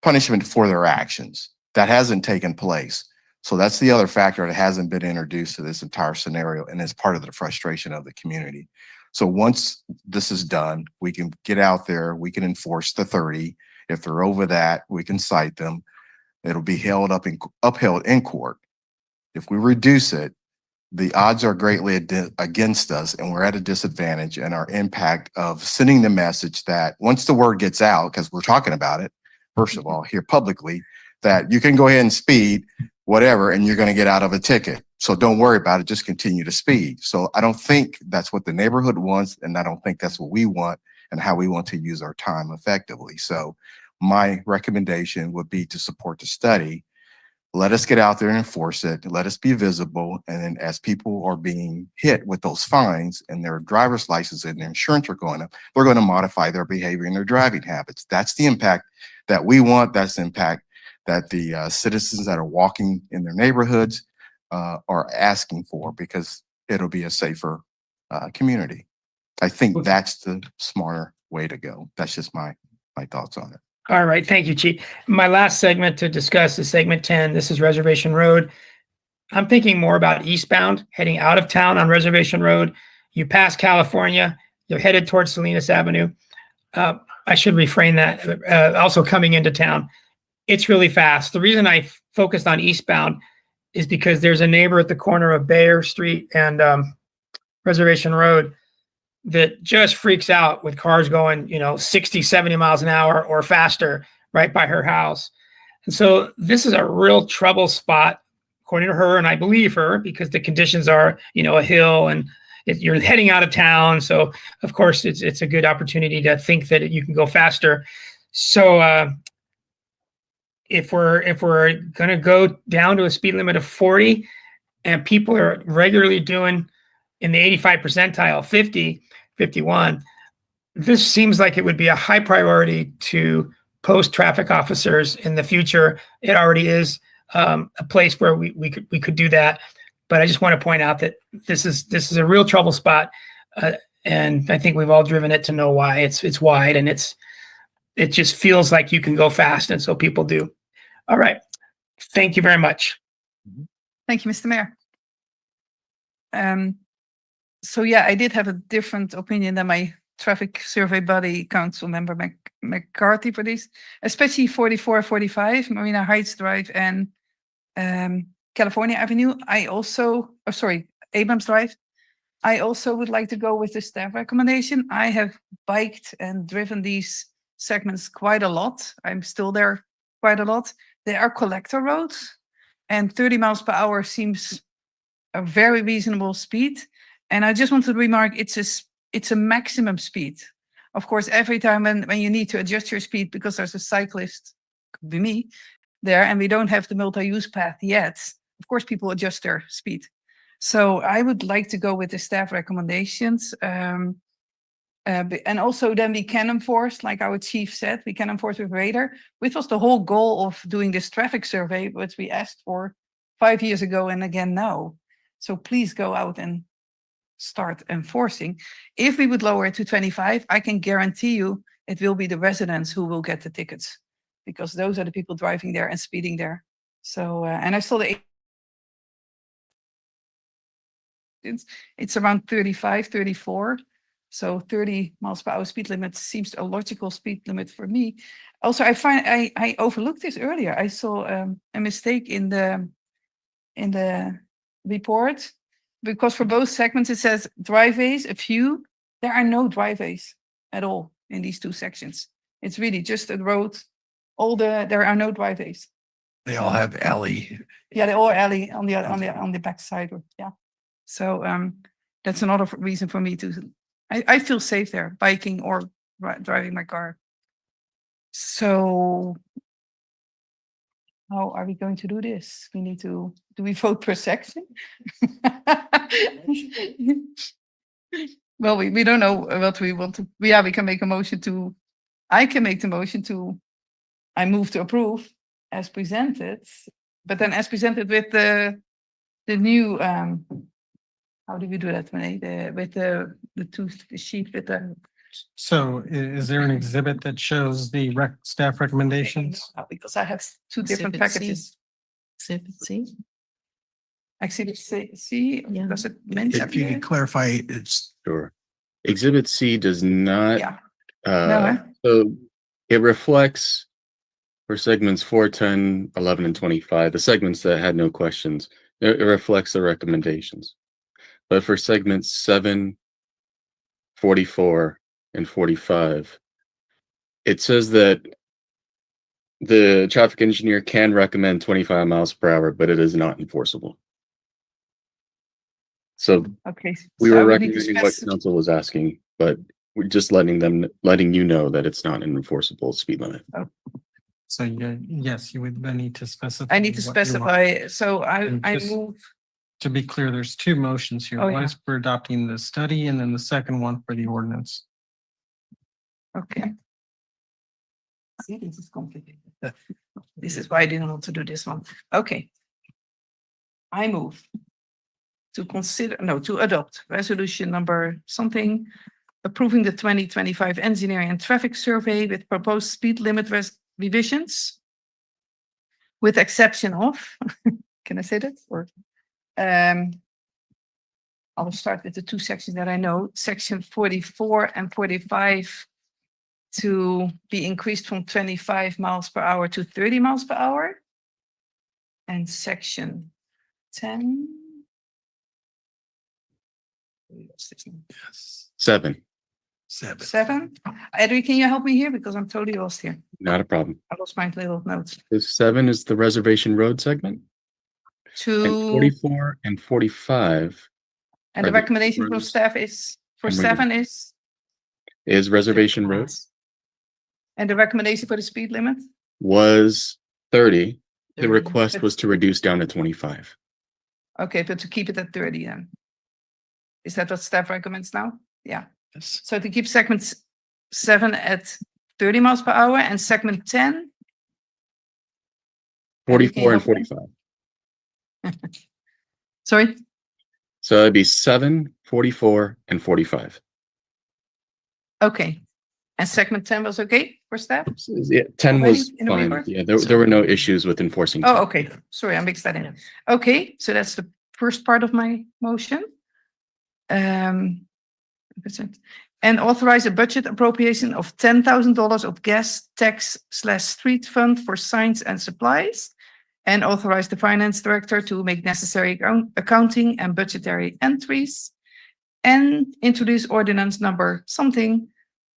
punishment for their actions. That hasn't taken place. So that's the other factor that hasn't been introduced to this entire scenario, and it's part of the frustration of the community. So once this is done, we can get out there, we can enforce the 30. If they're over that, we can cite them. It'll be upheld in court. If we reduce it, the odds are greatly against us, and we're at a disadvantage, and our impact of sending the message that once the word gets out, because we're talking about it, first of all, here publicly, that you can go ahead and speed, whatever, and you're going to get out of a ticket. So don't worry about it. Just continue to speed. So I don't think that's what the neighborhood wants, and I don't think that's what we want and how we want to use our time effectively. So my recommendation would be to support the study. Let us get out there and enforce it. Let us be visible. And then as people are being hit with those fines and their driver's license and their insurance are going up, they're going to modify their behavior and their driving habits. That's the impact that we want. That's the impact that the citizens that are walking in their neighborhoods are asking for, because it'll be a safer community. I think that's the smarter way to go. That's just my thoughts on it. All right, thank you, Chief. My last segment to discuss is segment 10. This is Reservation Road. I'm thinking more about eastbound, heading out of town on Reservation Road. You pass California, you're headed towards Salinas Avenue. I should refrain that. Also coming into town, it's really fast. The reason I focused on eastbound is because there's a neighbor at the corner of Bayer Street and Reservation Road that just freaks out with cars going, 60, 70 miles an hour or faster right by her house. And so this is a real trouble spot, according to her, and I believe her, because the conditions are, a hill and you're heading out of town. So of course it's a good opportunity to think that you can go faster. So if we're going to go down to a speed limit of 40 and people are regularly doing in the 85 percentile, 50, 51, this seems like it would be a high priority to post traffic officers in the future. It already is a place where we could do that, but I just want to point out that this is a real trouble spot, and I think we've all driven it to know why. It's wide and it just feels like you can go fast, and so people do. All right, thank you very much. Thank you, Mr. Mayor. So yeah, I did have a different opinion than my traffic survey buddy, Council Member McCarthy, for these, especially 44, 45, Marina Heights Drive and California Avenue. Abrams Drive. I also would like to go with the staff recommendation. I have biked and driven these segments quite a lot. I'm still there quite a lot. They are collector roads, and 30 miles per hour seems a very reasonable speed. And I just want to remark, it's a maximum speed. Of course, every time when you need to adjust your speed because there's a cyclist, could be me, there, and we don't have the multi-use path yet, of course, people adjust their speed. So I would like to go with the staff recommendations. And also then we can enforce, like our chief said, we can enforce with radar, which was the whole goal of doing this traffic survey, which we asked for 5 years ago and again now. So please go out and start enforcing. If we would lower it to 25, I can guarantee you it will be the residents who will get the tickets, because those are the people driving there and speeding there. So, and I saw it's around 35, 34. So 30 miles per hour speed limit seems a logical speed limit for me. Also, I overlooked this earlier. I saw a mistake in the report, because for both segments it says driveways, a few. There are no driveways at all in these two sections. It's really just a road. There are no driveways. They all have alley. Yeah, they all alley on the back side. Yeah. So that's another reason for me to. I feel safe there, biking or driving my car. So how are we going to do this? We need to. Do we vote per section? Well, we don't know what we want to, yeah, we can make a motion to, I can make the motion to, I move to approve as presented, but then as presented with the new, how do we do that, Renee? With the two sheet with the. So is there an exhibit that shows the staff recommendations? Because I have two different Exhibit C. packages. Exhibit C. Exhibit C, Yeah. does it mention? If you here? could clarify, it's Sure. Exhibit C does not, Yeah. No, so it reflects for segments 4, 10, 11, and 25, the segments that had no questions. It reflects the recommendations. But for segments 7, 44, and 45, it says that the traffic engineer can recommend 25 miles per hour, but it is not enforceable. So Okay. we so I were would need to recommending what council was asking, but we're just letting you know that it's not an enforceable speed limit. So yes, you would then need to specify. I need to what you want. specify, so And I just move, To be clear, there's two motions here. Oh, One yeah. is for adopting the study and then the second one for the ordinance. okay. See, this is complicated. This is why I didn't want to do this one. Okay. I move to adopt resolution number something, approving the 2025 engineering and traffic survey with proposed speed limit revisions. With exception of, can I say that? Or, I will start with the two sections that I know, section 44 and 45 to be increased from 25 miles per hour to 30 miles per hour. And section 10. What's this now? 7, 7. Edwin, can you help me here? Because I'm totally lost here. not a problem. I lost my little notes. This 7 is the reservation road segment, and To, 44 and 45 and the are the recommendation from roads staff is, for and 7 is, is reservation road and the recommendation for the speed limit? was 30. The 30. request was to reduce down to 25. Okay, but to keep it at 30 then. Is that what staff recommends now? Yeah. So to keep segment 7 at 30 miles per hour and segment 10, 44 and help me? 45. sorry, So that'd be 7, 44, and 45. okay. And segment 10 was okay for staff? Yeah, 10 Already was in the fine. report? Yeah, there were no issues with enforcing. Oh, 10. okay. Sorry, I mixed that in. Okay, so that's the first part of my motion. And authorize a budget appropriation of $10,000 of gas tax / street fund for signs and supplies. And authorize the finance director to make necessary accounting and budgetary entries. And introduce ordinance number something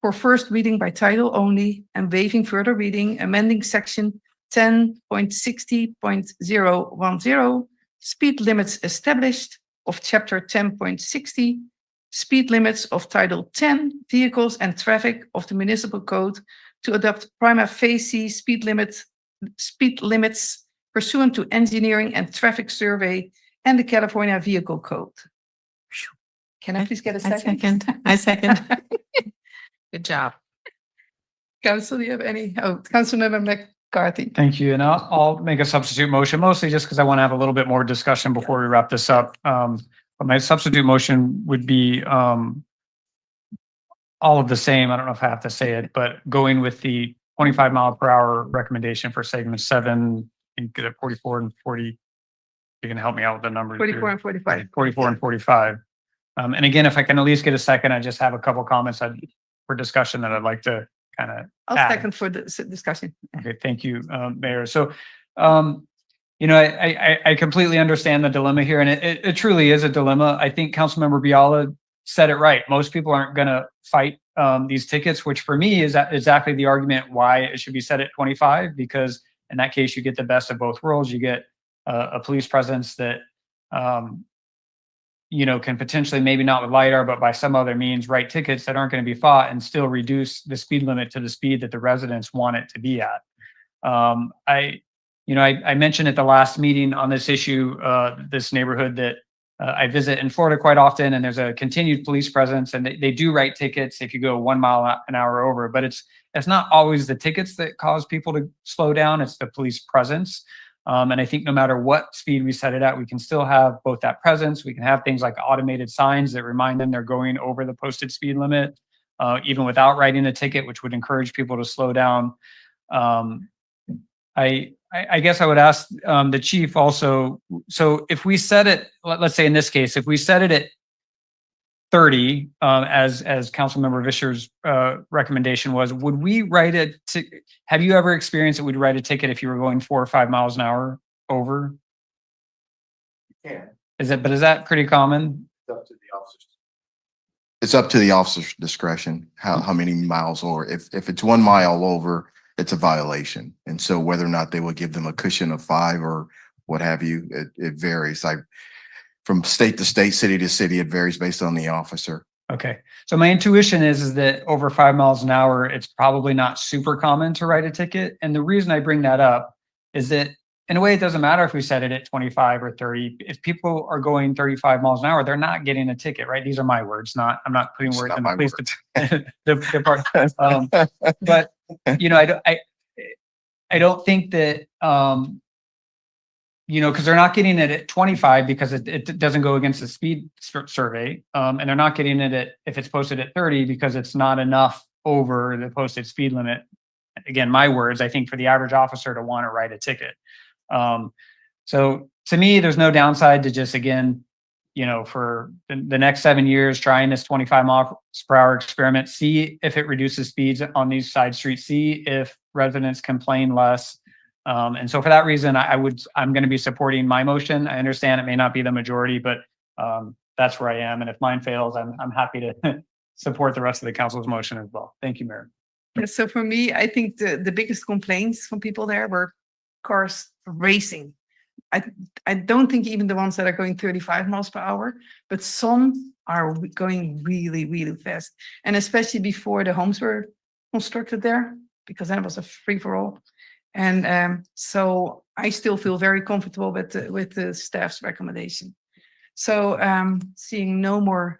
for first reading by title only and waiving further reading, amending section 10.60.010, speed limits established of chapter 10.60, speed limits of title 10, vehicles and traffic of the municipal code to adopt prima facie speed limits pursuant to engineering and traffic survey and the California Vehicle Code. Can I please get a second? I second. Good job. Council, do you have any? Oh, Councilmember McCarthy. Thank you. And I'll make a substitute motion, mostly just because I want to have a little bit more discussion before we wrap this up. But my substitute motion would be all of the same. I don't know if I have to say it, but going with the 25 mile per hour recommendation for segment 7, and get it 44 and 40. You can help me out with the numbers. 44 and 45. 44 and 45. And again, if I can at least get a second, I just have a couple comments for discussion that I'd like to kind of I'll add. second for the discussion. Okay, thank you, Mayor. So, you know, I completely understand the dilemma here, and it truly is a dilemma. I think Councilmember Biala said it right. Most people aren't going to fight these tickets, which for me is exactly the argument why it should be set at 25, because in that case, you get the best of both worlds. You get a police presence that, you know, can potentially, maybe not with LiDAR, but by some other means, write tickets that aren't going to be fought and still reduce the speed limit to the speed that the residents want it to be at. I mentioned at the last meeting on this issue, this neighborhood that I visit in Florida quite often, and there's a continued police presence, and they do write tickets if you go 1 mile an hour over, but it's not always the tickets that cause people to slow down, it's the police presence. And I think no matter what speed we set it at, we can still have both that presence. We can have things like automated signs that remind them they're going over the posted speed limit, even without writing a ticket, which would encourage people to slow down. I guess I would ask the chief also, so if we set it, let's say in this case, if we set it at 30, as Councilmember Vischer's recommendation was, would we write it to, have you ever experienced that we'd write a ticket if you were going 4 or 5 miles an hour over? Yeah. Is that pretty common? It's up to the officer's discretion, how many miles over. If it's 1 mile over, it's a violation. And so whether or not they will give them a cushion of 5 or what have you, it varies. From state to state, city to city, it varies based on the officer. Okay, so my intuition is that over 5 miles an hour, it's probably not super common to write a ticket. And the reason I bring that up is that in a way, it doesn't matter if we set it at 25 or 30. If people are going 35 miles an hour, they're not getting a ticket, right? These are my words, I'm not putting words in the police department. But you know, I don't think that you know, because they're not getting it at 25 because it doesn't go against the speed survey, and they're not getting it at, if it's posted at 30, because it's not enough over the posted speed limit. Again, my words, I think for the average officer to want to write a ticket. So to me, there's no downside to just, again, you know, for the next 7 years, trying this 25 miles per hour experiment, see if it reduces speeds on these side streets, see if residents complain less. And so for that reason, I'm going to be supporting my motion. I understand it may not be the majority, but that's where I am. And if mine fails, I'm happy to support the rest of the council's motion as well. Thank you, Mayor. Yeah, so for me, I think the biggest complaints from people there were cars racing. I don't think even the ones that are going 35 miles per hour, but some are going really, really fast. And especially before the homes were constructed there, because that was a free for all. And so I still feel very comfortable with the staff's recommendation. So seeing no more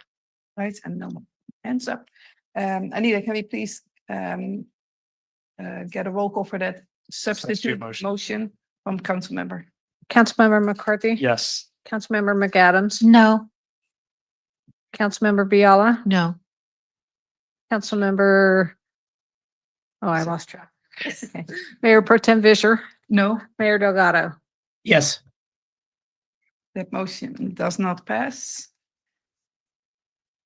lights and no more hands up. Anita, can we please get a roll call for that substitute motion from Councilmember? Councilmember McCarthy? Yes. Councilmember McAdams? No. Councilmember Biala? No. Councilmember, oh, I lost track. Okay. Mayor Pro Tem Vischer? No. Mayor Delgado? Yes. That motion does not pass.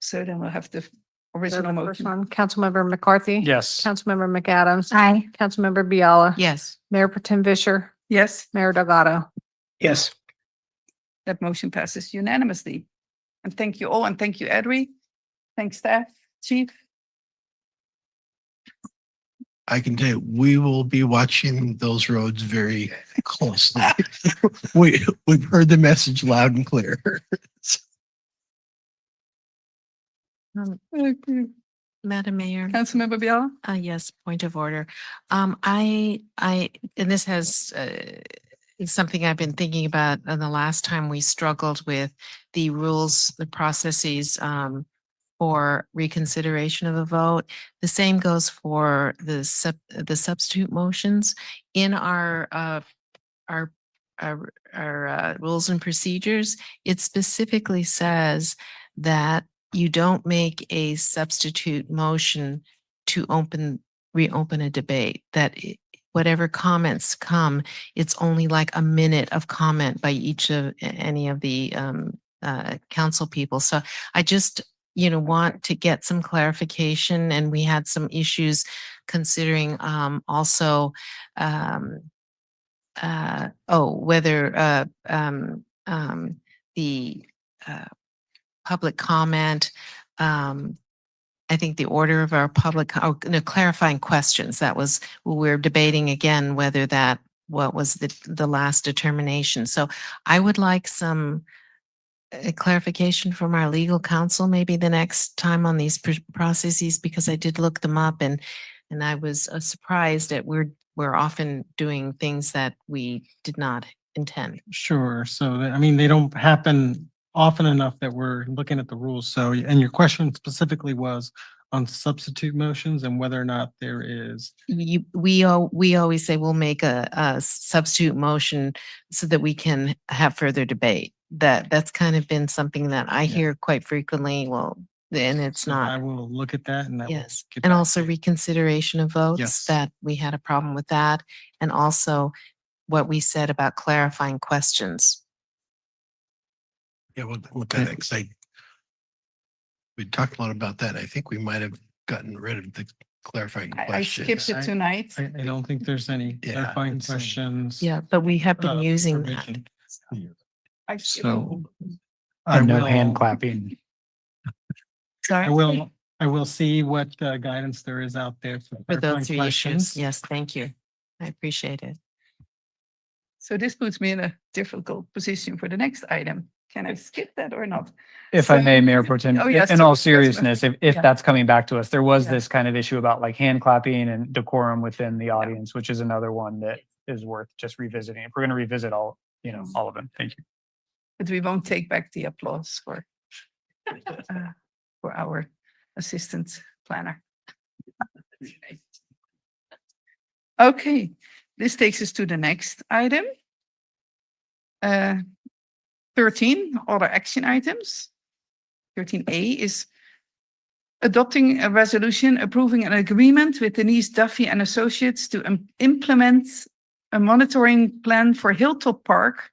So then we'll have the original First motion. one, Councilmember McCarthy? Yes. Councilmember McAdams? Aye. Councilmember Biala? Yes. Mayor Pro Tem Vischer? Yes, Mayor Delgado? Yes. that motion passes unanimously. And thank you all, and thank you, Edry. Thanks, staff, chief. I can tell you, we will be watching those roads very closely. We've heard the message loud and clear. Madam Mayor. Councilmember Biala? Yes, point of order. And this has, is something I've been thinking about the last time we struggled with the rules, the processes, for reconsideration of a vote. The same goes for the substitute motions in our rules and procedures. It specifically says that you don't make a substitute motion to reopen a debate, that whatever comments come, it's only like a minute of comment by each of any of the council people. So I just, want to get some clarification, and we had some issues considering also whether the public comment, I think the order of our clarifying questions, that was, we're debating again whether what was the last determination. So I would like some clarification from our legal counsel maybe the next time on these processes, because I did look them up, and I was surprised that we're often doing things that we did not intend. Sure. So, I mean, they don't happen often enough that we're looking at the rules. So, and your question specifically was on substitute motions and whether or not there is. We always say we'll make a substitute motion so that we can have further debate. That's kind of been something that I hear quite frequently. Well, and it's So I not. will look at that and I will Yes, get and back also to you. reconsideration of votes, Yes. that we had a problem with that. And also what we said about clarifying questions. Yeah, we'll look at it, 'cause we talked a lot about that. I think we might have gotten rid of the clarifying I questions. skipped it tonight. I don't think there's any Yeah, clarifying it's, questions. Yeah, but we have been using that. provision. I skipped So I And no will, hand clapping. Sorry. I will see what guidance there is out there for For clarifying those three questions. issues. Yes, thank you. I appreciate it. So this puts me in a difficult position for the next item. Can I skip that or not? If I So- may, Mayor Pro Tem, Oh, yes, in all sorry, yes, seriousness, if yeah. that's coming back to us, there was Yeah. this kind of issue about like hand clapping and decorum within the audience, which is another one that is worth just revisiting. If we're going to revisit all of them. Thank you. But we won't take back the applause for our assistant planner. Okay, this takes us to the next item. 13, other action items. 13A is adopting a resolution approving an agreement with Denise Duffy and Associates to implement a monitoring plan for Hilltop Park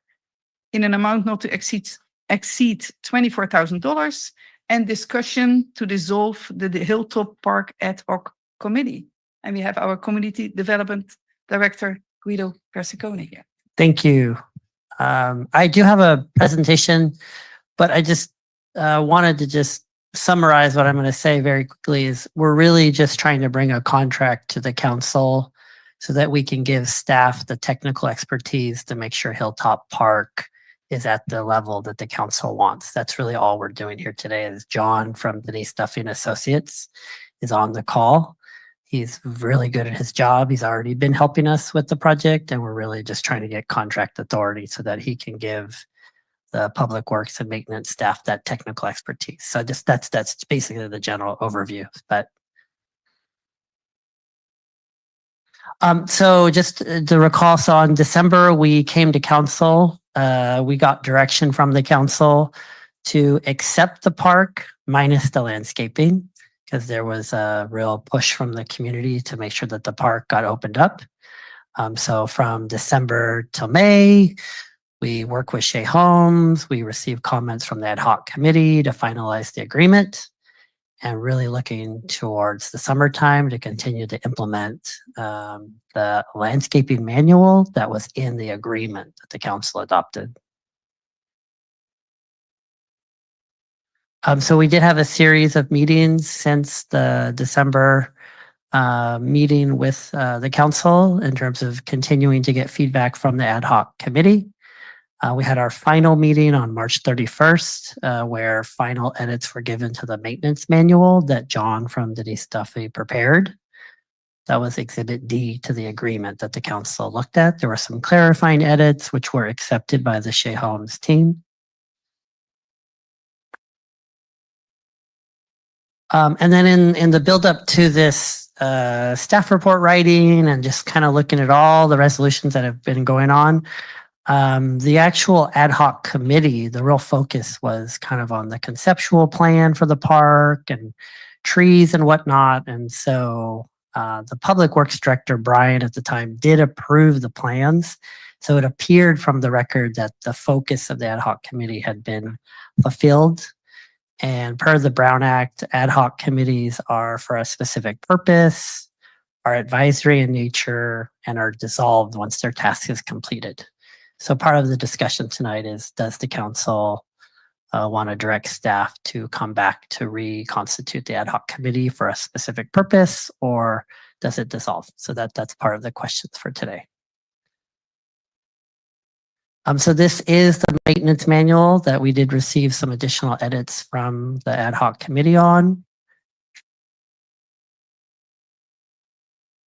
in an amount not to exceed $24,000 and discussion to dissolve the Hilltop Park ad hoc committee. And we have our community development director, Guido Persicone here. Thank you. I do have a presentation, but I just wanted to just summarize what I'm going to say very quickly is we're really just trying to bring a contract to the council so that we can give staff the technical expertise to make sure Hilltop Park is at the level that the council wants. That's really all we're doing here today is John from Denise Duffy and Associates is on the call. He's really good at his job. He's already been helping us with the project, and we're really just trying to get contract authority so that he can give the public works and maintenance staff that technical expertise. So just that's basically the general overview. But so just to recall, so in December we came to council. We got direction from the council to accept the park minus the landscaping, because there was a real push from the community to make sure that the park got opened up. So from December till May, we work with Shea Homes. We received comments from the ad hoc committee to finalize the agreement, and really looking towards the summertime to continue to implement the landscaping manual that was in the agreement that the council adopted. So we did have a series of meetings since the December meeting with the council in terms of continuing to get feedback from the ad hoc committee. We had our final meeting on March 31st, where final edits were given to the maintenance manual that John from Denise Duffy prepared. That was Exhibit D to the agreement that the council looked at. There were some clarifying edits which were accepted by the Shea Homes team. And then in the build up to this staff report writing and just kind of looking at all the resolutions that have been going on, the actual ad hoc committee, the real focus was kind of on the conceptual plan for the park and trees and whatnot. And so the public works director, Brian, at the time did approve the plans. So it appeared from the record that the focus of the ad hoc committee had been fulfilled. And per the Brown Act, ad hoc committees are for a specific purpose, are advisory in nature, and are dissolved once their task is completed. So part of the discussion tonight is, does the council want to direct staff to come back to reconstitute the ad hoc committee for a specific purpose, or does it dissolve? So that's part of the questions for today. So this is the maintenance manual that we did receive some additional edits from the ad hoc committee on.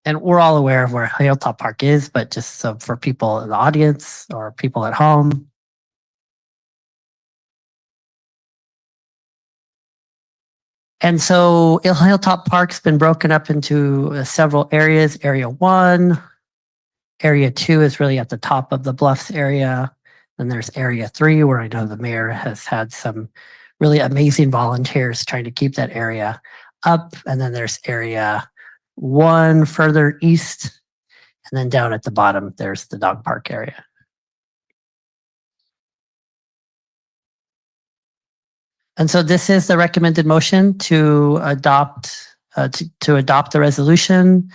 And we're all aware of where Hilltop Park is, but just so for people in the audience or people at home, And so Hilltop Park's been broken up into several areas. Area 1, Area 2 is really at the top of the bluffs area. Then there's Area 3, where I know the mayor has had some really amazing volunteers trying to keep that area up. And then there's Area 1 further east. And then down at the bottom, there's the dog park area. And so this is the recommended motion to adopt the resolution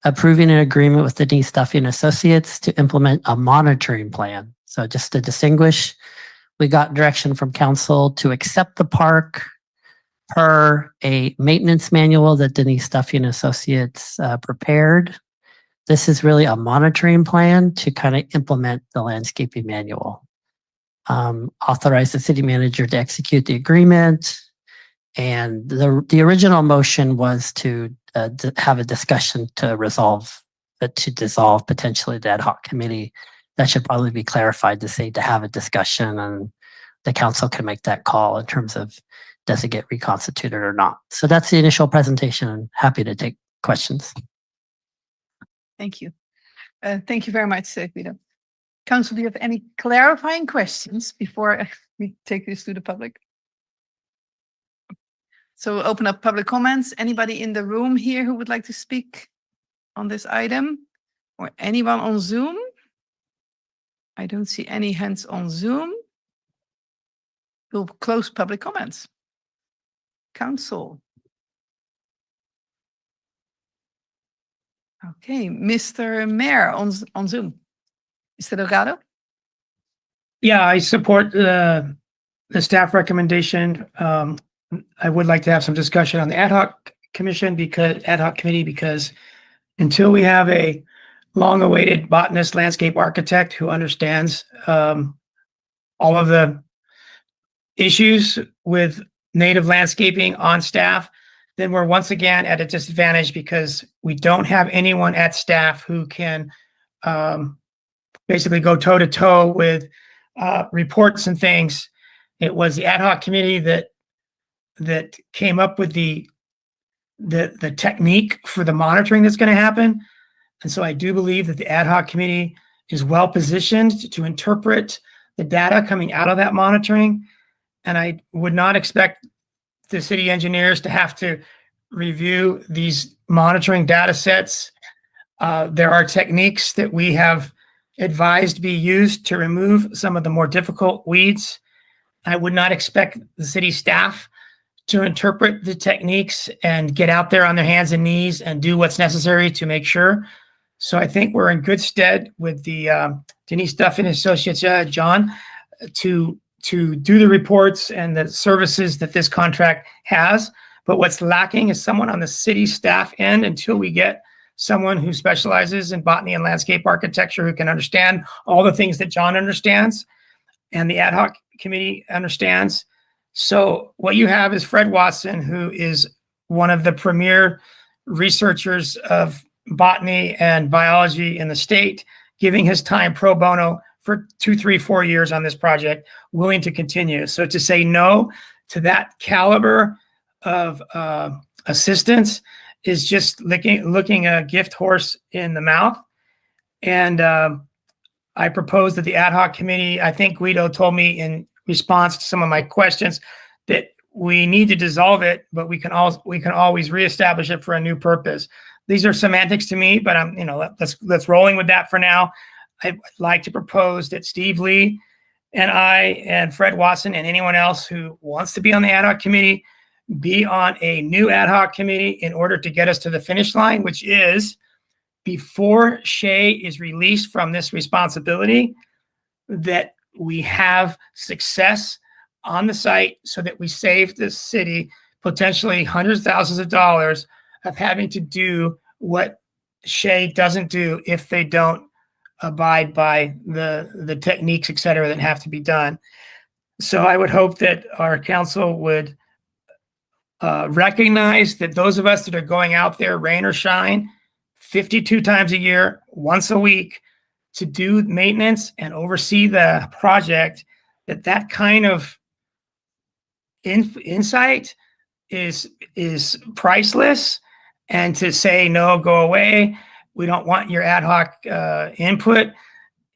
approving an agreement with Denise Duffy and Associates to implement a monitoring plan. So just to distinguish, we got direction from council to accept the park per a maintenance manual that Denise Duffy and Associates prepared. This is really a monitoring plan to kind of implement the landscaping manual. Authorize the city manager to execute the agreement. And the original motion was to have a discussion to dissolve potentially the ad hoc committee. That should probably be clarified to say to have a discussion, and the council can make that call in terms of does it get reconstituted or not. So that's the initial presentation. I'm happy to take questions. Thank you. Thank you very much, Guido. Council, do you have any clarifying questions before we take this to the public? So we'll open up public comments. Anybody in the room here who would like to speak on this item? Or anyone on Zoom? I don't see any hands on Zoom. We'll close public comments. Council. Okay, Mr. Mayor on Zoom. Mr. Delgado? Yeah, I support the staff recommendation. I would like to have some discussion on the ad hoc committee because until we have a long-awaited botanist, landscape architect who understands all of the issues with native landscaping on staff, then we're once again at a disadvantage because we don't have anyone at staff who can basically go toe to toe with reports and things. It was the ad hoc committee that came up with the technique for the monitoring that's going to happen. And so I do believe that the ad hoc committee is well positioned to interpret the data coming out of that monitoring. And I would not expect the city engineers to have to review these monitoring data sets. There are techniques that we have advised be used to remove some of the more difficult weeds. I would not expect the city staff to interpret the techniques and get out there on their hands and knees and do what's necessary to make sure. So I think we're in good stead with the Denise Duffy and Associates, John, to do the reports and the services that this contract has. But what's lacking is someone on the city staff end until we get someone who specializes in botany and landscape architecture who can understand all the things that John understands and the ad hoc committee understands. So what you have is Fred Watson, who is one of the premier researchers of botany and biology in the state, giving his time pro bono for 2, 3, 4 years on this project, willing to continue. So to say no to that caliber of assistance is just looking a gift horse in the mouth. And I propose that the ad hoc committee, I think Guido told me in response to some of my questions that we need to dissolve it, but we can always reestablish it for a new purpose. These are semantics to me, but let's rolling with that for now. I'd like to propose that Steve Lee and I and Fred Watson and anyone else who wants to be on the ad hoc committee be on a new ad hoc committee in order to get us to the finish line, which is before Shay is released from this responsibility, that we have success on the site so that we save the city potentially hundreds of thousands of dollars of having to do what Shay doesn't do if they don't abide by the techniques, et cetera, that have to be done. So I would hope that our council would recognize that those of us that are going out there, rain or shine, 52 times a year, once a week, to do maintenance and oversee the project, that kind of insight is priceless, and to say, no, go away, we don't want your ad hoc input,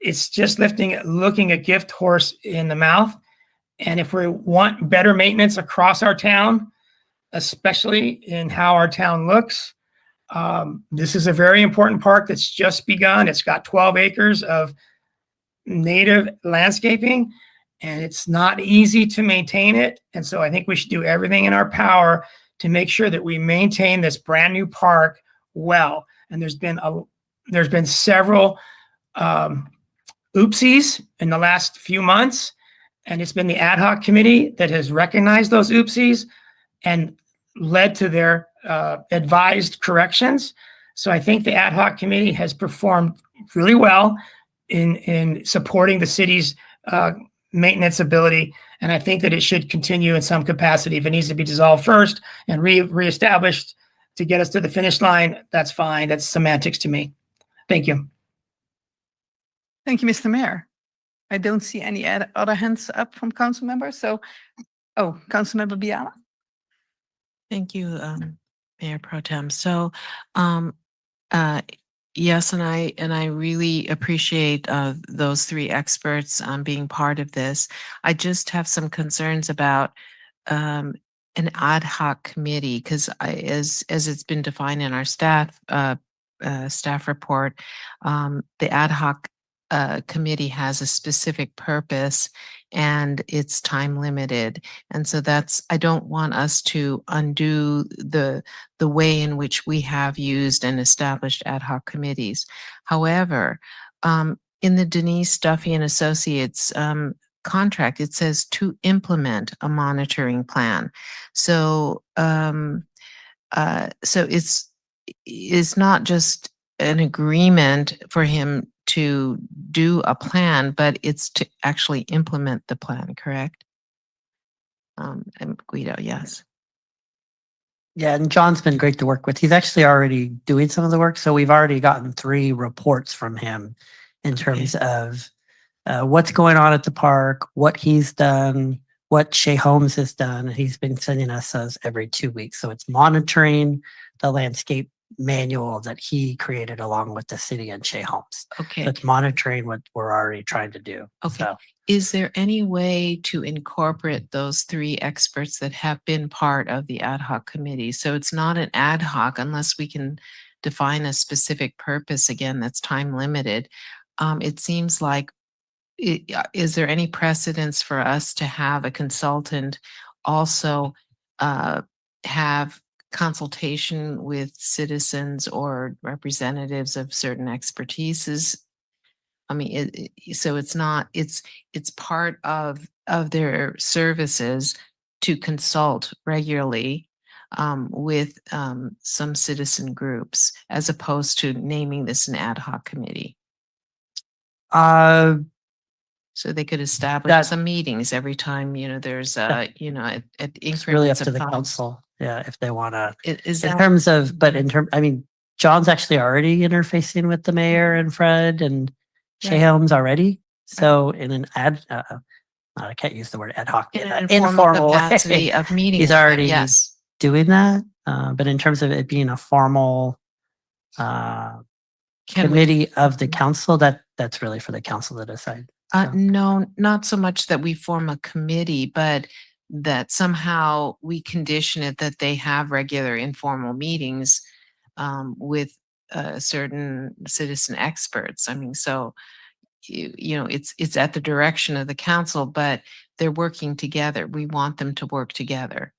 it's just looking a gift horse in the mouth. And if we want better maintenance across our town, especially in how our town looks, this is a very important park that's just begun. It's got 12 acres of native landscaping, and it's not easy to maintain it. And so I think we should do everything in our power to make sure that we maintain this brand new park well. And there's been several oopsies in the last few months, and it's been the ad hoc committee that has recognized those oopsies and led to their advised corrections. So I think the ad hoc committee has performed really well in supporting the city's maintenance ability. And I think that it should continue in some capacity. If it needs to be dissolved first and reestablished to get us to the finish line, that's fine. That's semantics to me. Thank you. Thank you, Mr. Mayor. I don't see any other hands up from council members. So, Councilmember Biala. Thank you, Mayor Pro Tem. So, yes, and I really appreciate those three experts being part of this. I just have some concerns about an ad hoc committee, because as it's been defined in our staff report, the ad hoc committee has a specific purpose and it's time limited. And so I don't want us to undo the way in which we have used and established ad hoc committees. However, in the Denise Duffy and Associates contract, it says to implement a monitoring plan. So, so it's not just an agreement for him to do a plan, but it's to actually implement the plan, correct? And Guido, yes. Yeah, and John's been great to work with. He's actually already doing some of the work. So we've already gotten 3 reports from him in terms of what's going on at the park, what he's done, what Shea Holmes has done. He's been sending us those every 2 weeks. So it's monitoring the landscape manual that he created along with the city and Shea Holmes. Okay. So it's monitoring what we're already trying to do. Okay. So, is there any way to incorporate those 3 experts that have been part of the ad hoc committee? So it's not an ad hoc unless we can define a specific purpose, again, that's time limited. It seems like, is there any precedence for us to have a consultant also have consultation with citizens or representatives of certain expertises? I mean, so it's not, it's part of their services to consult regularly with some citizen groups, as opposed to naming this an ad hoc committee. So they could establish some meetings every time, there's at it's really up increments to of the time. council. Yeah, if they want to. Is In that terms of, I mean, John's actually already interfacing with the mayor and Fred and Shea Right. Helms already. So in an I can't use the word ad hoc, in an informal capacity way, of meeting? he's with them, already yes. doing that. But in terms of it being a formal Can committee of the council, that's really for the council to decide. No, not so much that we form a committee, but that somehow we condition it that they have regular informal meetings with certain citizen experts. I mean, so it's at the direction of the council, but they're working together. We want them to work together,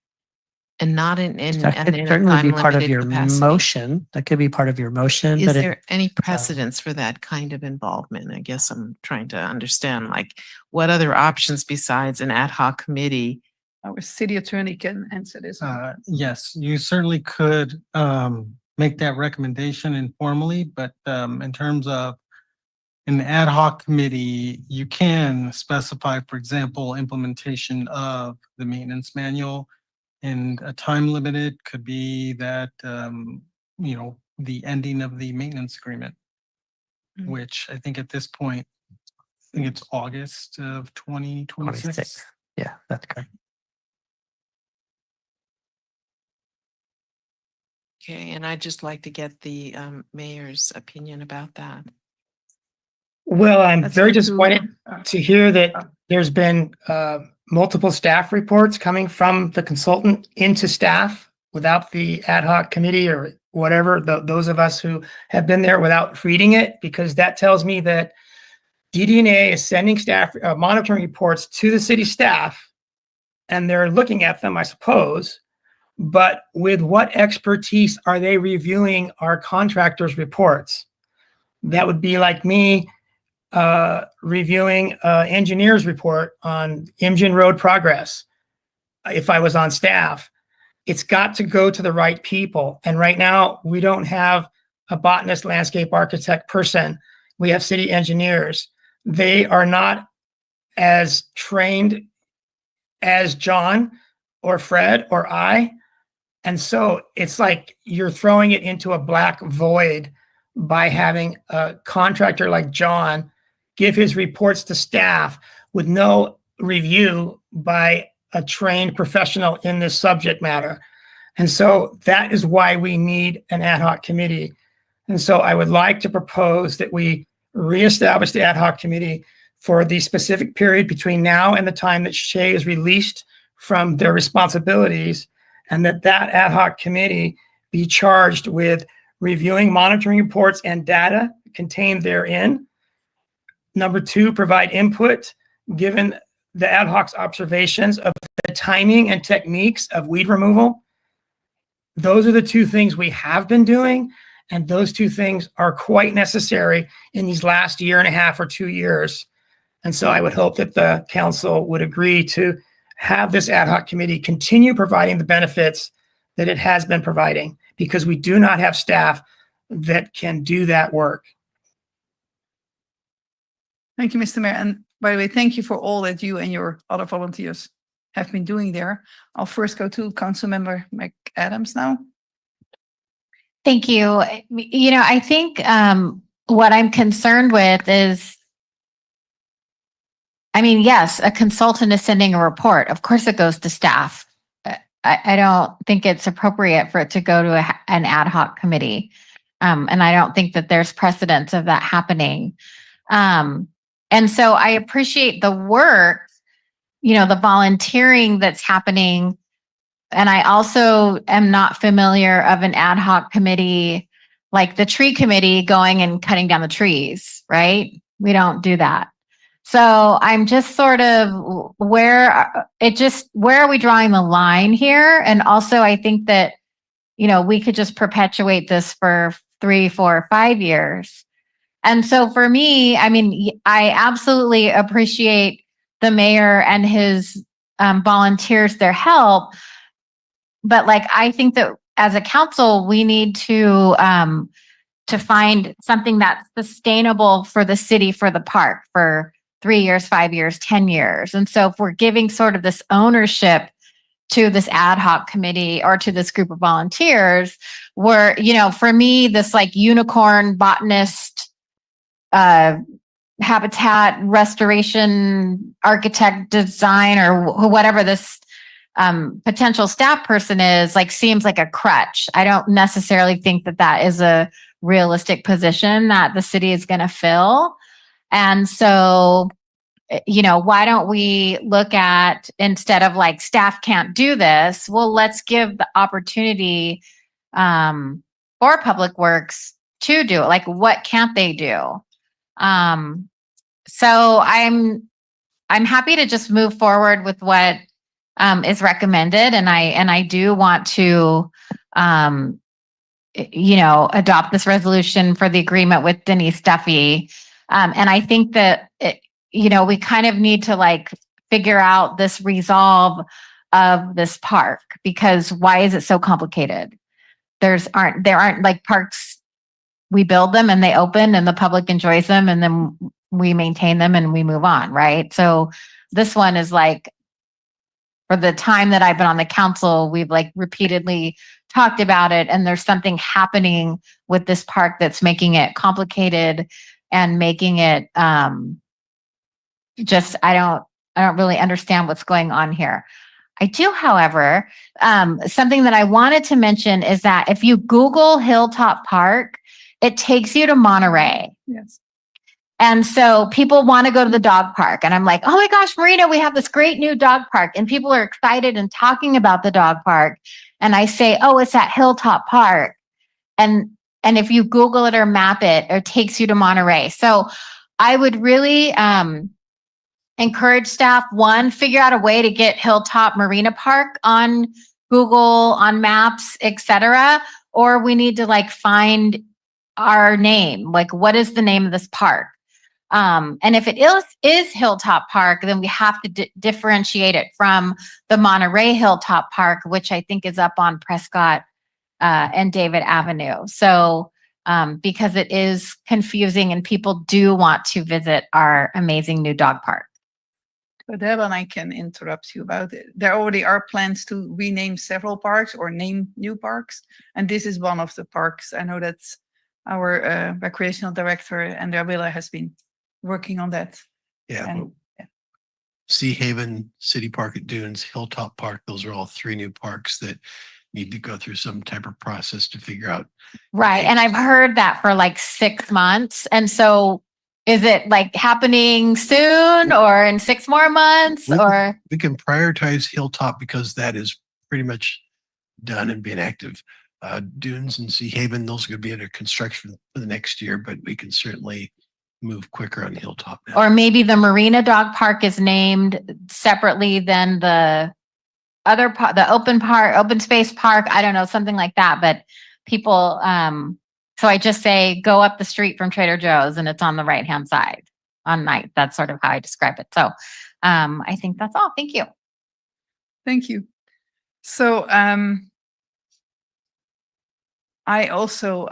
and not in That a could certainly be time part of limited your capacity. motion. That could be part of your motion. Is But there any precedence for that kind of involvement? I guess I'm trying to understand, like, what other options besides an ad hoc committee? Our city attorney can answer this. Yes, you certainly could make that recommendation informally, but in terms of an ad hoc committee, you can specify, for example, implementation of the maintenance manual. And a time limited could be that, the ending of the maintenance agreement, which I think at this point, I think it's August of 2026. 26. Yeah, that's correct. Okay, and I'd just like to get the mayor's opinion about that. Well, I'm Let's very go to- disappointed to hear that there's been multiple staff reports coming from the consultant into staff without the ad hoc committee or whatever, those of us who have been there without reading it, because that tells me that DDNA is sending staff monitoring reports to the city staff, and they're looking at them, I suppose. But with what expertise are they reviewing our contractors' reports? That would be like me reviewing engineer's report on Imjin Road progress. If I was on staff, it's got to go to the right people. And right now, we don't have a botanist, landscape architect person. We have city engineers. They are not as trained as John or Fred or I. And so it's like you're throwing it into a black void by having a contractor like John give his reports to staff with no review by a trained professional in this subject matter. And so that is why we need an ad hoc committee. And so I would like to propose that we reestablish the ad hoc committee for the specific period between now and the time that Shea is released from their responsibilities, and that ad hoc committee be charged with reviewing monitoring reports and data contained therein. Number two, provide input given the ad hoc's observations of the timing and techniques of weed removal. Those are the two things we have been doing, and those two things are quite necessary in these last year and a half or 2 years. And so I would hope that the council would agree to have this ad hoc committee continue providing the benefits that it has been providing, because we do not have staff that can do that work. Thank you, Mr. Mayor. And by the way, thank you for all that you and your other volunteers have been doing there. I'll first go to Councilmember McAdams now. Thank you. You know, I think what I'm concerned with is, I mean, yes, a consultant is sending a report. Of course, it goes to staff. I don't think it's appropriate for it to go to an ad hoc committee. And I don't think that there's precedence of that happening. And so I appreciate the work, you know, the volunteering that's happening. And I also am not familiar of an ad hoc committee like the tree committee going and cutting down the trees, right? We don't do that. So I'm just sort of where are we drawing the line here? And also I think that, you know, we could just perpetuate this for 3, 4, 5 years. And so for me, I mean, I absolutely appreciate the mayor and his volunteers, their help. But like, I think that as a council, we need to find something that's sustainable for the city, for the park, for 3 years, 5 years, 10 years. And so if we're giving sort of this ownership to this ad hoc committee or to this group of volunteers, where, you know, for me, this like unicorn botanist, habitat restoration architect design or whatever this potential staff person is, like, seems like a crutch. I don't necessarily think that that is a realistic position that the city is going to fill. And so, you know, why don't we look at, instead of like staff can't do this, well, let's give the opportunity for Public Works to do it. Like, what can't they do? So I'm happy to just move forward with what is recommended, and I do want to you know, adopt this resolution for the agreement with Denise Duffy. And I think that you know, we kind of need to like figure out this resolve of this park, because why is it so complicated? There aren't like parks, we build them and they open and the public enjoys them and then we maintain them and we move on, right? So this one is like, for the time that I've been on the council, we've like repeatedly talked about it, and there's something happening with this park that's making it complicated and making it just, I don't really understand what's going on here. I do, however, something that I wanted to mention is that if you Google Hilltop Park, it takes you to Monterey. Yes. And so people want to go to the dog park. And I'm like, oh my gosh, Marina, we have this great new dog park. And people are excited and talking about the dog park. And I say, oh, it's at Hilltop Park. And if you Google it or map it, it takes you to Monterey. So I would really encourage staff, one, figure out a way to get Hilltop Marina Park on Google, on maps, etc. Or we need to like find our name. Like, what is the name of this park? And if it is Hilltop Park, then we have to differentiate it from the Monterey Hilltop Park, which I think is up on Prescott and David Avenue. So because it is confusing and people do want to visit our amazing new dog park. So that one I can interrupt you about it. There already are plans to rename several parks or name new parks. And this is one of the parks. I know that our recreational director, Andrea Wille, has been working on that. Yeah. And, Sea Haven, City Park at Dunes, Hilltop Park, those are all 3 new parks that need to go through some type of process to figure out. Right. And I've heard that for like 6 months. And so is it like happening soon or in 6 more months or? We can prioritize Hilltop because that is pretty much done and being active. Dunes and Sea Haven, those are going to be under construction for the next year, but we can certainly move quicker on Hilltop now. Or maybe the Marina Dog Park is named separately than the other part, the open space park. I don't know, something like that. But people, so I just say go up the street from Trader Joe's and it's on the right-hand side on night. That's sort of how I describe it. So I think that's all. Thank you. thank you. So I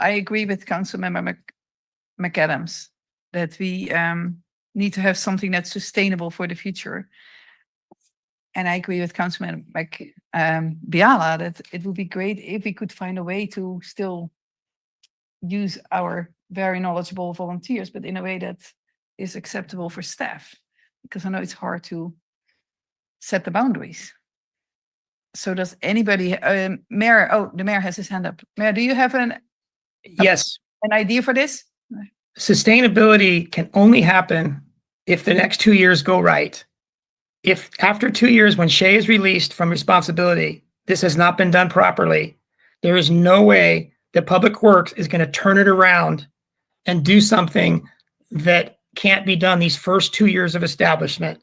agree with Councilmember McAdams that we need to have something that's sustainable for the future. And I agree with Councilman Biala that it would be great if we could find a way to still use our very knowledgeable volunteers, but in a way that is acceptable for staff, because I know it's hard to set the boundaries. So does anybody, Mayor, oh, the mayor has his hand up. Mayor, do you have an idea for this? Sustainability can only happen if the next 2 years go right. If after 2 years, when Shay is released from responsibility, this has not been done properly, there is no way that Public Works is going to turn it around and do something that can't be done these first 2 years of establishment.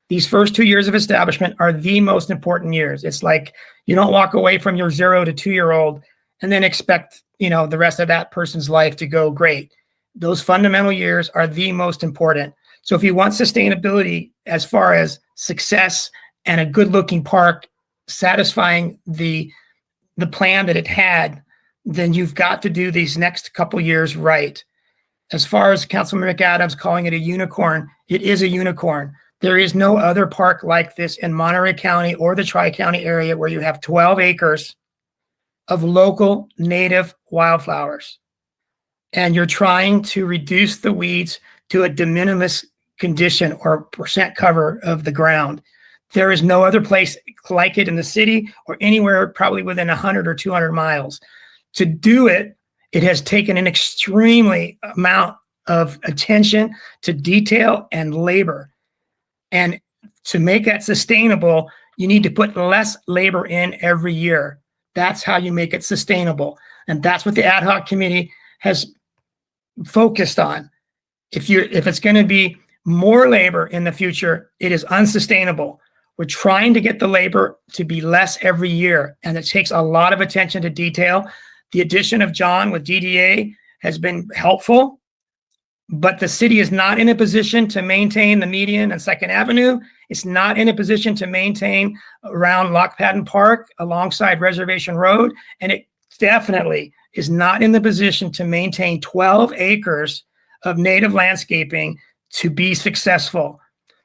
These first 2 years of establishment are the most important years. It's like you don't walk away from your 0 to 2-year-old and then expect, the rest of that person's life to go great. Those fundamental years are the most important. So if you want sustainability as far as success and a good looking park satisfying the plan that it had, then you've got to do these next couple years right. As far as Councilman McAdams calling it a unicorn, it is a unicorn. There is no other park like this in Monterey County or the Tri-County area where you have 12 acres of local native wildflowers. And you're trying to reduce the weeds to a de minimis condition or percent cover of the ground. There is no other place like it in the city or anywhere probably within 100 or 200 miles. To do it, it has taken an extremely amount of attention to detail and labor. And to make that sustainable, you need to put less labor in every year. That's how you make it sustainable. And that's what the ad hoc committee has focused on. If it's going to be more labor in the future, it is unsustainable. We're trying to get the labor to be less every year, and it takes a lot of attention to detail. The addition of John with DDA has been helpful, but the city is not in a position to maintain the median and 2nd Avenue. It's not in a position to maintain around Lock Padden Park alongside Reservation Road, and it definitely is not in the position to maintain 12 acres of native landscaping to be successful.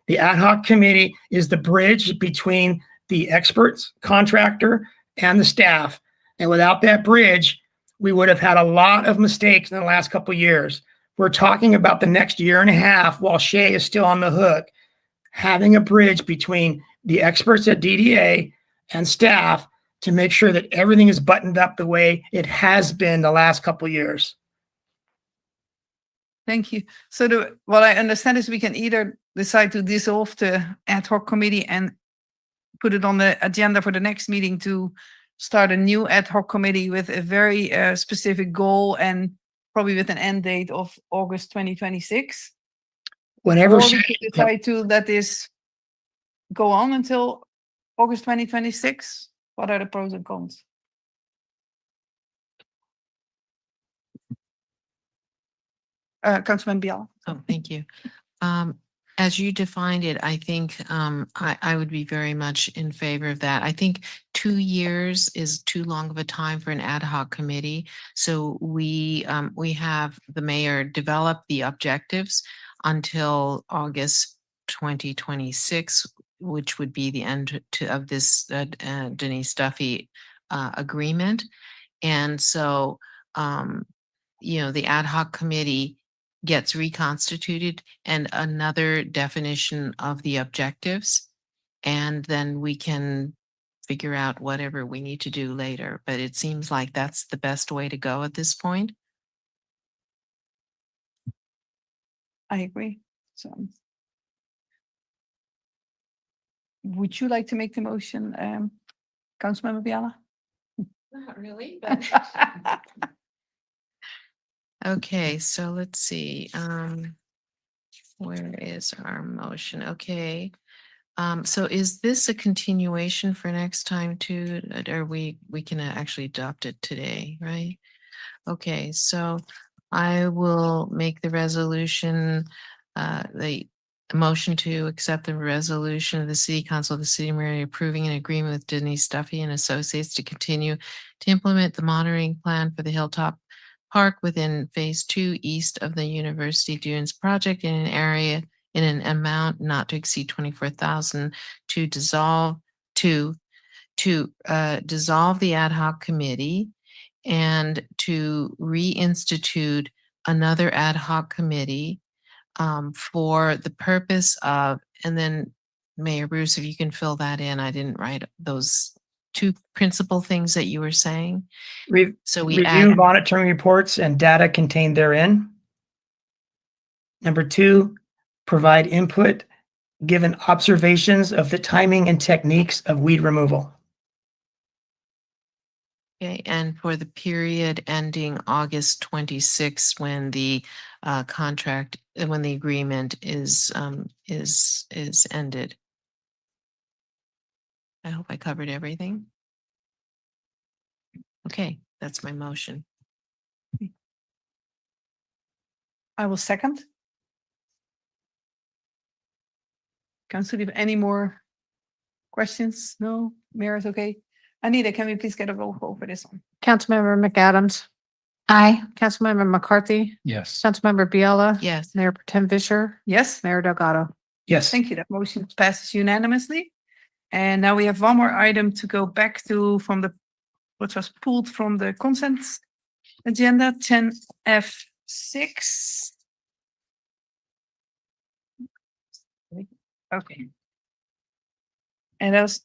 The ad hoc committee is the bridge between the experts, contractor, and the staff. And without that bridge, we would have had a lot of mistakes in the last couple of years. We're talking about the next year and a half while Shay is still on the hook, having a bridge between the experts at DDA, and staff to make sure that everything is buttoned up the way it has been the last couple of years. Thank you. So what I understand is we can either decide to dissolve the ad hoc committee and put it on the agenda for the next meeting to start a new ad hoc committee with a very specific goal and probably with an end date of August 2026. Whenever Or she- we could decide to let this go on until August 2026. What are the pros and cons? Councilman Bial. Oh, thank you. As you defined it, I think I would be very much in favor of that. I think 2 years is too long of a time for an ad hoc committee. So we have the mayor develop the objectives until August 2026, which would be the end of this Denise Duffy agreement. And so, the ad hoc committee gets reconstituted and another definition of the objectives. And then we can figure out whatever we need to do later. But it seems like that's the best way to go at this point. I agree. So, would you like to make the motion, Councilmember Biala? Not really, but. Okay, so let's see. Where is our motion? Okay. So is this a continuation for next time too? Or we can actually adopt it today, right? Okay, so I will make the resolution, the motion to accept the resolution of the City Council of the City of Marina approving an agreement with Denise Duffy and Associates to continue to implement the monitoring plan for the Hilltop Park within Phase 2 east of the University Dunes project in an area in an amount not to exceed 24,000 to dissolve the ad hoc committee and to reinstitute another ad hoc committee for the purpose of, and then Mayor Bruce, if you can fill that in, I didn't write those two principal things that you were saying. So we review add, monitoring reports and data contained therein. Number 2, provide input given observations of the timing and techniques of weed removal. okay, and for the period ending August 26th, when the contract, when the agreement is ended. I hope I covered everything. Okay, that's my motion. I will second. Council, if any more questions? No? Mayor is okay? Anita, can we please get a roll call for this one? Councilmember McAdams. Aye. Councilmember McCarthy. Yes. Councilmember Biella. Yes. Mayor Pro Tem Fisher. Yes? Mayor Delgado. Yes. Thank you. That motion passes unanimously. And now we have one more item to go back to from what was pulled from the consent agenda, 10F6. Okay. And that's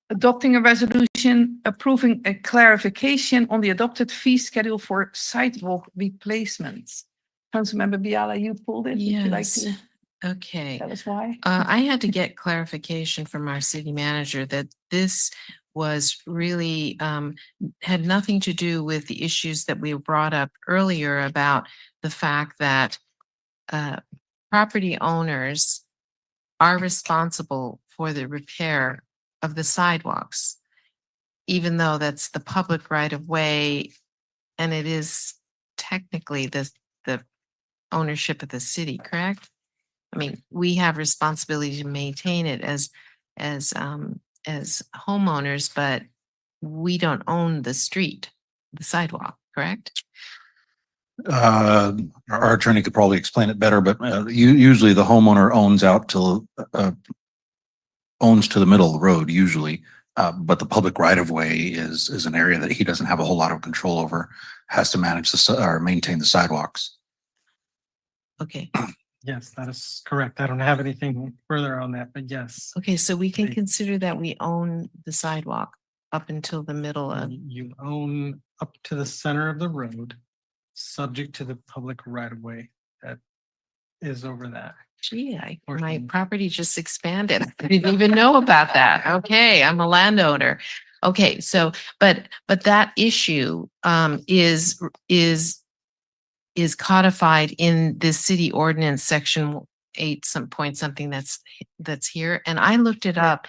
adopting a resolution approving a clarification on the adopted fee schedule for sidewalk replacements. Councilmember Biala, you pulled it. Would you like Yes. to Okay. tell us why? I had to get clarification from our city manager that this was really had nothing to do with the issues that we brought up earlier about the fact that property owners are responsible for the repair of the sidewalks, even though that's the public right of way, and it is technically the ownership of the city, correct? I mean, we have responsibility to maintain it as homeowners, but we don't own the street, the sidewalk, correct? Our attorney could probably explain it better, but usually the homeowner owns out till owns to the middle of the road usually. But the public right of way is an area that he doesn't have a whole lot of control over, has to manage or maintain the sidewalks. Okay. Yes, that is correct. I don't have anything further on that, but yes. Okay, so we can They- consider that we own the sidewalk up until the middle of, You own up to the center of the road, subject to the public right of way that is over that. gee, my Portion. property just expanded. I didn't even know about that. Okay, I'm a landowner. Okay, so, but that issue is codified in this city ordinance section 8 some point something that's here. And I looked it up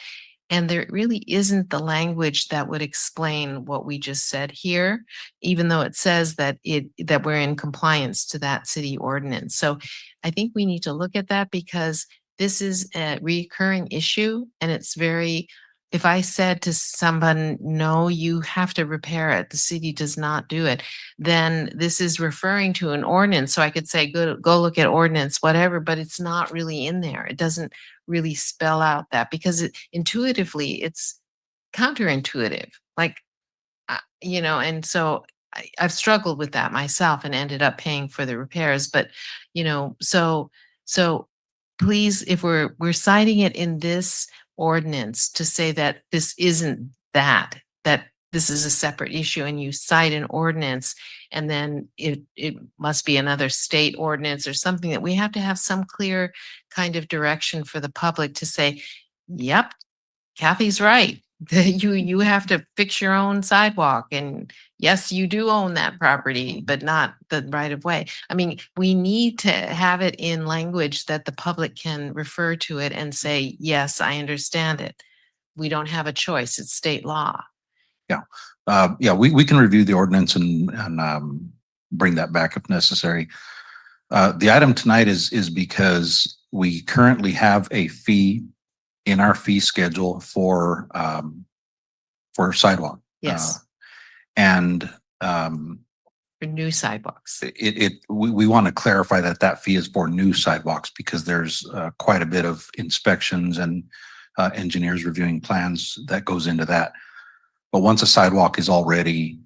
and there really isn't the language that would explain what we just said here, even though it says that that we're in compliance to that city ordinance. So I think we need to look at that because this is a recurring issue and it's very, if I said to someone, no, you have to repair it, the city does not do it, then this is referring to an ordinance. So I could say, go look at ordinance, whatever, but it's not really in there. It doesn't really spell out that because intuitively it's counterintuitive. Like, and so I've struggled with that myself and ended up paying for the repairs. But, so please, if we're citing it in this ordinance to say that this isn't that this is a separate issue and you cite an ordinance and then it must be another state ordinance or something, that we have to have some clear kind of direction for the public to say, yep, Kathy's right. You have to fix your own sidewalk. And yes, you do own that property, but not the right of way. I mean, we need to have it in language that the public can refer to it and say, yes, I understand it. We don't have a choice. It's state law. Yeah, we can review the ordinance and bring that back if necessary. The item tonight is because we currently have a fee in our fee schedule for sidewalk. Yes. And For new sidewalks. we want to clarify that fee is for new sidewalks because there's quite a bit of inspections and engineers reviewing plans that goes into that. But once a sidewalk is already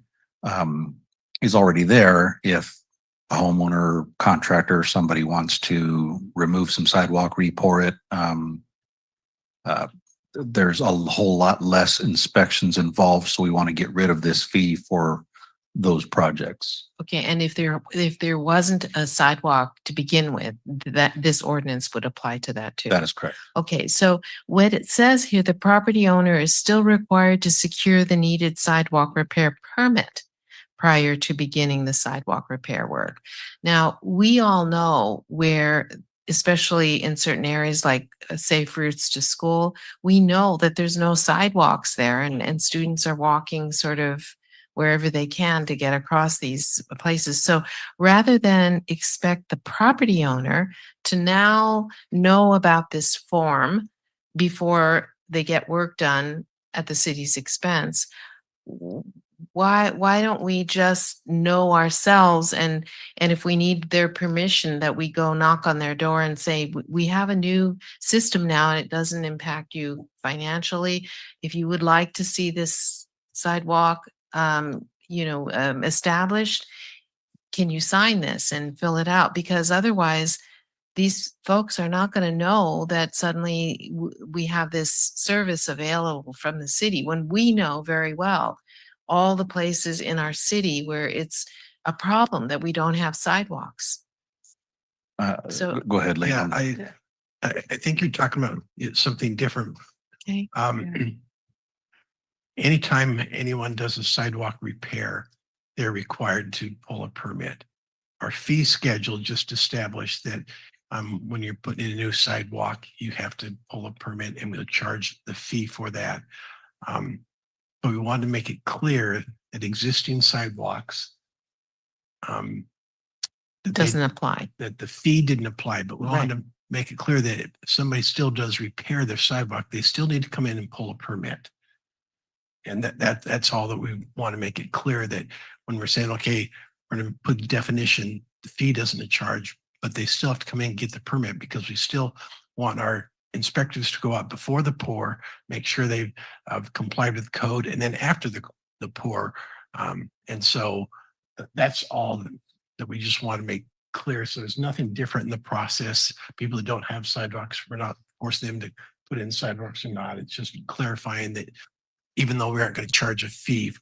there, if a homeowner, contractor, somebody wants to remove some sidewalk, re-pour it, there's a whole lot less inspections involved. So we want to get rid of this fee for those projects. Okay, and if there wasn't a sidewalk to begin with, that this ordinance would apply to that too. That is correct. Okay, so what it says here, the property owner is still required to secure the needed sidewalk repair permit prior to beginning the sidewalk repair work. Now, we all know where, especially in certain areas like safe routes to school, we know that there's no sidewalks there and students are walking sort of wherever they can to get across these places. So rather than expect the property owner to now know about this form before they get work done at the city's expense, why don't we just know ourselves and if we need their permission that we go knock on their door and say, we have a new system now and it doesn't impact you financially. If you would like to see this sidewalk established, can you sign this and fill it out? Because otherwise these folks are not going to know that suddenly we have this service available from the city when we know very well all the places in our city where it's a problem that we don't have sidewalks. So Go ahead, Yeah, Leighton. I think you're talking about something different. Okay. Anytime anyone does a sidewalk repair, they're required to pull a permit. Our fee schedule just established that when you're putting in a new sidewalk, you have to pull a permit and we'll charge the fee for that. But we wanted to make it clear that existing sidewalks doesn't apply. That the fee didn't apply, but we wanted to make it clear that if somebody still does repair their sidewalk, they still need to come in and pull a permit. And that's all that we want to make it clear, that when we're saying, okay, we're going to put the definition, the fee doesn't charge, but they still have to come in and get the permit because we still want our inspectors to go out before the pour, make sure they've complied with code, and then after the pour. And so that's all that we just want to make clear. So there's nothing different in the process. People that don't have sidewalks, we're not forcing them to put in sidewalks or not. It's just clarifying that even though we aren't going to charge a fee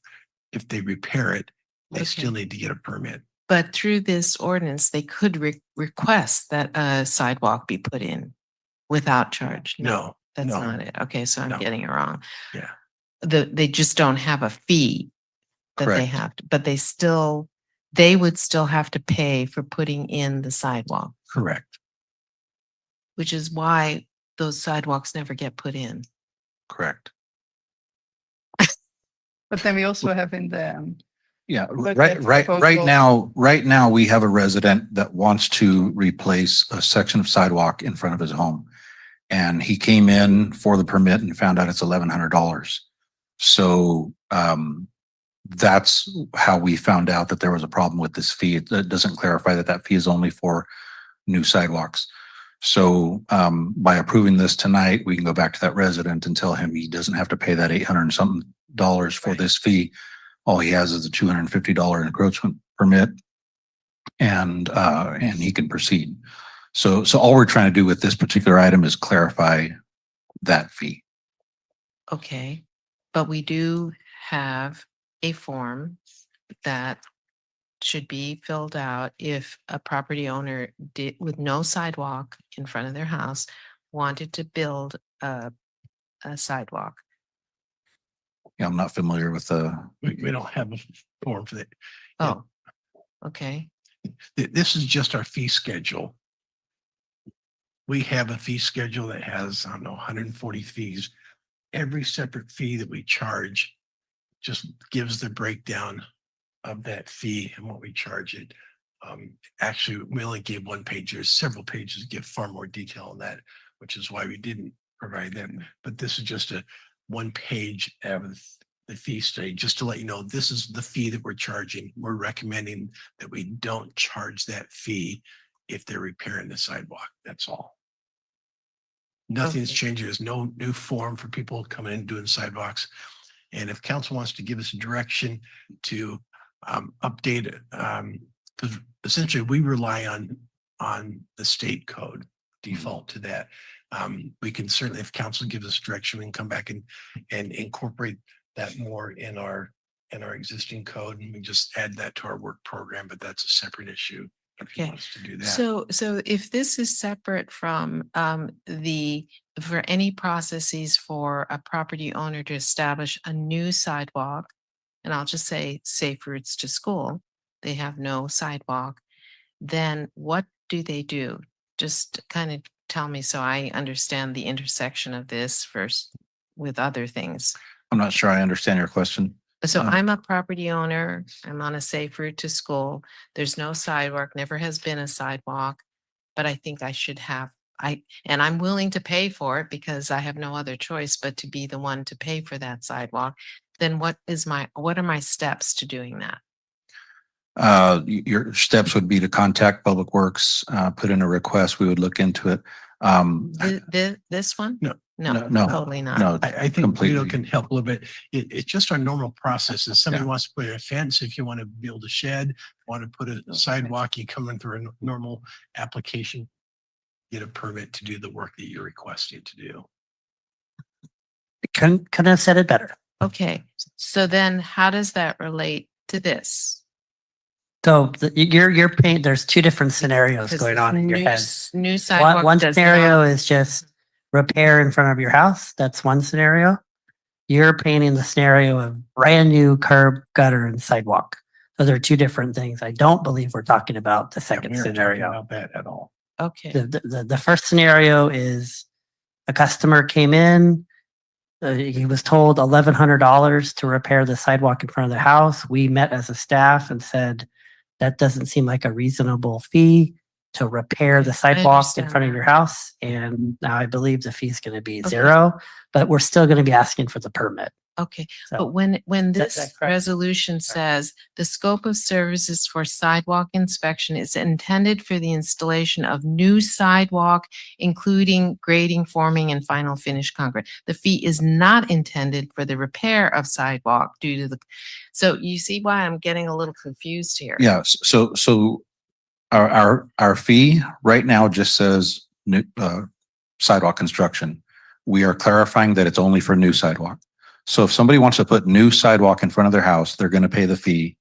if they repair it, they still Okay. need to get a permit. But through this ordinance, they could request that a sidewalk be put in without charge. No, That's no. not it. Okay, so I'm No. getting it wrong. Yeah. They just don't have a fee that they Correct. have to, but they would still have to pay for putting in the sidewalk, Correct. which is why those sidewalks never get put in. Correct. But then we also have in the, Yeah, But right, that's right, proposed right law. now, we have a resident that wants to replace a section of sidewalk in front of his home. And he came in for the permit and found out it's $1,100. So, that's how we found out that there was a problem with this fee. It doesn't clarify that that fee is only for new sidewalks. So, by approving this tonight, we can go back to that resident and tell him he doesn't have to pay that 800 and something dollars for this fee. All he has is a $250 encroachment permit, and he can proceed. So all we're trying to do with this particular item is clarify that fee. Okay, but we do have a form that should be filled out if a property owner did, with no sidewalk in front of their house, wanted to build a sidewalk. Yeah, I'm not familiar with We don't have a form for that. Oh, okay. This is just our fee schedule. We have a fee schedule that has, I don't know, 140 fees. Every separate fee that we charge just gives the breakdown of that fee and what we charge it. Actually, we only gave one page. There's several pages that give far more detail on that, which is why we didn't provide them. But this is just a one page of the fee study, just to let you know, this is the fee that we're charging. We're recommending that we don't charge that fee if they're repairing the sidewalk. That's all. Nothing's Okay. changed. There's no new form for people coming in and doing sidewalks. And if council wants to give us direction to update it, because essentially we rely on the state code, default to that. We can certainly, if council gives us direction, we can come back and incorporate that more in our existing code, and we just add that to our work program, but that's a separate issue if you Okay. want us to do that. So if this is separate from for any processes for a property owner to establish a new sidewalk, and I'll just say safe routes to school, they have no sidewalk, then what do they do? Just kind of tell me so I understand the intersection of this first with other things. I'm not sure I understand your question. So I'm a property owner. I'm on a safe route to school. There's no sidewalk, never has been a sidewalk, but I think I should have, and I'm willing to pay for it because I have no other choice but to be the one to pay for that sidewalk. Then what are my steps to doing that? Your steps would be to contact Public Works, put in a request. We would look into it. This one? No. No, Totally not. no, I think completely. Guido can help a little bit. It's just our normal process. If somebody Yeah. wants to put in a fence, if you want to build a shed, want to put a sidewalk, you come in through a normal application, get a permit to do the work that you're requesting to do. Couldn't have said it better. Okay, so then how does that relate to this? So you're paint, there's two different scenarios Because going on in your new head. New sidewalk. One does scenario not- is just repair in front of your house. That's one scenario. You're painting the scenario of brand new curb, gutter, and sidewalk. Those are two different things. I don't believe we're talking about the Yeah, second we aren't talking scenario. about that at all. Okay, The first scenario is a customer came in. He was told $1,100 to repair the sidewalk in front of the house. We met as a staff and said, that doesn't seem like a reasonable fee to repair the sidewalk in understand front of that. your house. And now I believe the fee is going to be zero, but we're still going to be asking for the permit. okay. So But when that this correct? resolution says the scope of services for sidewalk inspection is intended for the installation of new sidewalk, including grading, forming, and final finish concrete. The fee is not intended for the repair of sidewalk due to so you see why I'm getting a little confused here. Yeah, so Our fee right now just says new, sidewalk construction. We are clarifying that it's only for new sidewalk. So if somebody wants to put new sidewalk in front of their house, they're going to pay the fee,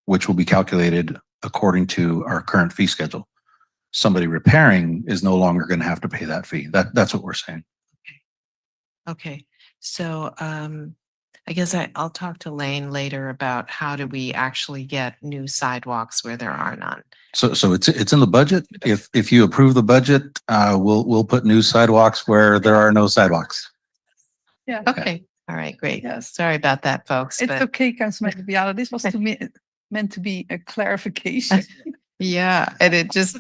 which will be calculated according to our current fee schedule. Somebody repairing is no longer going to have to pay that fee. That's what we're saying. Okay, so I guess I'll talk to Lane later about how do we actually get new sidewalks where there are none. So it's in the budget. If you approve the budget, we'll put new sidewalks where there are no sidewalks. Yeah. Okay, all right, great. Yes. Sorry about that, folks. It's but- okay, Councilmember Biala. This was meant to be a clarification. Yeah, and it just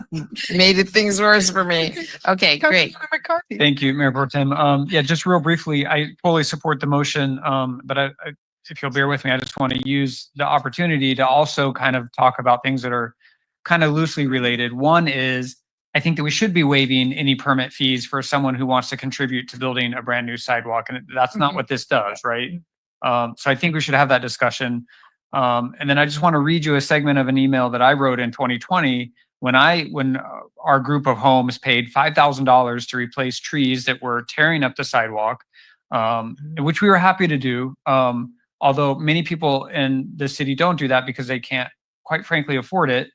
made things worse for me. Okay, great. Councilmember McCarthy. Thank you, Mayor Pro Tem. Yeah, just real briefly, I fully support the motion. But if you'll bear with me, I just want to use the opportunity to also kind of talk about things that are kind of loosely related. One is, I think that we should be waiving any permit fees for someone who wants to contribute to building a brand new sidewalk. And that's not what this does, right? So I think we should have that discussion. And then I just want to read you a segment of an email that I wrote in 2020 when our group of homes paid $5,000 to replace trees that were tearing up the sidewalk, which we were happy to do. Although many people in the city don't do that because they can't, quite frankly, afford it.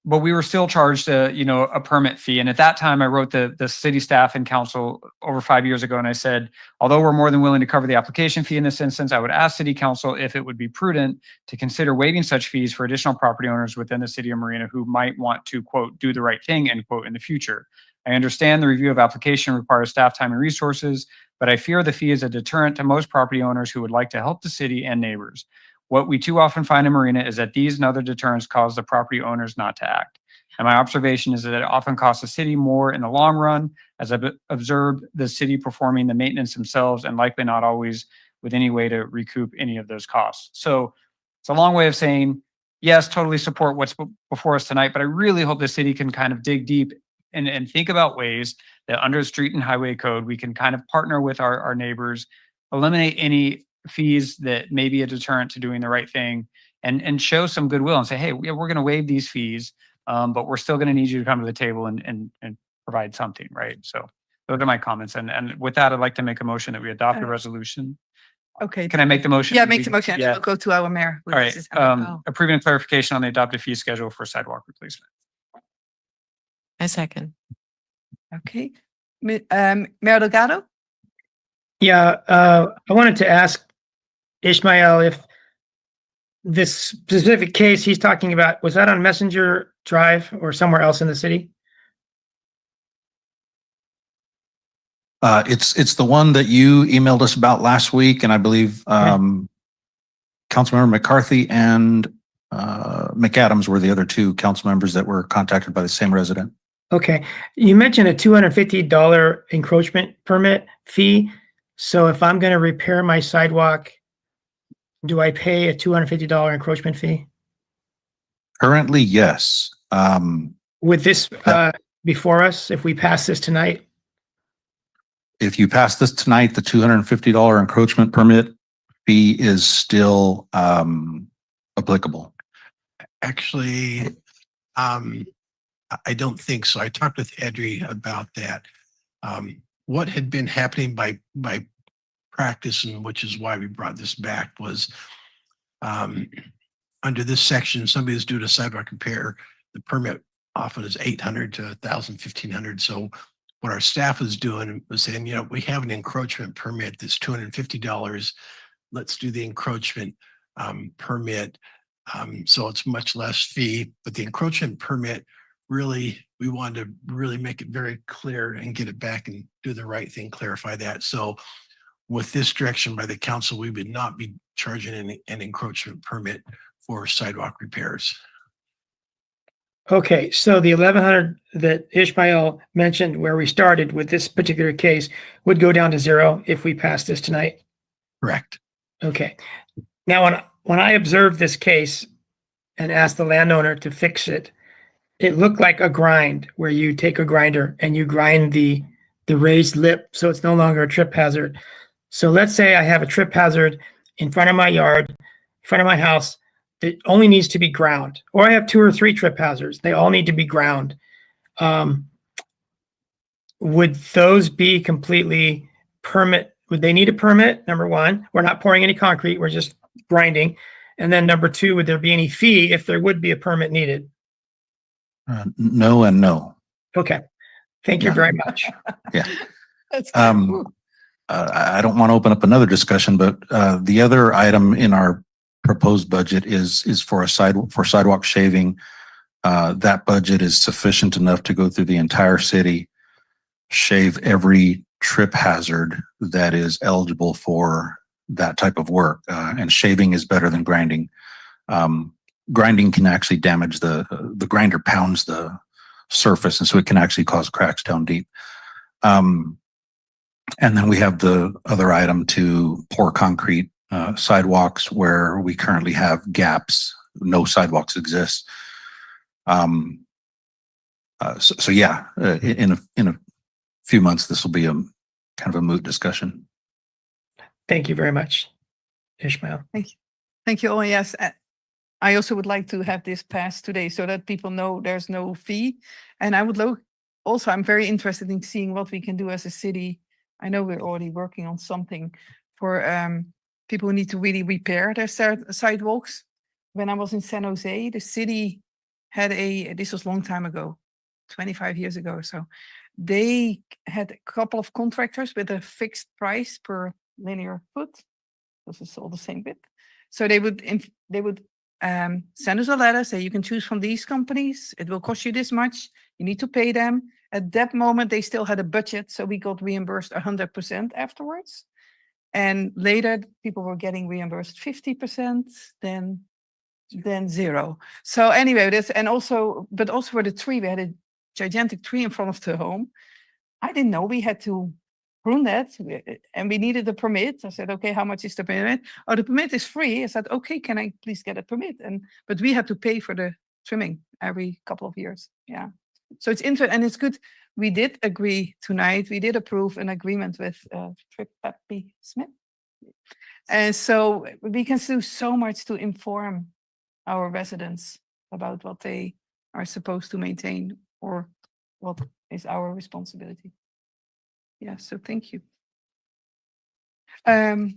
But we were still charged a permit fee. And at that time, I wrote the city staff and council over 5 years ago. And I said, although we're more than willing to cover the application fee in this instance, I would ask city council if it would be prudent to consider waiving such fees for additional property owners within the city of Marina who might want to, quote, do the right thing, end quote, in the future. I understand the review of application requires staff time and resources, but I fear the fee is a deterrent to most property owners who would like to help the city and neighbors. What we too often find in Marina is that these and other deterrents cause the property owners not to act. And my observation is that it often costs the city more in the long run, as I've observed the city performing the maintenance themselves and likely not always with any way to recoup any of those costs. So it's a long way of saying, yes, totally support what's before us tonight, but I really hope the city can kind of dig deep and think about ways that under the street and highway code, we can kind of partner with our neighbors, eliminate any fees that may be a deterrent to doing the right thing, and show some goodwill and say, hey, we're going to waive these fees, but we're still going to need you to come to the table and provide something, right? So those are my comments. And with that, I'd like to make a motion that we adopt a resolution. Okay. Can I make the motion? Yeah, make the motion. Yeah. We'll go to our mayor. All right. Approving a clarification on the adopted fee schedule for sidewalk replacement. I second. Okay. Mayor Delgado? Yeah, I wanted to ask Ishmael if this specific case he's talking about, was that on Messenger Drive or somewhere else in the city? It's the one that you emailed us about last week, and I believe Councilmember McCarthy and McAdams were the other two council members that were contacted by the same resident. Okay, you mentioned a $250 encroachment permit fee. So if I'm going to repair my sidewalk, do I pay a $250 encroachment fee? Currently, yes. With this before us, if we pass this tonight? If you pass this tonight, the $250 encroachment permit fee is still applicable. Actually, I don't think so. I talked with Edry about that. What had been happening by practice, and which is why we brought this back, was under this section, somebody is doing a sidewalk repair, the permit often is $800 to $1,000, $1,500. So what our staff was doing was saying, you know, we have an encroachment permit that's $250. Let's do the encroachment permit. So it's much less fee, but the encroachment permit, really, we wanted to really make it very clear and get it back and do the right thing, clarify that. So with this direction by the council, we would not be charging an encroachment permit for sidewalk repairs. Okay, so the 1,100 that Ishmael mentioned where we started with this particular case would go down to zero if we pass this tonight? Correct. Okay. Now, when I observed this case and asked the landowner to fix it, it looked like a grind where you take a grinder and you grind the raised lip so it's no longer a trip hazard. So let's say I have a trip hazard in front of my yard, in front of my house. It only needs to be ground. Or I have 2 or 3 trip hazards. They all need to be ground. Would those be completely would they need a permit? Number one, we're not pouring any concrete, we're just grinding. And then number 2, would there be any fee if there would be a permit needed? No and no. Okay. Thank you Yeah. very much. Yeah. That's good. I don't want to open up another discussion, but the other item in our proposed budget is for sidewalk shaving. That budget is sufficient enough to go through the entire city, shave every trip hazard that is eligible for that type of work. And shaving is better than grinding. Grinding can actually damage the grinder pounds the surface, and so it can actually cause cracks down deep. And then we have the other item to pour concrete sidewalks where we currently have gaps. No sidewalks exist. So yeah, in a few months, this will be a kind of a moot discussion. Thank you very much, Ishmael. Thank you. Thank you. Oh, yes. I also would like to have this passed today so that people know there's no fee. And I would also, I'm very interested in seeing what we can do as a city. I know we're already working on something for people who need to really repair their sidewalks. When I was in San Jose, the city had this was a long time ago, 25 years ago or so. They had a couple of contractors with a fixed price per linear foot. This is all the same bit. So they would send us a letter, say you can choose from these companies. It will cost you this much. You need to pay them. At that moment, they still had a budget, so we got reimbursed 100% afterwards. And later, people were getting reimbursed 50%, then 0. So anyway, but also for the tree, we had a gigantic tree in front of the home. I didn't know we had to prune that, and we needed a permit. I said, okay, how much is the permit? Oh, the permit is free. I said, okay, can I please get a permit? But we had to pay for the trimming every couple of years. Yeah. So it's interesting, and it's good. We did agree tonight. We did approve an agreement with Trip Peppy Smith. And so we can do so much to inform our residents about what they are supposed to maintain or what is our responsibility. Yeah, so thank you.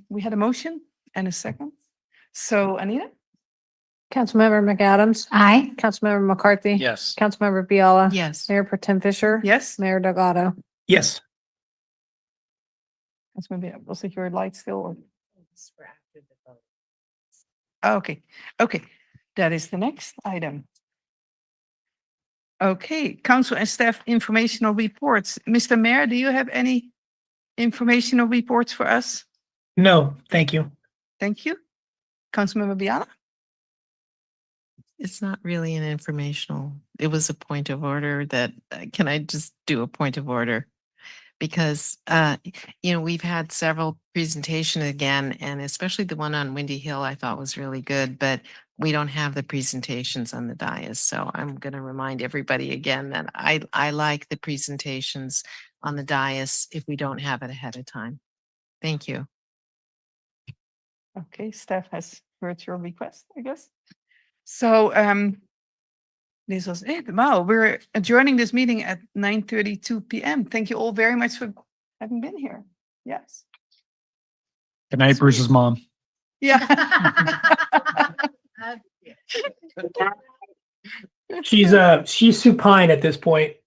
We had a motion and a second. So Anita? Councilmember McAdams. Aye. Councilmember McCarthy. Yes. Councilmember Biella. Yes. Mayor Pro Tem Fisher. Yes? Mayor Delgado. Yes. That's maybe, was it your light still? Or? Okay, okay. That is the next item. Okay, council and staff informational reports. Mr. Mayor, do you have any informational reports for us? No, thank you. Thank you. Councilmember Biala? It's not really an informational. It was a point of order that, can I just do a point of order? Because, we've had several presentations again, and especially the one on Windy Hill I thought was really good, but we don't have the presentations on the dais. So I'm going to remind everybody again that I like the presentations on the dais if we don't have it ahead of time. Thank you. Okay, staff has heard your request, I guess. So this was it. Wow, we're adjourning this meeting at 9:32 p.m. Thank you all very much for having been here. Yes. Good night, Bruce's mom. Yeah. She's supine at this point.